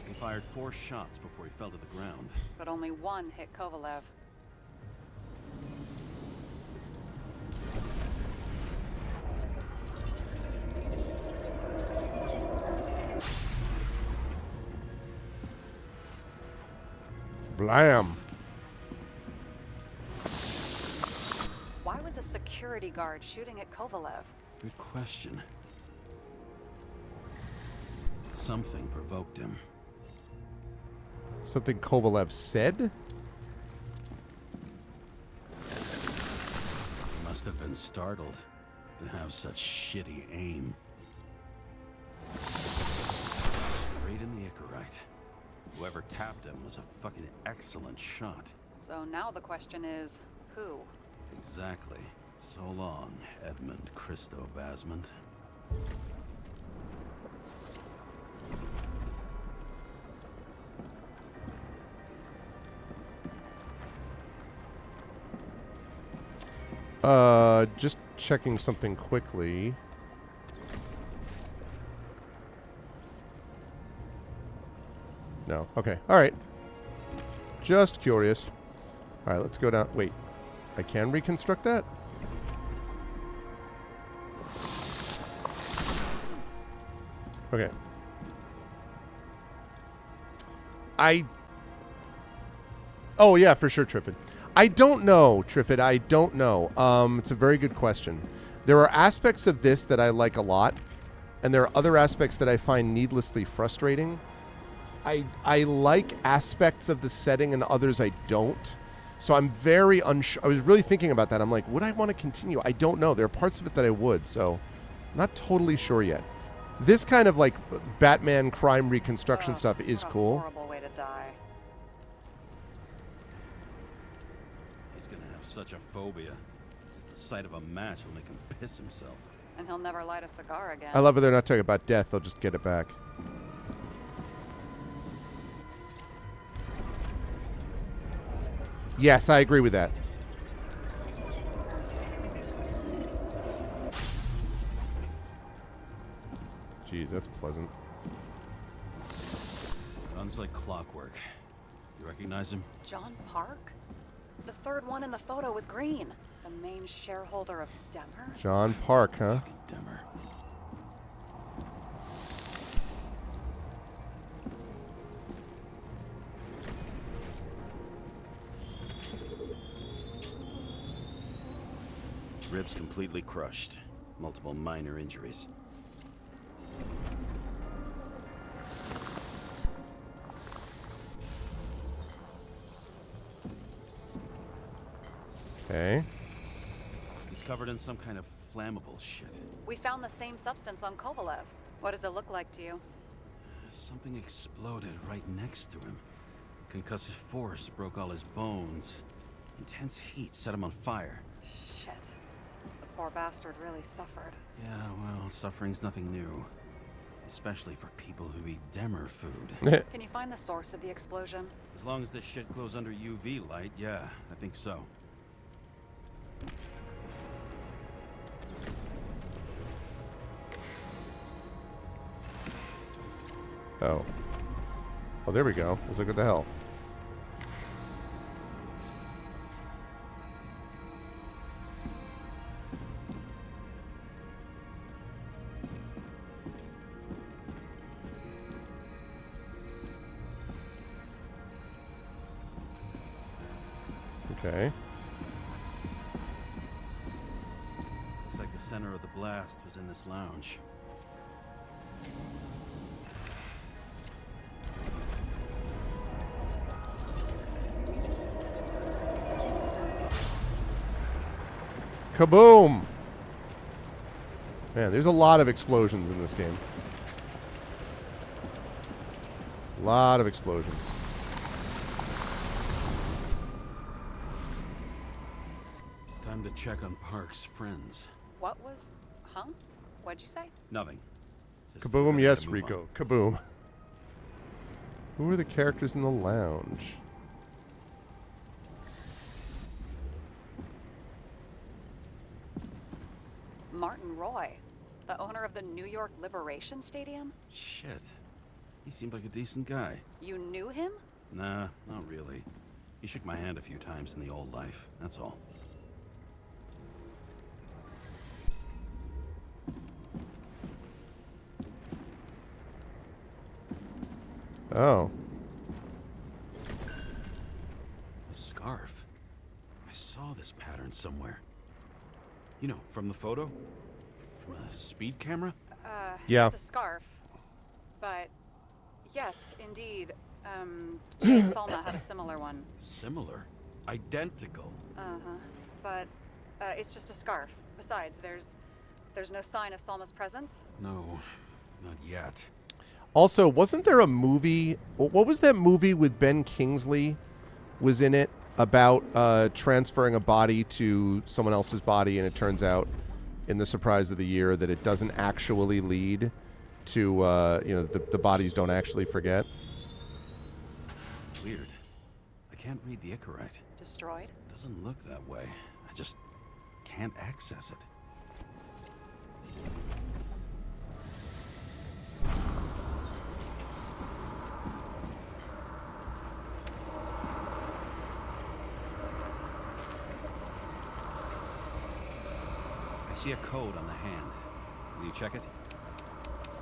He fired 4 shots before he fell to the ground. But only one hit Kovalev. Blam. Why was a security guard shooting at Kovalev? Good question. Something provoked him. Something Kovalev said? He must have been startled to have such shitty aim. Straight in the Icarite. Whoever tapped him was a fucking excellent shot. So now the question is, who? Exactly. So long, Edmund Christo Basmond. Just checking something quickly. No. Okay. All right. Just curious. All right, let's go down. Wait. I can reconstruct that? Okay. Oh, yeah, for sure, Trippin. I don't know, Triffid. I don't know. It's a very good question. There are aspects of this that I like a lot, and there are other aspects that I find needlessly frustrating. I like aspects of the setting and others I don't. So I'm very unsure. I was really thinking about that. I'm like, would I want to continue? I don't know. There are parts of it that I would, so I'm not totally sure yet. This kind of like Batman crime reconstruction stuff is cool. Horrible way to die. He's gonna have such a phobia. Just the sight of a match will make him piss himself. And he'll never light a cigar again. I love how they're not talking about death. They'll just get it back. Yes, I agree with that. Jeez, that's pleasant. Runs like clockwork. You recognize him? John Park? The third one in the photo with Green. The main shareholder of Demmer? John Park, huh? Fucking Demmer. Ribs completely crushed. Multiple minor injuries. Okay. He's covered in some kind of flammable shit. We found the same substance on Kovalev. What does it look like to you? Something exploded right next to him. Concussive force broke all his bones. Intense heat set him on fire. Shit. The poor bastard really suffered. Yeah, well, suffering's nothing new. Especially for people who eat Demmer food. Can you find the source of the explosion? As long as this shit glows under UV light, yeah, I think so. Oh. Oh, there we go. I was like, what the hell? Okay. Looks like the center of the blast was in this lounge. Kaboom! Man, there's a lot of explosions in this game. A lot of explosions. Time to check on Park's friends. What was... Huh? What'd you say? Nothing. Just Kaboom, gotta yes, move Rico. on. Kaboom. Who are the characters in the lounge? Martin Roy, the owner of the New York Liberation Stadium? Shit. He seemed like a decent guy. You knew him? Nah, not really. He shook my hand a few times in the old life, that's all. Oh. A scarf. I saw this pattern somewhere. You know, from the photo? From a speed camera? Yeah. It's a scarf. But, yes, indeed. Jay Salma had a similar one. Similar? Identical? Uh-huh. But, it's just a scarf. Besides, there's no sign of Salma's presence. No, not yet. Also, wasn't there a movie? What was that movie with Ben Kingsley? Was in it about transferring a body to someone else's body, and it turns out in the surprise of the year that it doesn't actually lead to the bodies don't actually forget. Weird. I can't read the Icarite. Destroyed? Doesn't look that way. I just can't access it. I see a code on the hand. Will you check it?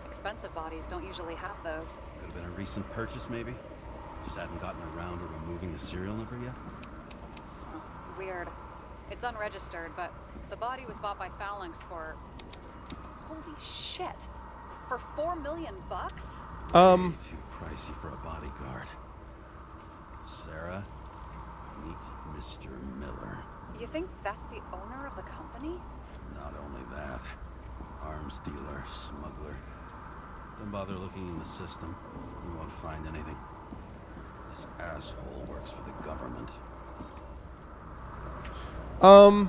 Expensive bodies don't usually have those. Could have been a recent purchase, maybe? Just hadn't gotten around to removing the serial number yet? Weird. It's unregistered, but the body was bought by Phalanx for... Holy shit! For $4 million bucks? Way too pricey for a bodyguard. Sarah, meet Mr. Miller. You think that's the owner of the company? Not only that, arms dealer, smuggler. Don't bother looking in the system. You won't find anything. This asshole works for the government. How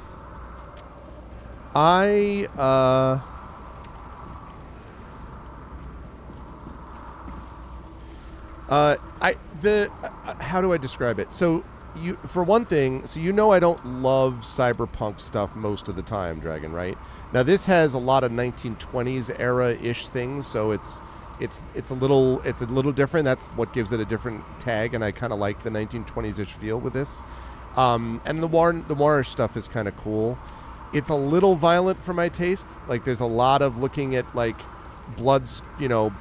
do I describe it? So, for one thing, so you know I don't love cyberpunk stuff most of the time, Dragon, right? Now this has a lot of 1920s era-ish things, so it's a little different. That's what gives it a different tag, and I kind of like the 1920s-ish feel with this. And the noir stuff is kind of cool. It's a little violent for my taste. Like, there's a lot of looking at, like, bloods,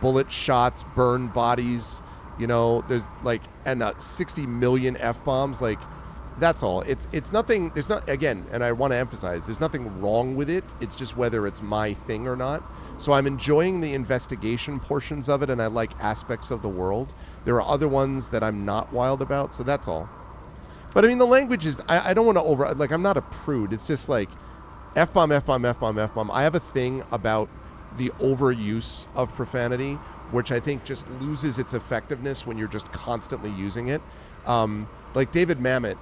bullet shots, burned bodies. There's, like, and 60 million F-bombs. Like, that's all. It's nothing, there's not, again, and I want to emphasize, there's nothing wrong with it. It's just whether it's my thing or not. So I'm enjoying the investigation portions of it, and I like aspects of the world. There are other ones that I'm not wild about, so that's all. But, I mean, the language is, I don't want to like, I'm not a prude. It's just like, F-bomb, F-bomb, F-bomb, F-bomb. I have a thing about the overuse of profanity, which I think just loses its effectiveness when you're just constantly using it. Like David Mamet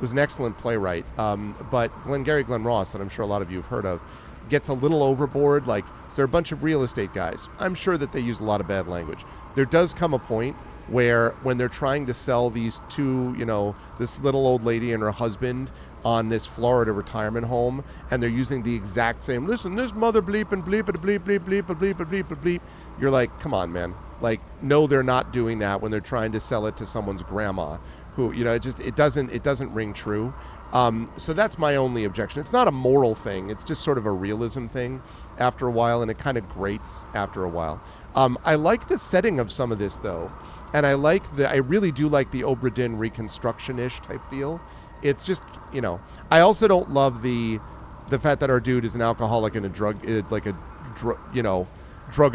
was an excellent playwright, but Glengarry Glen Ross, that I'm sure a lot of you have heard of, gets a little overboard. Like, so they're a bunch of real estate guys. I'm sure that they use a lot of bad language. There does come a point where when they're trying to sell these two, this little old lady and her husband on this Florida retirement home, and they're using the exact same, listen, this mother bleep and bleep and bleep, bleep, bleep, bleep, bleep, bleep, bleep. You're like, come on, man. Like, no, they're not doing that when they're trying to sell it to someone's grandma who, it doesn't ring true. So that's my only objection. It's not a moral thing. It's just sort of a realism thing after a while, and it kind of grates after a while. I like the setting of some of this, though. And I really do like the Obra Dinn Reconstruction-ish type feel. It's just, I also don't love the fact that our dude is an alcoholic and a drug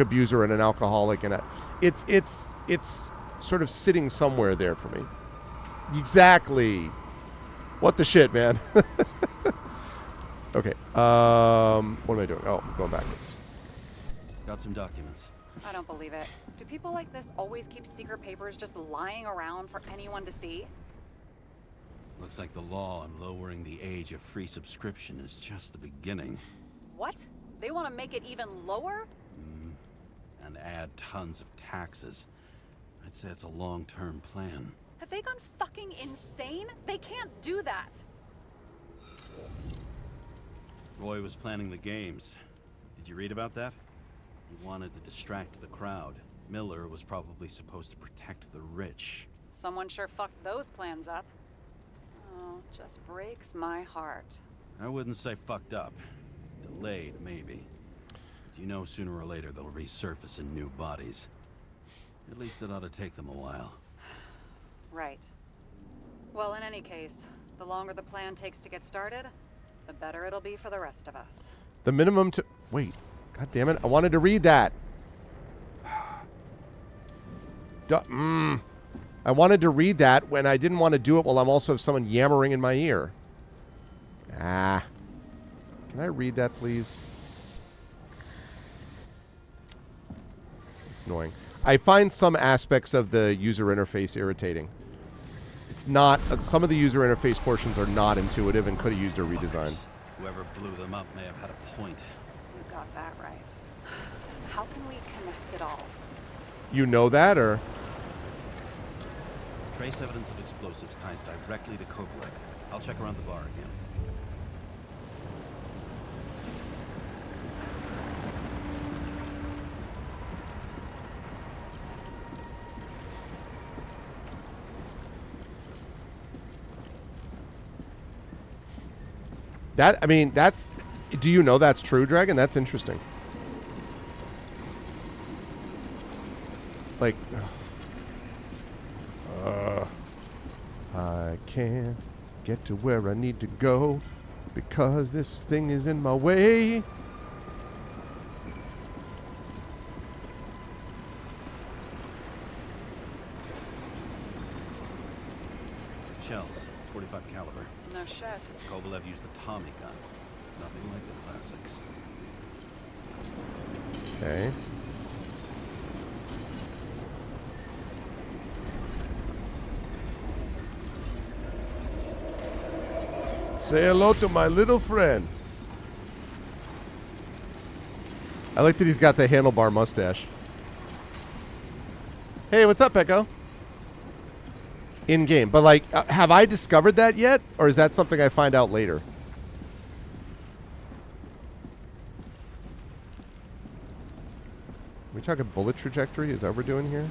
abuser and an alcoholic, and it's sort of sitting somewhere there for me. Exactly. What the shit, man? Okay. What am I doing? Oh, I'm going backwards. Got some documents. I don't believe it. Do people like this always keep secret papers just lying around for anyone to see? Looks like the law on lowering the age of free subscription is just the beginning. What? They want to make it even lower? And add tons of taxes. I'd say it's a long-term plan. Have they gone fucking insane? They can't do that. Roy was planning the games. Did you read about that? He wanted to distract the crowd. Miller was probably supposed to protect the rich. Someone sure fucked those plans up. Oh, just breaks my heart. I wouldn't say fucked up. Delayed, maybe. But you know sooner or later they'll resurface in new bodies. At least it ought to take them a while. Right. Well, in any case, the longer the plan takes to get started, the better it'll be for the rest of us. The minimum to... Wait. God damn it. I wanted to read that. I wanted to read that when I didn't want to do it while I'm also have someone yammering in my ear. Can I read that, please? It's annoying. I find some aspects of the user interface irritating. It's not... some of the user interface portions are not intuitive and could have used a redesign. Whoever blew them up may have had a point. You got that right. How can we connect it all? You know that, or... Trace evidence of explosives ties directly to Kovalev. I'll check around the bar again. That's... Do you know that's true, Dragon? That's interesting. Like... I can't get to where I need to go because this thing is in my way. Shells, 45 caliber. No shit. Kovalev used the Tommy gun. Nothing like the classics. Okay. Say hello to my little friend. I like that he's got the handlebar mustache. Hey, what's up, Echo? In game, but like, have I discovered that yet, or is that something I find out later? We talking bullet trajectory? Is that what we're doing here?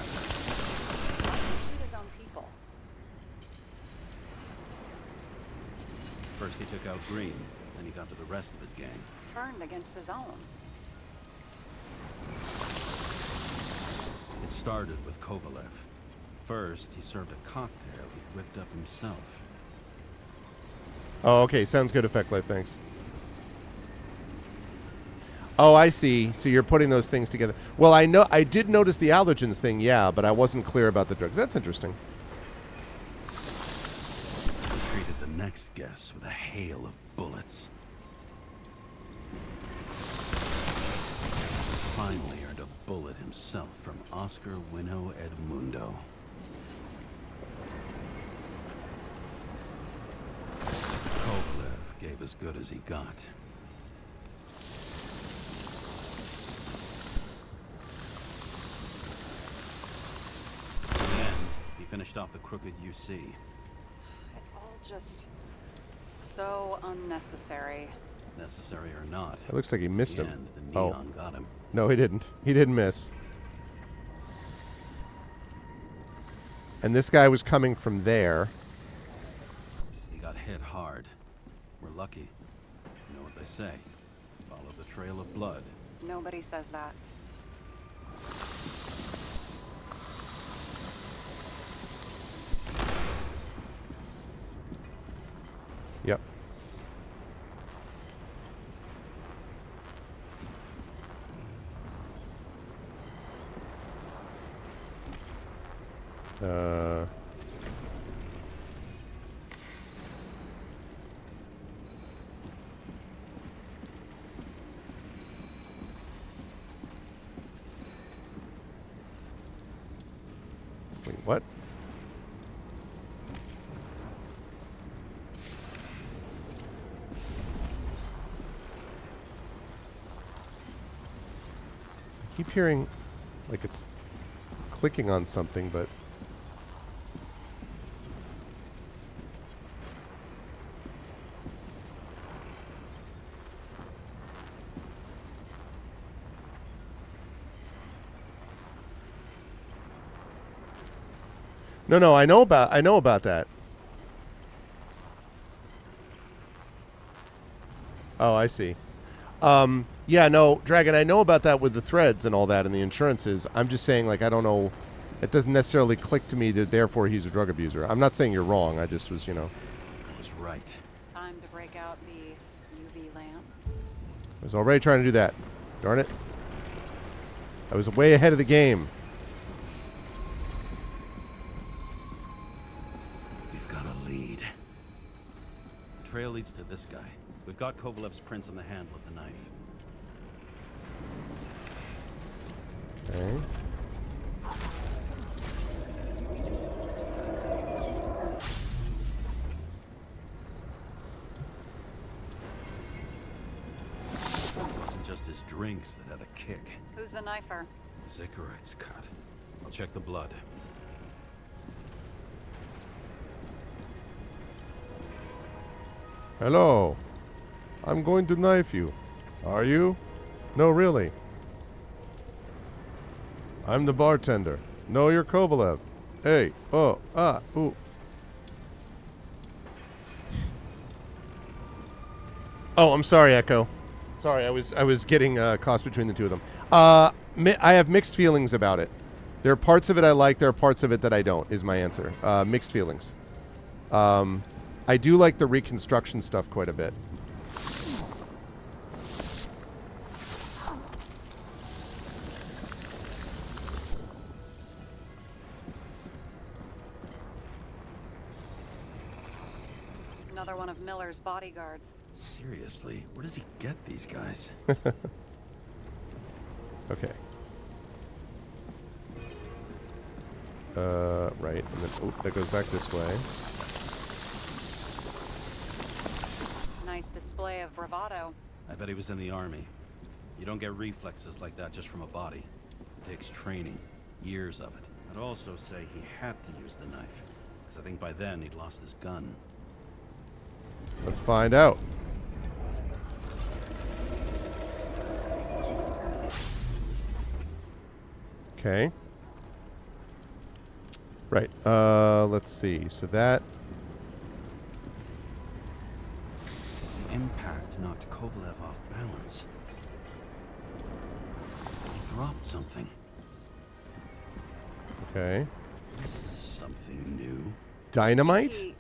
Shoot his own people. First he took out Green, then he got to the rest of his gang. Turned against his own. It started with Kovalev. First, he served a cocktail he whipped up himself. Oh, okay. Sounds good, Effect Life. Thanks. Oh, I see. So you're putting those things together. Well, I know I did notice the allergens thing, yeah, but I wasn't clear about the drugs. That's interesting. He treated the next guest with a hail of bullets. Finally earned a bullet himself from Oscar Winnow Edmundo. Kovalev gave as good as he got. In the end, he finished off the crooked UC. It's all just so unnecessary. Necessary or not. It looks like he missed in the him. end, the neon got him. No, he didn't. He didn't miss. And this guy was coming from there. He got hit hard. We're lucky. You know what they say. Follow the trail of blood. Nobody says that. Yep. Wait, what? I keep hearing like it's clicking on something, but no, I know about that. Oh, I see. Yeah, no, Dragon, I know about that with the threads and all that and the insurances. I'm just saying, like, I don't know. It doesn't necessarily click to me that therefore he's a drug abuser. I'm not saying you're wrong. I just was, I was right. Time to break out the UV lamp. I was already trying to do that. Darn it. I was way ahead of the game. We've got a lead. The trail leads to this guy. We've got Kovalev's prints on the handle of the knife. Okay. It wasn't just his drinks that had a kick. Who's the knifer? Zacharites cut. I'll check the blood. Hello. I'm going to knife you. Are you? No, really. I'm the bartender. No, you're Kovalev. Hey. Oh. Ah. Ooh. Oh, I'm sorry, Echo. Sorry, I was getting caught between the two of them. I have mixed feelings about it. There are parts of it I like. There are parts of it that I don't, is my answer. Mixed feelings. I do like the reconstruction stuff quite a bit. Another one of Miller's bodyguards. Seriously, where does he get these guys? Okay. Right. And then, oh, that goes back this way. Nice display of bravado. I bet he was in the army. You don't get reflexes like that just from a body. It takes training. Years of it. I'd also say he had to use the knife. Because I think by then he'd lost his gun. Let's find out. Okay. Right. Let's see. So that... The impact knocked Kovalev off balance. He dropped something. Okay. This is something new. Dynamite? He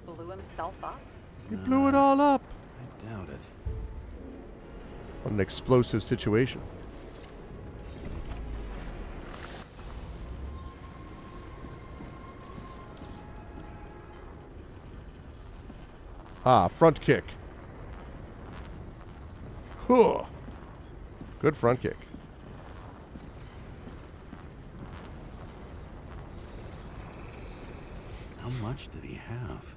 blew himself up? He blew it all up. I doubt it. What an explosive situation. Ah, front kick. Huh. Good front kick. How much did he have?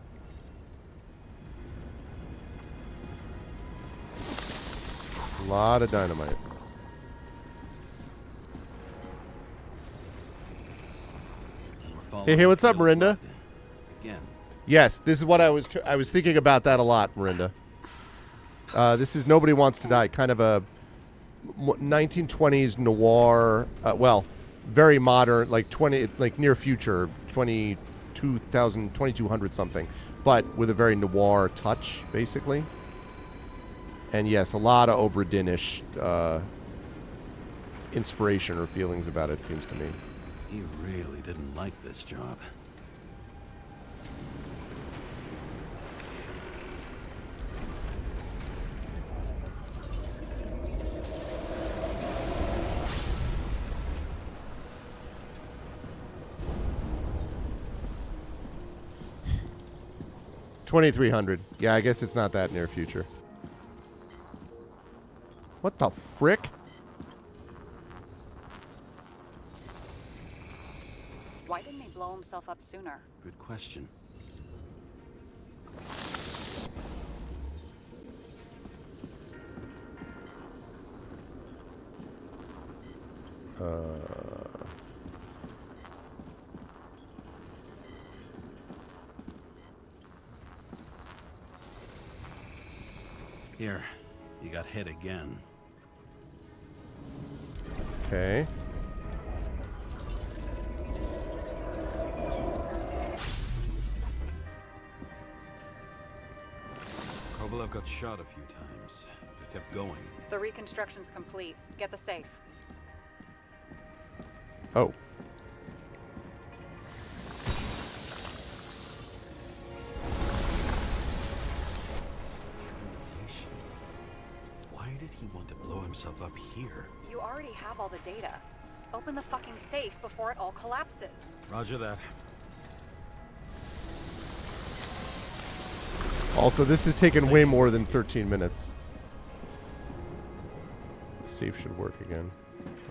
A lot of dynamite. Hey, what's up, Marinda? Again. Yes, this is what I was thinking about that a lot, Marinda. This is Nobody Wants to Die, kind of a 1920s noir, well, very modern, like near future, 2200 something, but with a very noir touch, basically. And yes, a lot of Obra Dinn-ish inspiration or feelings about it, seems to me. He really didn't like this job. $2,300. Yeah, I guess it's not that near future. What the frick? Why didn't he blow himself up sooner? Good question. Here, you got hit again. Okay. Kovalev got shot a few times, but kept going. The reconstruction's complete. Get the safe. Oh. Why did he want to blow himself up here? You already have all the data. Open the fucking safe before it all collapses. Roger that. Also, this has taken way more than 13 minutes. Safe should work again.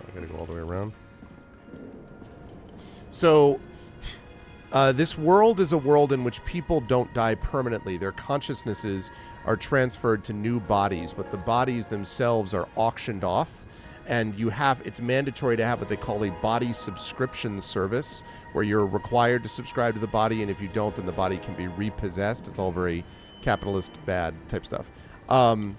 I gotta go all the way around. So, this world is a world in which people don't die permanently. Their consciousnesses are transferred to new bodies, but the bodies themselves are auctioned off. And it's mandatory to have what they call a body subscription service, where you're required to subscribe to the body, and if you don't, then the body can be repossessed. It's all very capitalist bad type stuff. But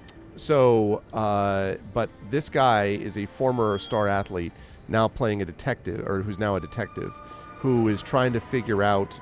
this guy is a former star athlete, now playing a detective, or who's now a detective, who is trying to figure out,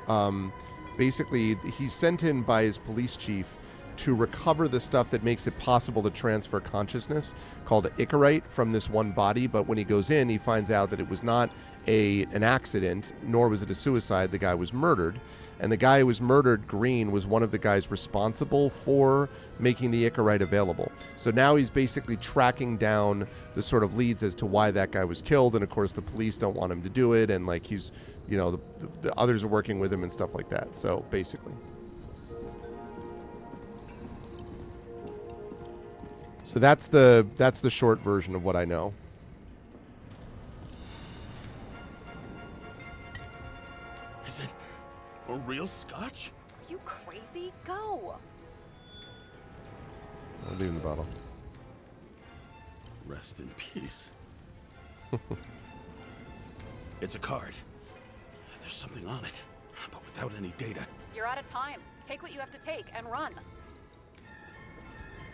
basically, he's sent in by his police chief to recover the stuff that makes it possible to transfer consciousness, called Icarite, from this one body. But when he goes in, he finds out that it was not an accident, nor was it a suicide. The guy was murdered. And the guy who was murdered, Green, was one of the guys responsible for making the Icarite available. So now he's basically tracking down the sort of leads as to why that guy was killed. And of course, the police don't want him to do it. And like he's, you know, the others are working with him and stuff like that. So basically. So that's the short version of what I know. Is it a real scotch? Are you crazy? Go! I'll leave in the bottle. Rest in peace. It's a card. There's something on it, but without any data. You're out of time. Take what you have to take and run.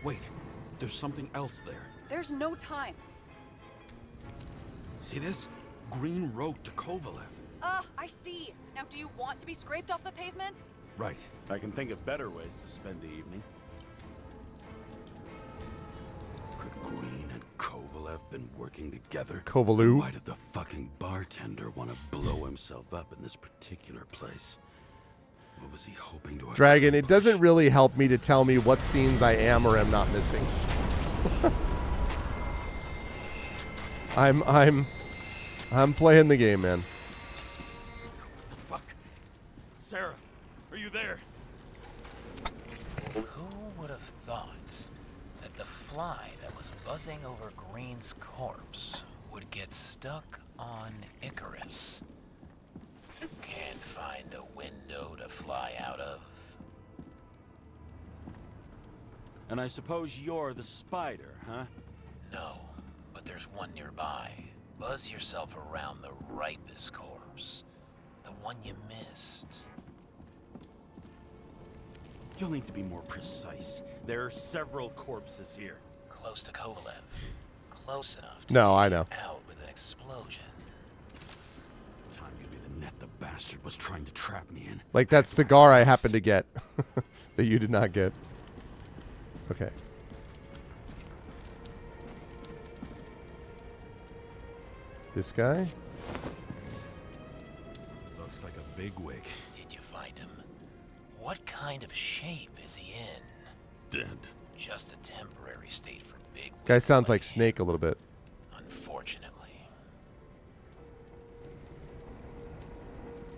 Wait, there's something else there. There's no time. See this? Green wrote to Kovalev. I see. Now, do you want to be scraped off the pavement? Right. I can think of better ways to spend the evening. Could Green and Kovalev been working together? Kovalu? Why did the fucking bartender want to blow himself up in this particular place? What was he hoping to Dragon, it accomplish? doesn't really help me to tell me what scenes I am or am not missing. I'm playing the game, man. Fuck. Sarah, are you there? Who would have thought that the fly that was buzzing over Green's corpse would get stuck on Icarus? Can't find a window to fly out of. And I suppose you're the spider, huh? No, but there's one nearby. Buzz yourself around the Ripus corpse. The one you missed. You'll need to be more precise. There are several corpses here. Close to Kovalev. Close enough to No, I take know. him out with an explosion. Time could be the net the bastard was trying to trap me in. Like that cigar I happened to get that you did not get. Okay. This guy? Looks like a bigwig. Did you find him? What kind of shape is he in? Dead. Just a temporary state for big. Guy sounds like Snake a little bit. Unfortunately.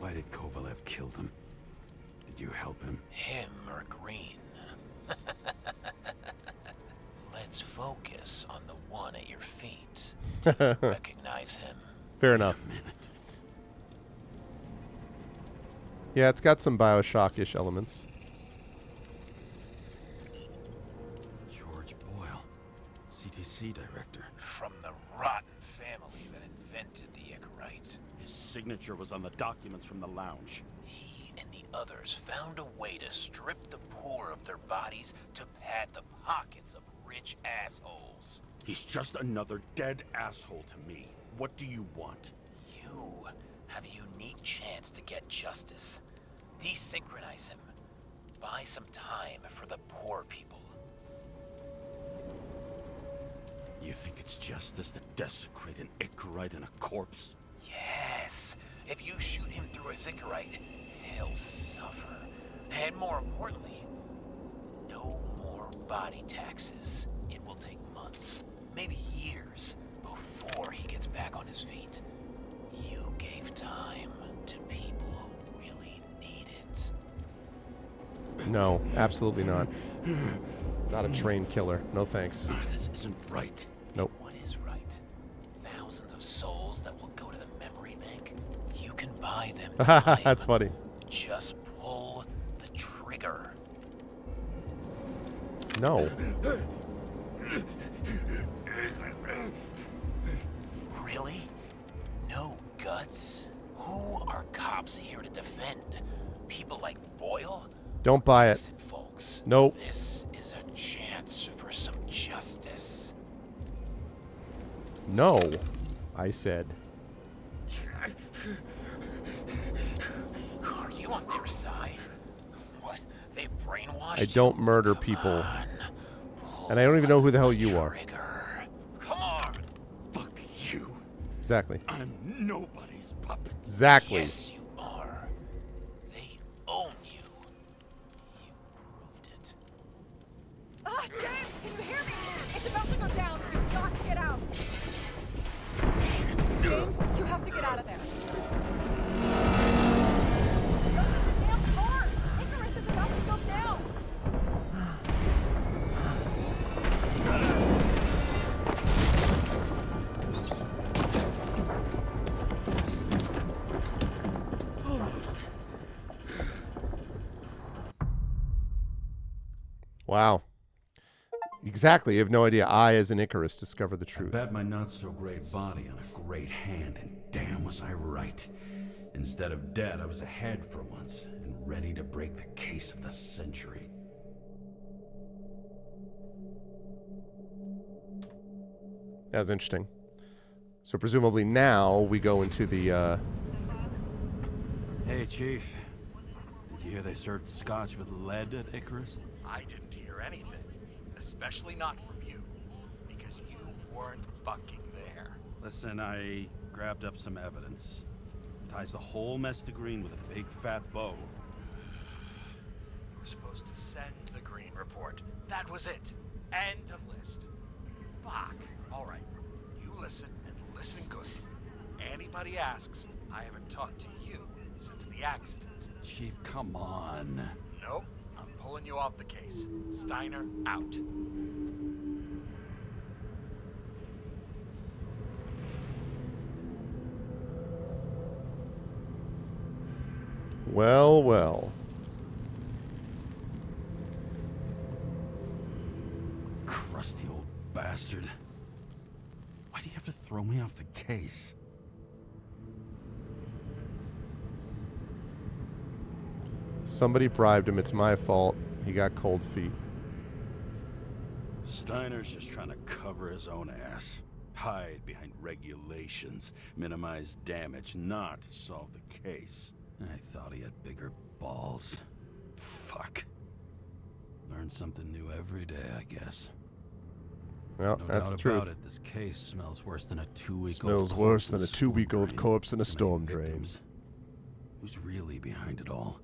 Why did Kovalev kill them? Did you help him? Him or Green? Let's focus on the one at your feet. Do you recognize him? Fair enough. Yeah, it's got some Bioshock-ish elements. George Boyle, CTC director. From the rotten family that invented the Icarite. His signature was on the documents from the lounge. He and the others found a way to strip the poor of their bodies to pad the pockets of rich assholes. He's just another dead asshole to me. What do you want? You have a unique chance to get justice. Desynchronize him. Buy some time for the poor people. You think it's justice to desecrate an Icarite and a corpse? Yes. If you shoot him through a Icarite, he'll suffer. And more importantly, no more body taxes. It will take months, maybe years, before he gets back on his feet. You gave time to people who really need it. No, absolutely not. Not a trained killer. No thanks. This isn't right. Nope. What is right? Thousands of souls that will go to the memory bank. You can buy them time. That's funny. Just pull the trigger. No. Really? No guts? Who are cops here to defend? People like Boyle? Don't buy it. Listen, folks. Nope. This is a chance for some justice. No, I said. Are you on their side? What? They brainwashed I don't murder people. And I don't even know who the hell you are. Come on. Fuck you. Exactly. I'm nobody's puppet. Exactly. Yes, you are. They own you. You proved it. Ah, James, can you hear me? It's about to go down. We've got to get out. Shit. James, you have to get out of there. Go to the damn car. Icarus is about to go down. Wow. Exactly. You have no idea. I, as an Icarus, discover the truth. Bet my not-so-great body on a great hand, and damn was I right. Instead of dead, I was ahead for once, and ready to break the case of the century. That was interesting. So presumably now we go into the, Hey, Chief. Did you hear they served scotch with lead at Icarus? I didn't hear anything. Especially not from you. Because you weren't fucking there. Listen, I grabbed up some evidence. Ties the whole mess to Green with a big fat bow. You were supposed to send the Green report. That was it. End of list. Fuck. All right. You listen and listen good. Anybody asks, I haven't talked to you since the accident. Chief, come on. Nope. I'm pulling you off the case. Steiner out. well, well. Crusty old bastard. Why do you have to throw me off the case? Somebody bribed him. It's my fault. He got cold feet. Steiner's just trying to cover his own ass. Hide behind regulations, minimize damage, not solve the case. I thought he had bigger balls. Fuck. Learn something new every day, I guess. Well, No that's doubt the truth. about it, this case smells worse than a 2-week-old Smells corpse worse in than a storm 2-week-old drain. corpse in a So many storm drain. victims. Who's really behind it all?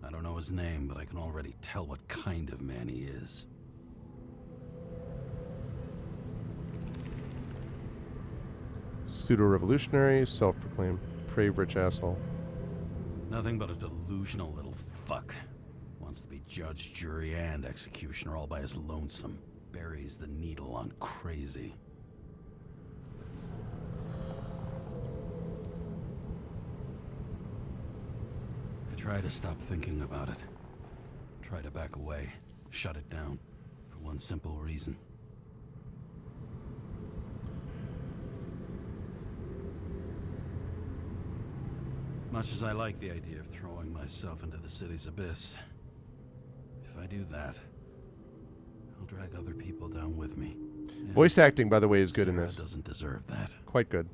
I don't know his name, but I can already tell what kind of man he is. Pseudo-revolutionary, self-proclaimed depraved rich asshole. Nothing but a delusional little fuck. Wants to be judge, jury, and executioner all by his lonesome. Buries the needle on crazy. I try to stop thinking about it. Try to back away. Shut it down. For one simple reason. Much as I like the idea of throwing myself into the city's abyss, if I do that, I'll drag other people down with me. Voice acting, by the way, is good in Sarah this. doesn't deserve that. Quite good.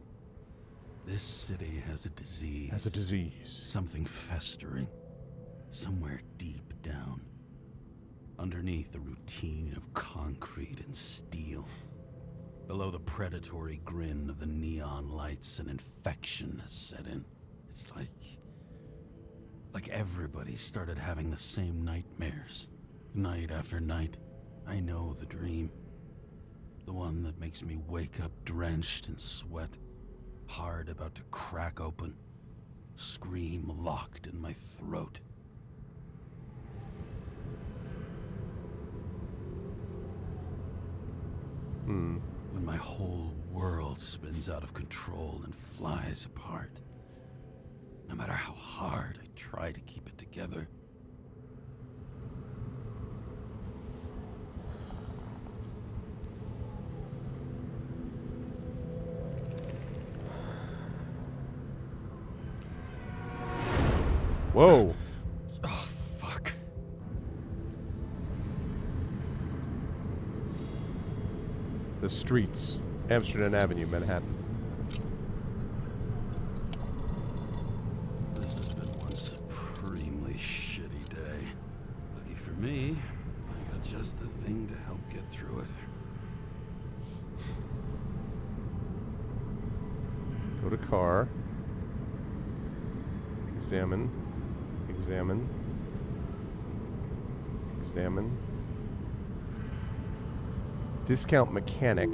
This city has a disease. Has a disease. Something festering. Somewhere deep down. Underneath the routine of concrete and steel. Below the predatory grin of the neon lights, an infection has set in. It's like everybody started having the same nightmares. Night after night. I know the dream. The one that makes me wake up drenched in sweat. Heart about to crack open. Scream locked in my throat. When my whole world spins out of control and flies apart. No matter how hard I try to keep it together. Whoa. Oh, fuck. The streets. Amsterdam Avenue, Manhattan. This has been one supremely shitty day. me, I got just the thing to help get through it. Go to car. Examine. Examine. Examine. Discount mechanic.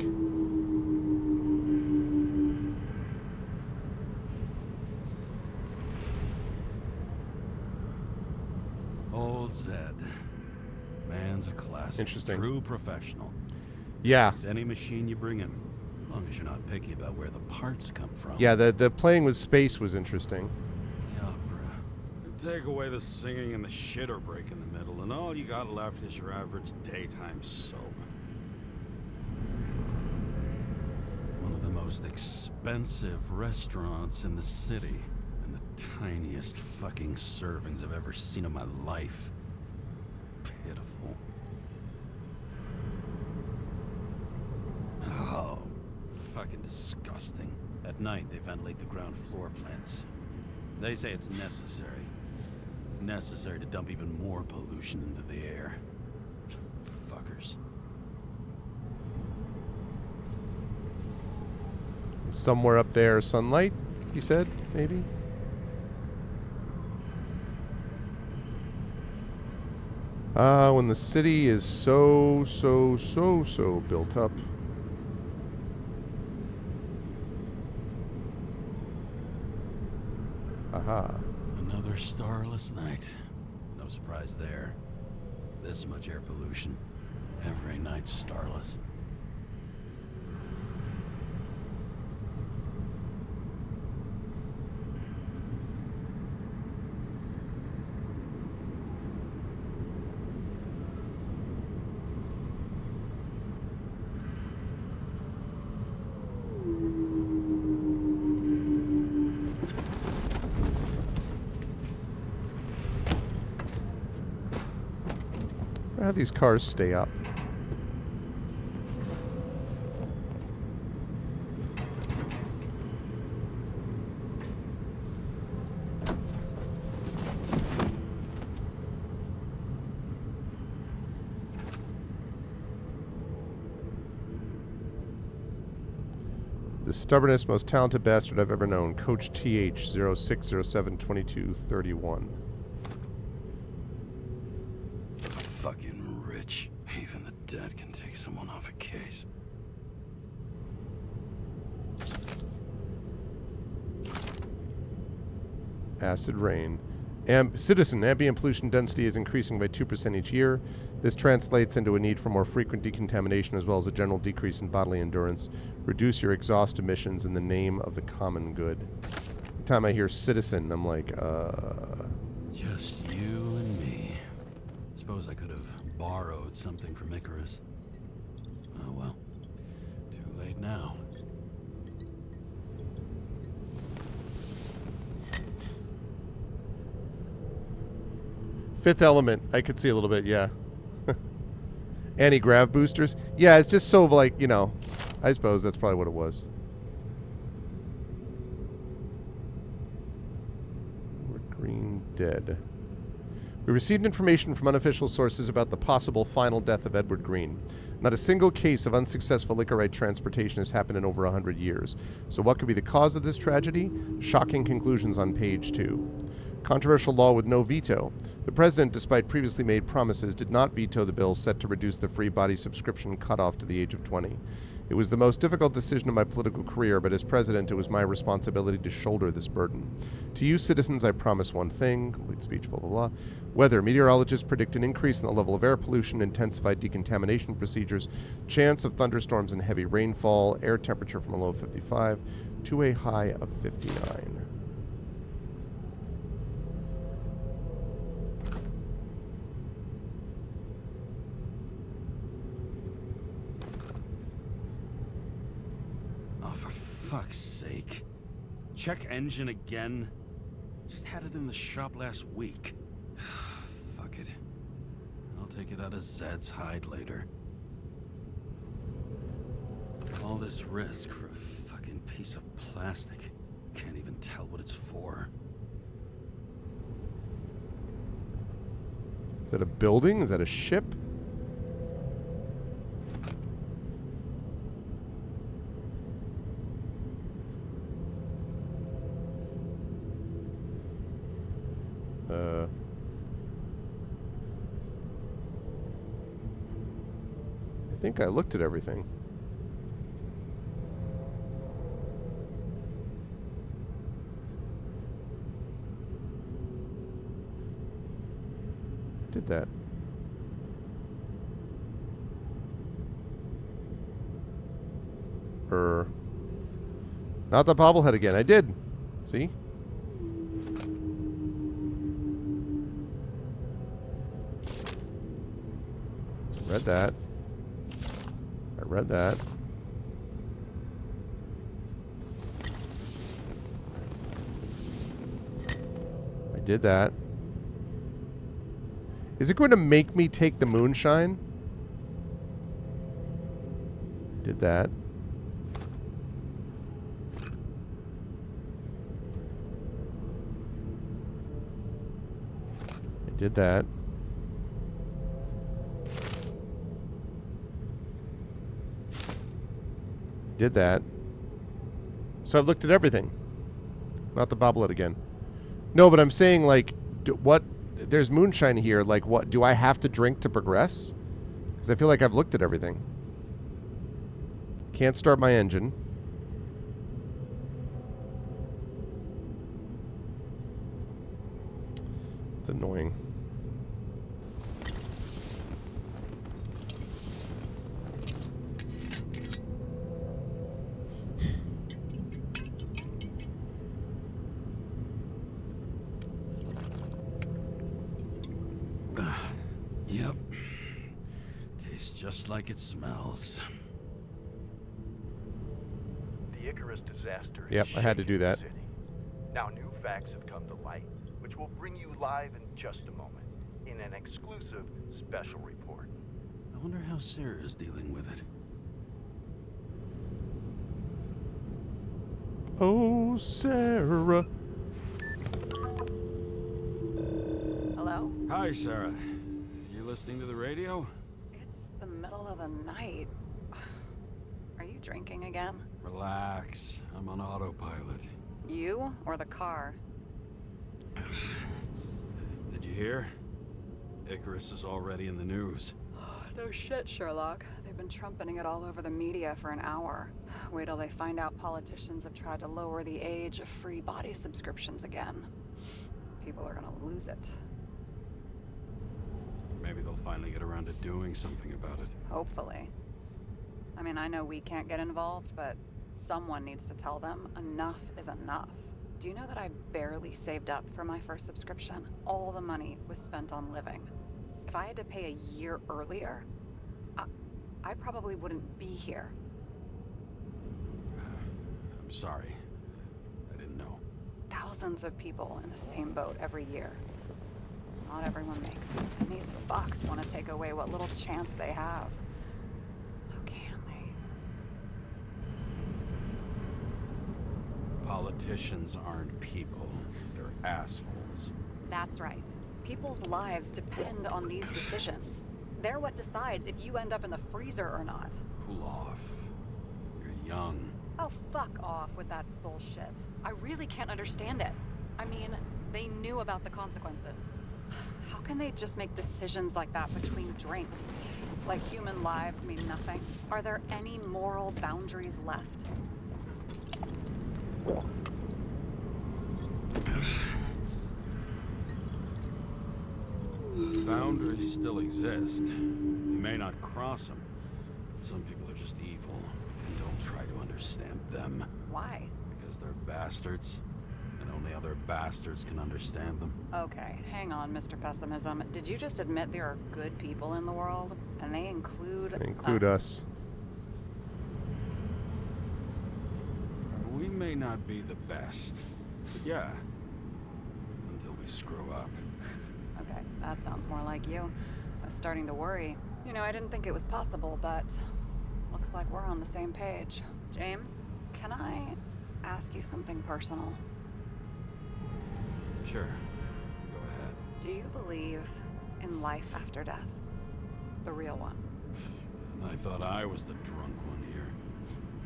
Old Zed. Man's a classic. Interesting. True professional. Yeah. It's any machine you bring him, as long as you're not picky about where the parts come from. Yeah, the playing with space was interesting. The opera. Take away the singing and the shitter break in the middle, and all you got left is your average daytime soap. One of the most expensive restaurants in the city, and the tiniest fucking servings I've ever seen in my life. Pitiful. Oh, fucking disgusting. At night, they ventilate the ground floor plants. They say it's necessary. Necessary to dump even more pollution into the air. Fuckers. Somewhere up there, sunlight, you said, maybe? When the city is so built up. Aha. Another starless night. No surprise there. This much air pollution. Every night's starless. How do these cars stay up? The stubbornest, most talented bastard I've ever known. Coach TH 06072231. Fucking rich. Even the dead can take someone off a case. Acid rain. Citizen, ambient pollution density is increasing by 2% each year. This translates into a need for more frequent decontamination as well as a general decrease in bodily endurance. Reduce your exhaust emissions in the name of the common good. Every time I hear citizen, I'm like, Just you and me. Suppose I could have borrowed something from Icarus. Oh well. Too late now. Fifth Element, I could see a little bit, yeah. Anti-grav boosters? Yeah, it's just so, like, you know, I suppose that's probably what it was. Green dead. We received information from unofficial sources about the possible final death of Edward Green. Not a single case of unsuccessful Icarite transportation has happened in over 100 years. So what could be the cause of this tragedy? Shocking conclusions on page 2. Controversial law with no veto. The president, despite previously made promises, did not veto the bill set to reduce the free body subscription cutoff to the age of 20. It was the most difficult decision of my political career, but as president, it was my responsibility to shoulder this burden. To you, citizens, I promise one thing, complete speech, blah, blah, blah. Weather. Meteorologists predict an increase in the level of air pollution, intensified decontamination procedures, chance of thunderstorms and heavy rainfall, air temperature from a low of 55 to a high of 59. Fuck's sake. Check engine again? Just had it in the shop last week. Fuck it. I'll take it out of Zed's hide later. All this risk for a fucking piece of plastic. Can't even tell what it's for. Is that a building? Is that a ship? I think I looked at everything. Did that. Not the bobblehead again. I did. See? Read that. I read that. I did that. Is it going to make me take the moonshine? I did that. I did that. Did that. So I've looked at everything. Not the bobblehead again. No, but I'm saying, like, what? There's moonshine here. Like, what? Do I have to drink to progress? Because I feel like I've looked at everything. Can't start my engine. It's annoying. Yep. Tastes just like it smells. The Icarus disaster. Yep, I had to do that. City. Now new facts have come to light, which we'll bring you live in just a moment in an exclusive special report. I wonder how Sarah is dealing with it. Oh, Sarah. Hello? Hi, Sarah. You listening to the radio? It's the middle of the night. Are you drinking again? Relax. I'm on autopilot. You or the car? Did you hear? Icarus is already in the news. No shit, Sherlock. They've been trumpeting it all over the media for an hour. Wait till they find out politicians have tried to lower the age of free body subscriptions again. People are gonna lose it. Maybe they'll finally get around to doing something about it. Hopefully. I mean, I know we can't get involved, but someone needs to tell them enough is enough. Do you know that I barely saved up for my first subscription? All the money was spent on living. If I had to pay a year earlier, I probably wouldn't be here. I'm sorry. I didn't know. Thousands of people in the same boat every year. Not everyone makes it, and these fucks want to take away what little chance they have. How can they? Politicians aren't people. They're assholes. That's right. People's lives depend on these decisions. They're what decides if you end up in the freezer or not. Cool off. You're young. Oh, fuck off with that bullshit. I really can't understand it. I mean, they knew about the consequences. How can they just make decisions like that between drinks? Like human lives mean nothing? Are there any moral boundaries left? Boundaries still exist. You may not cross them, but some people are just evil and don't try to understand them. Why? Because they're bastards, and only other bastards can understand them. Okay, hang on, Mr. Pessimism. Did you just admit there are good people in the world? And they include us. We may not be the best, but yeah, until we screw up. Okay, that sounds more like you. I was starting to worry. You know, I didn't think it was possible, but looks like we're on the same page. James, can I ask you something personal? Sure. Go ahead. Do you believe in life after death. The real one. And I thought I was the drunk one here.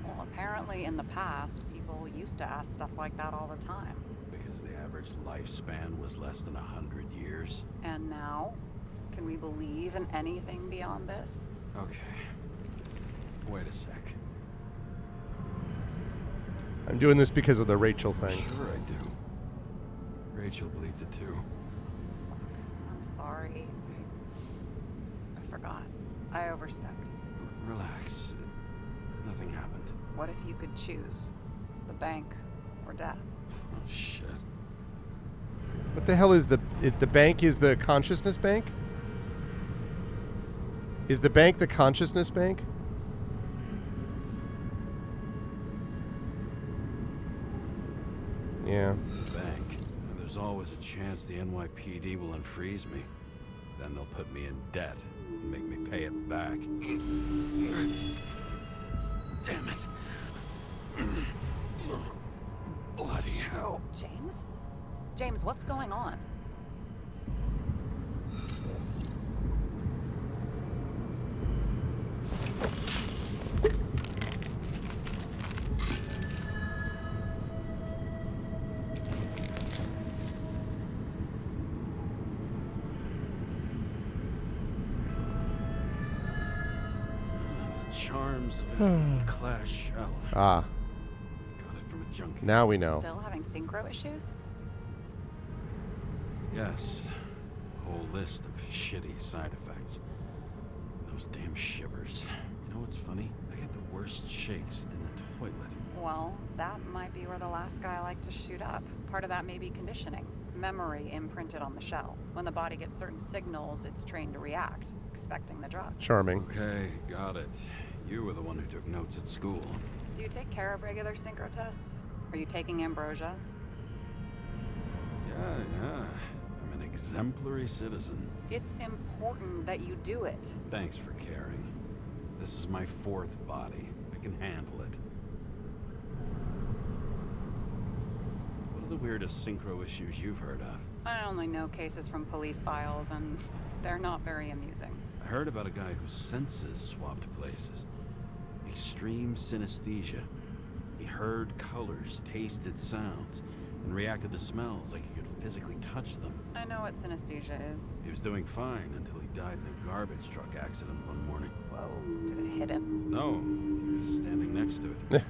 Well, apparently in the past, people used to ask stuff like that all the time. Because the average lifespan was less than 100 years. And now? Can we believe in anything beyond this? Okay. Wait a sec. I'm doing this because of the Rachel thing. Sure I do. Rachel believes it too. I'm sorry. I forgot. I overstepped. Relax. Nothing happened. What if you could choose? The bank or death? Oh, shit. What the hell is the bank is the consciousness bank? Is the bank the consciousness bank? Yeah. The bank. And there's always a chance the NYPD will unfreeze me. Then they'll put me in debt and make me pay it back. Damn it. Bloody hell. James? James, what's going on? Charms of an E-class shell. Ah. Got it from a junkie. Now we know. Still having synchro issues? Yes. A whole list of shitty side effects. Those damn shivers. You know what's funny? I get the worst shakes in the toilet. Well, that might be where the last guy liked to shoot up. Part of that may be conditioning. Memory imprinted on the shell. When the body gets certain signals, it's trained to react, expecting the drug. Charming. Okay, got it. You were the one who took notes at school. Do you take care of regular synchro tests? Are you taking ambrosia? Yeah. I'm an exemplary citizen. It's important that you do it. Thanks for caring. This is my fourth body. I can handle it. What are the weirdest synchro issues you've heard of? I only know cases from police files, and they're not very amusing. I heard about a guy whose senses swapped places. Extreme synesthesia. He heard colors, tasted sounds, and reacted to smells like he could physically touch them. I know what synesthesia is. He was doing fine until he died in a garbage truck accident one morning. Whoa, did it hit him? No, he was standing next to it. The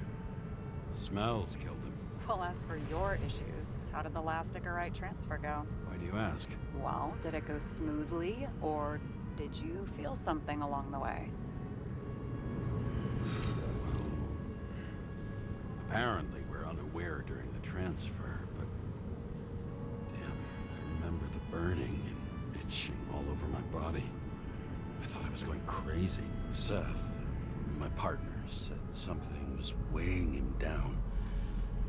smells killed him. Well, as for your issues, how did the last Icarite transfer go? Why do you ask? Well, did it go smoothly, or did you feel something along the way? Apparently, we're unaware during the transfer, but damn, I remember the burning and itching all over my body. I thought I was going crazy. Seth, my partner, said something was weighing him down.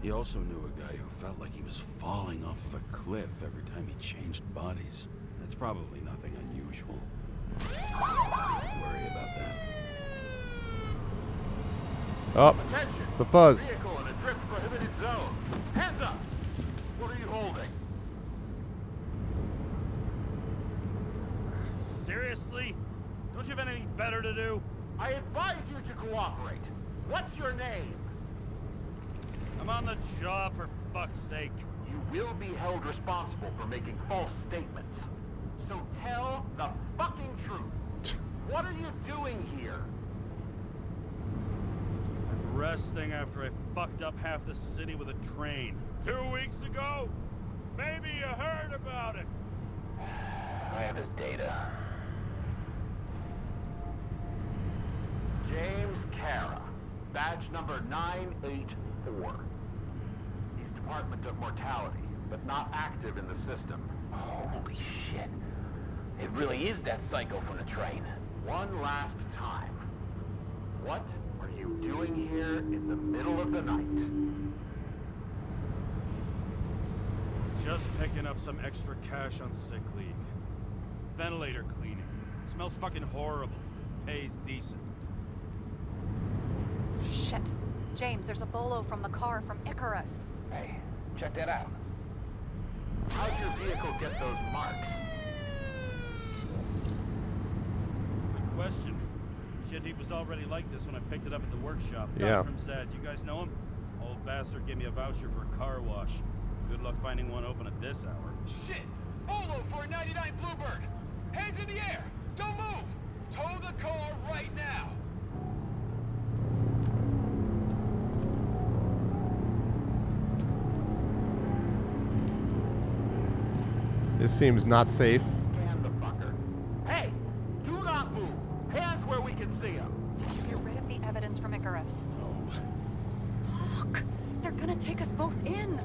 He also knew a guy who felt like he was falling off of a cliff every time he changed bodies. It's probably nothing unusual. Don't worry about that. Oh, Attention! it's the fuzz. Vehicle in a drift prohibited zone. Hands up! What are you holding? Seriously? Don't you have anything better to do? I advise you to cooperate. What's your name? I'm on the job, for fuck's sake. You will be held responsible for making false statements. So tell the fucking truth. What are you doing here? I'm resting after I fucked up half the city with a train. 2 weeks ago? Maybe you heard about it. I have his data. James Kara, badge number 984. He's Department of Mortality, but not active in the system. Holy shit. It really is that psycho from the train. One last time. What are you doing here in the middle of the night? Just picking up some extra cash on sick leave. Ventilator cleaning. Smells fucking horrible. Pays decent. Shit. James, there's a bolo from the car from Icarus. Hey, check that out. How'd your vehicle get those marks? question. Shit, he was already like this when I picked it up at the workshop. Yeah. Guy from Zad, you guys know him? Old bastard gave me a voucher for a car wash. Good luck finding one open at this hour. Shit! Olo for a 99 Bluebird! Hands in the air! Don't move! Tow the car right now! This seems not safe. Scan the fucker. Hey! Do not move! Hands where we can see them! Did you get rid of the evidence from Icarus? No. Look! They're gonna take us both in!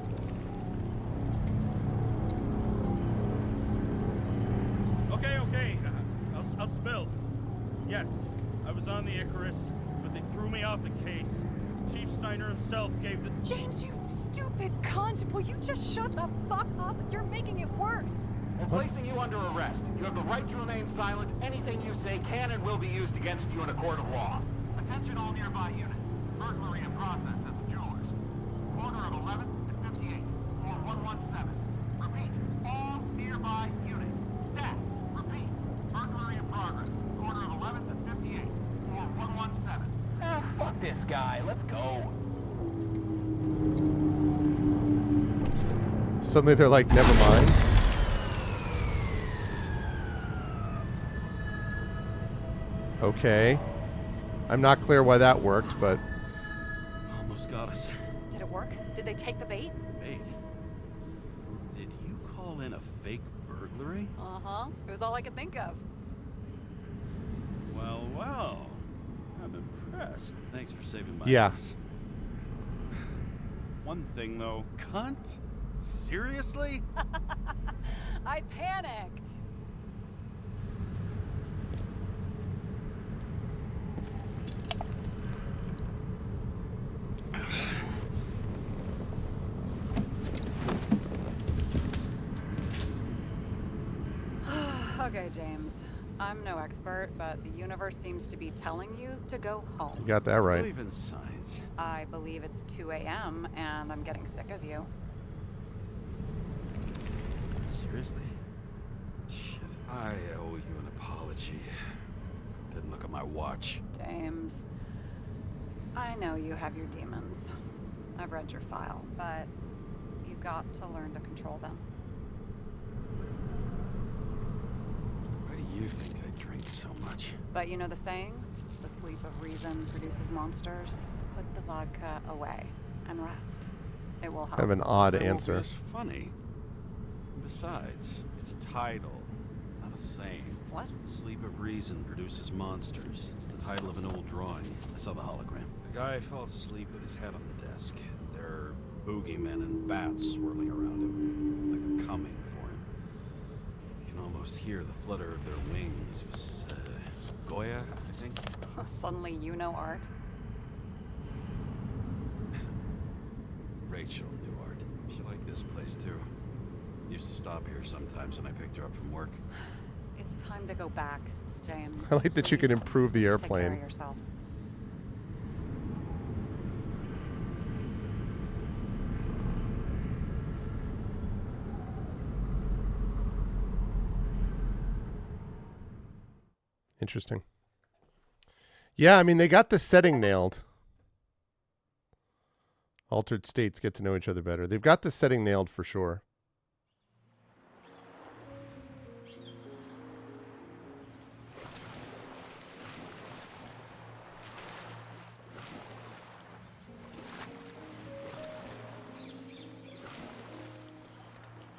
Okay. I'll spill. Yes, I was on the Icarus, but they threw me off the case. Chief Steiner himself gave the... James, you stupid cunt! Will you just shut the fuck up? You're making it worse! We're placing you under arrest. You have the right to remain silent. Anything you say can and will be used against you in a court of law. Attention all nearby units. Burglary in process at the jewelers. Corner of 11th and 58, or 117. Repeat, all nearby units. Stat, repeat, burglary in progress. Corner of 11th and 58, or 117. Ah, fuck this guy. Let's go. Suddenly they're like, never mind. Okay. I'm not clear why that worked, but... Almost got us. Did it work? Did they take the bait? Bait? Did you call in a fake burglary? Uh-huh. It was all I could think of. Well. I'm impressed. Thanks for saving my Yeah. ass. One thing, though. Cunt? Seriously? I panicked. Okay, James. I'm no expert, but the universe seems to be telling you to go home. You got that I right. believe in science. I believe it's 2 a.m. and I'm getting sick of you. Seriously? Shit. I owe you an apology. Didn't look at my watch. James, I know you have your demons. I've read your file, but you've got to learn to control them. Why do you think I drink so much? But you know the saying? The sleep of reason produces monsters. Put the vodka away and rest. It will help. Kind of an odd That won't be answer. as funny. Besides, it's a title, not a saying. What? Sleep of Reason produces monsters. It's the title of an old drawing. I saw the hologram. The guy falls asleep with his head on the desk. There are boogeymen and bats swirling around him, like they're coming for him. You can almost hear the flutter of their wings. It was Goya, I think. Suddenly you know art. Rachel knew art. She liked this place too. Used to stop here sometimes when I picked her up from work. It's time to go back, James. I like that you can Please, improve the take care airplane. of yourself. Interesting. Yeah, I mean, they got the setting nailed. Altered states get to know each other better. They've got the setting nailed for sure.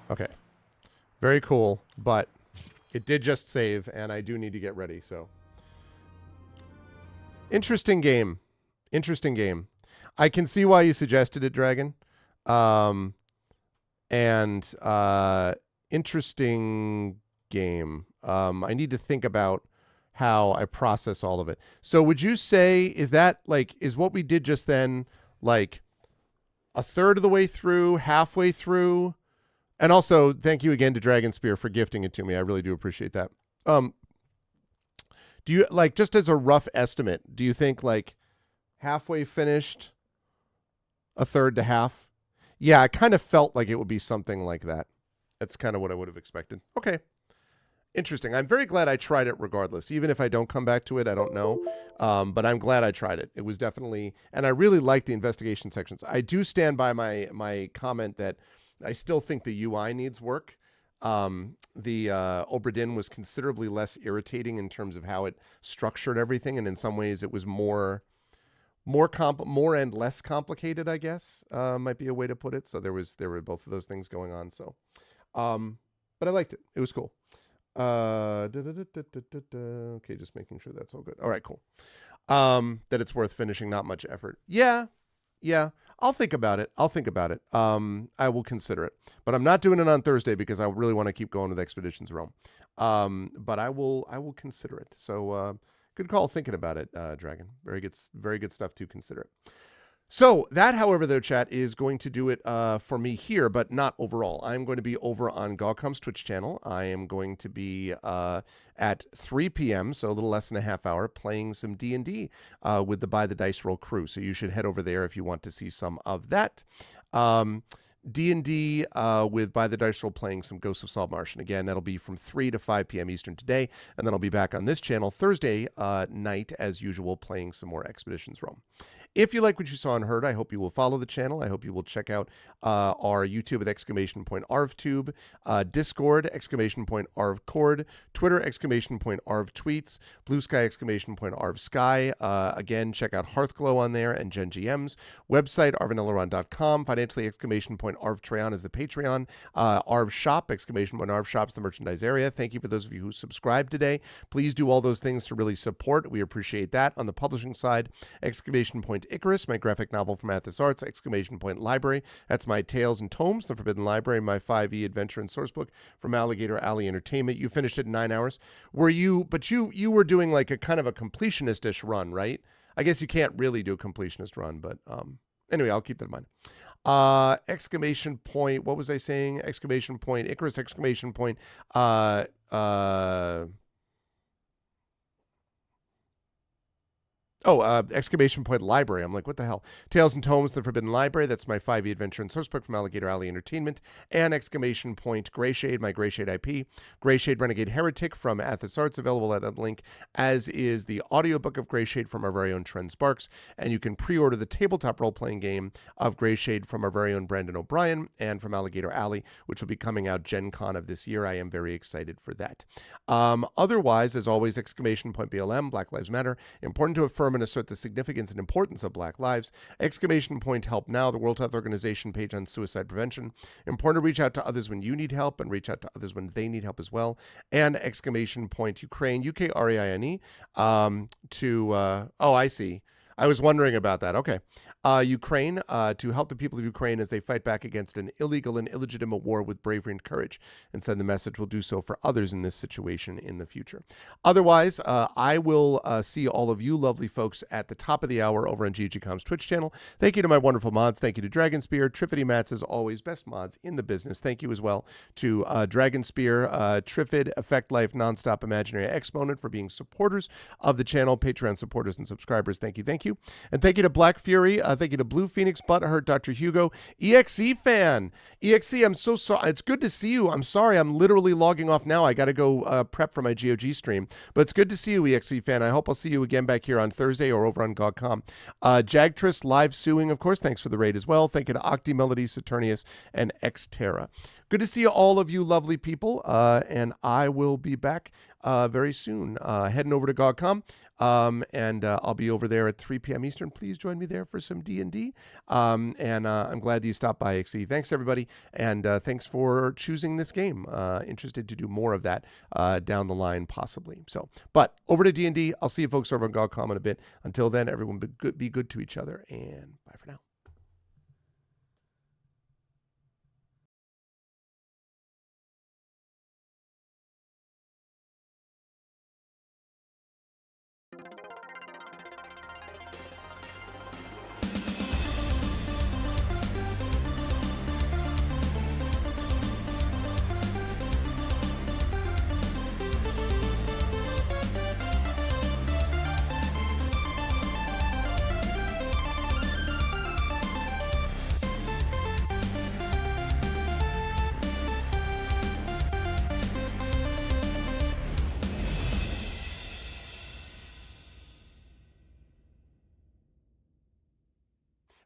Okay. Very cool, but it did just save, and I do need to get ready, so. Interesting game. Interesting game. I can see why you suggested it, Dragon. Interesting game. I need to think about how I process all of it. So would you say, is that like, is what we did just then like a third of the way through, halfway through? And also, thank you again to Dragon Spear for gifting it to me. I really do appreciate that. Do you, like, just as a rough estimate, do you think like halfway finished, a third to half? Yeah, I kind of felt like it would be something like that. That's kind of what I would have expected. Okay. Interesting. I'm very glad I tried it regardless. Even if I don't come back to it, I don't know. But I'm glad I tried it. It was definitely, and I really like the investigation sections. I do stand by my comment that I still think the UI needs work. The Obra Dinn was considerably less irritating in terms of how it structured everything, and in some ways it was more and less complicated, I guess, might be a way to put it. So there were both of those things going on. So, but I liked it. It was cool. Okay, just making sure that's all good. All right, cool. That it's worth finishing. Not much effort. Yeah. I'll think about it. I will consider it, but I'm not doing it on Thursday because I really want to keep going with Expeditions Rome. But I will consider it. So, good call thinking about it, Dragon. Very good stuff to consider it. So that, however, though, chat, is going to do it for me here, but not overall. I'm going to be over on GawCom's Twitch channel. I am going to be at 3 p.m., so a little less than a half hour, playing some D&D with the By the Dice Roll crew. So you should head over there if you want to see some of that. D&D with By the Dice Roll playing some Ghosts of Saltmarsh. And again, that'll be from 3 to 5 p.m. Eastern today. And then I'll be back on this channel Thursday night, as usual, playing some more Expeditions Rome. If you like what you saw and heard, I hope you will follow the channel. I hope you will check out our YouTube at !ArvTube, Discord, !ArvCord, Twitter, !ArvTweets, Blue Sky, !ArvSky. Again, check out Hearthglow on there and GenGMs. Website, arvinelleron.com. Financially, !ArvTrayon is the Patreon. Arv Shop, !Arv Shop's the merchandise area. Thank you for those of you who subscribed today. Please do all those things to really support. We appreciate that. On the publishing side, Icarus, my graphic novel from Athos Arts, Library. That's my Tales and Tomes, The Forbidden Library, my 5e adventure and sourcebook from Alligator Alley Entertainment. You finished it in 9 hours. But you were doing like a kind of a completionist-ish run, right? I guess you can't really do a completionist run, but anyway, I'll keep that in mind. What was I saying? Icarus, Library. I'm like, what the hell? Tales and Tomes, The Forbidden Library. That's my 5e adventure and sourcebook from Alligator Alley Entertainment. And Greyshade, my Greyshade IP. Greyshade Renegade Heretic from Athos Arts, available at that link, as is the audiobook of Greyshade from our very own Trent Sparks. And you can pre-order the tabletop role-playing game of Greyshade from our very own Brandon O'Brien and from Alligator Alley, which will be coming out Gen Con of this year. I am very excited for that. Otherwise, as always, BLM, Black Lives Matter. Important to affirm and assert the significance and importance of Black lives. Help Now, the World Health Organization page on suicide prevention. Important to reach out to others when you need help and reach out to others when they need help as well. And Ukraine, Ukraine, I see. I was wondering about that. Okay. Ukraine, to help the people of Ukraine as they fight back against an illegal and illegitimate war with bravery and courage, and send the message will do so for others in this situation in the future. Otherwise, I will see all of you lovely folks at the top of the hour over on GGCom's Twitch channel. Thank you to my wonderful mods. Thank you to Dragonspear, Triffity Mats, as always, best mods in the business. Thank you as well to Dragonspear, Triffid, Effect Life, Nonstop, Imaginary Exponent for being supporters of the channel, Patreon supporters and subscribers. Thank you. And thank you to Black Fury. Thank you to Blue Phoenix, Butthurt, Dr. Hugo, EXE fan. EXE, I'm so sorry. It's good to see you. I'm sorry. I'm literally logging off now. I got to go prep for my GOG stream. But it's good to see you, EXE fan. I hope I'll see you again back here on Thursday or over on GawCom. Jagtress, Live Suing, of course. Thanks for the raid as well. Thank you to Octi Melody, Saturnius, and Xterra. Good to see all of you lovely people. And I will be back very soon. Heading over to GawCom. And I'll be over there at 3 p.m. Eastern. Please join me there for some D&D. And I'm glad that you stopped by, XE. Thanks, everybody. And thanks for choosing this game. Interested to do more of that down the line, possibly. But over to D&D. I'll see you folks over on GawCom in a bit. Until then, everyone be good to each other. And bye for now.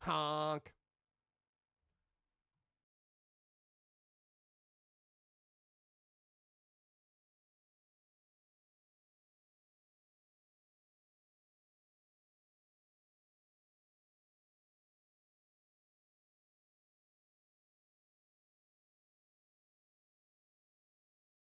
Huh?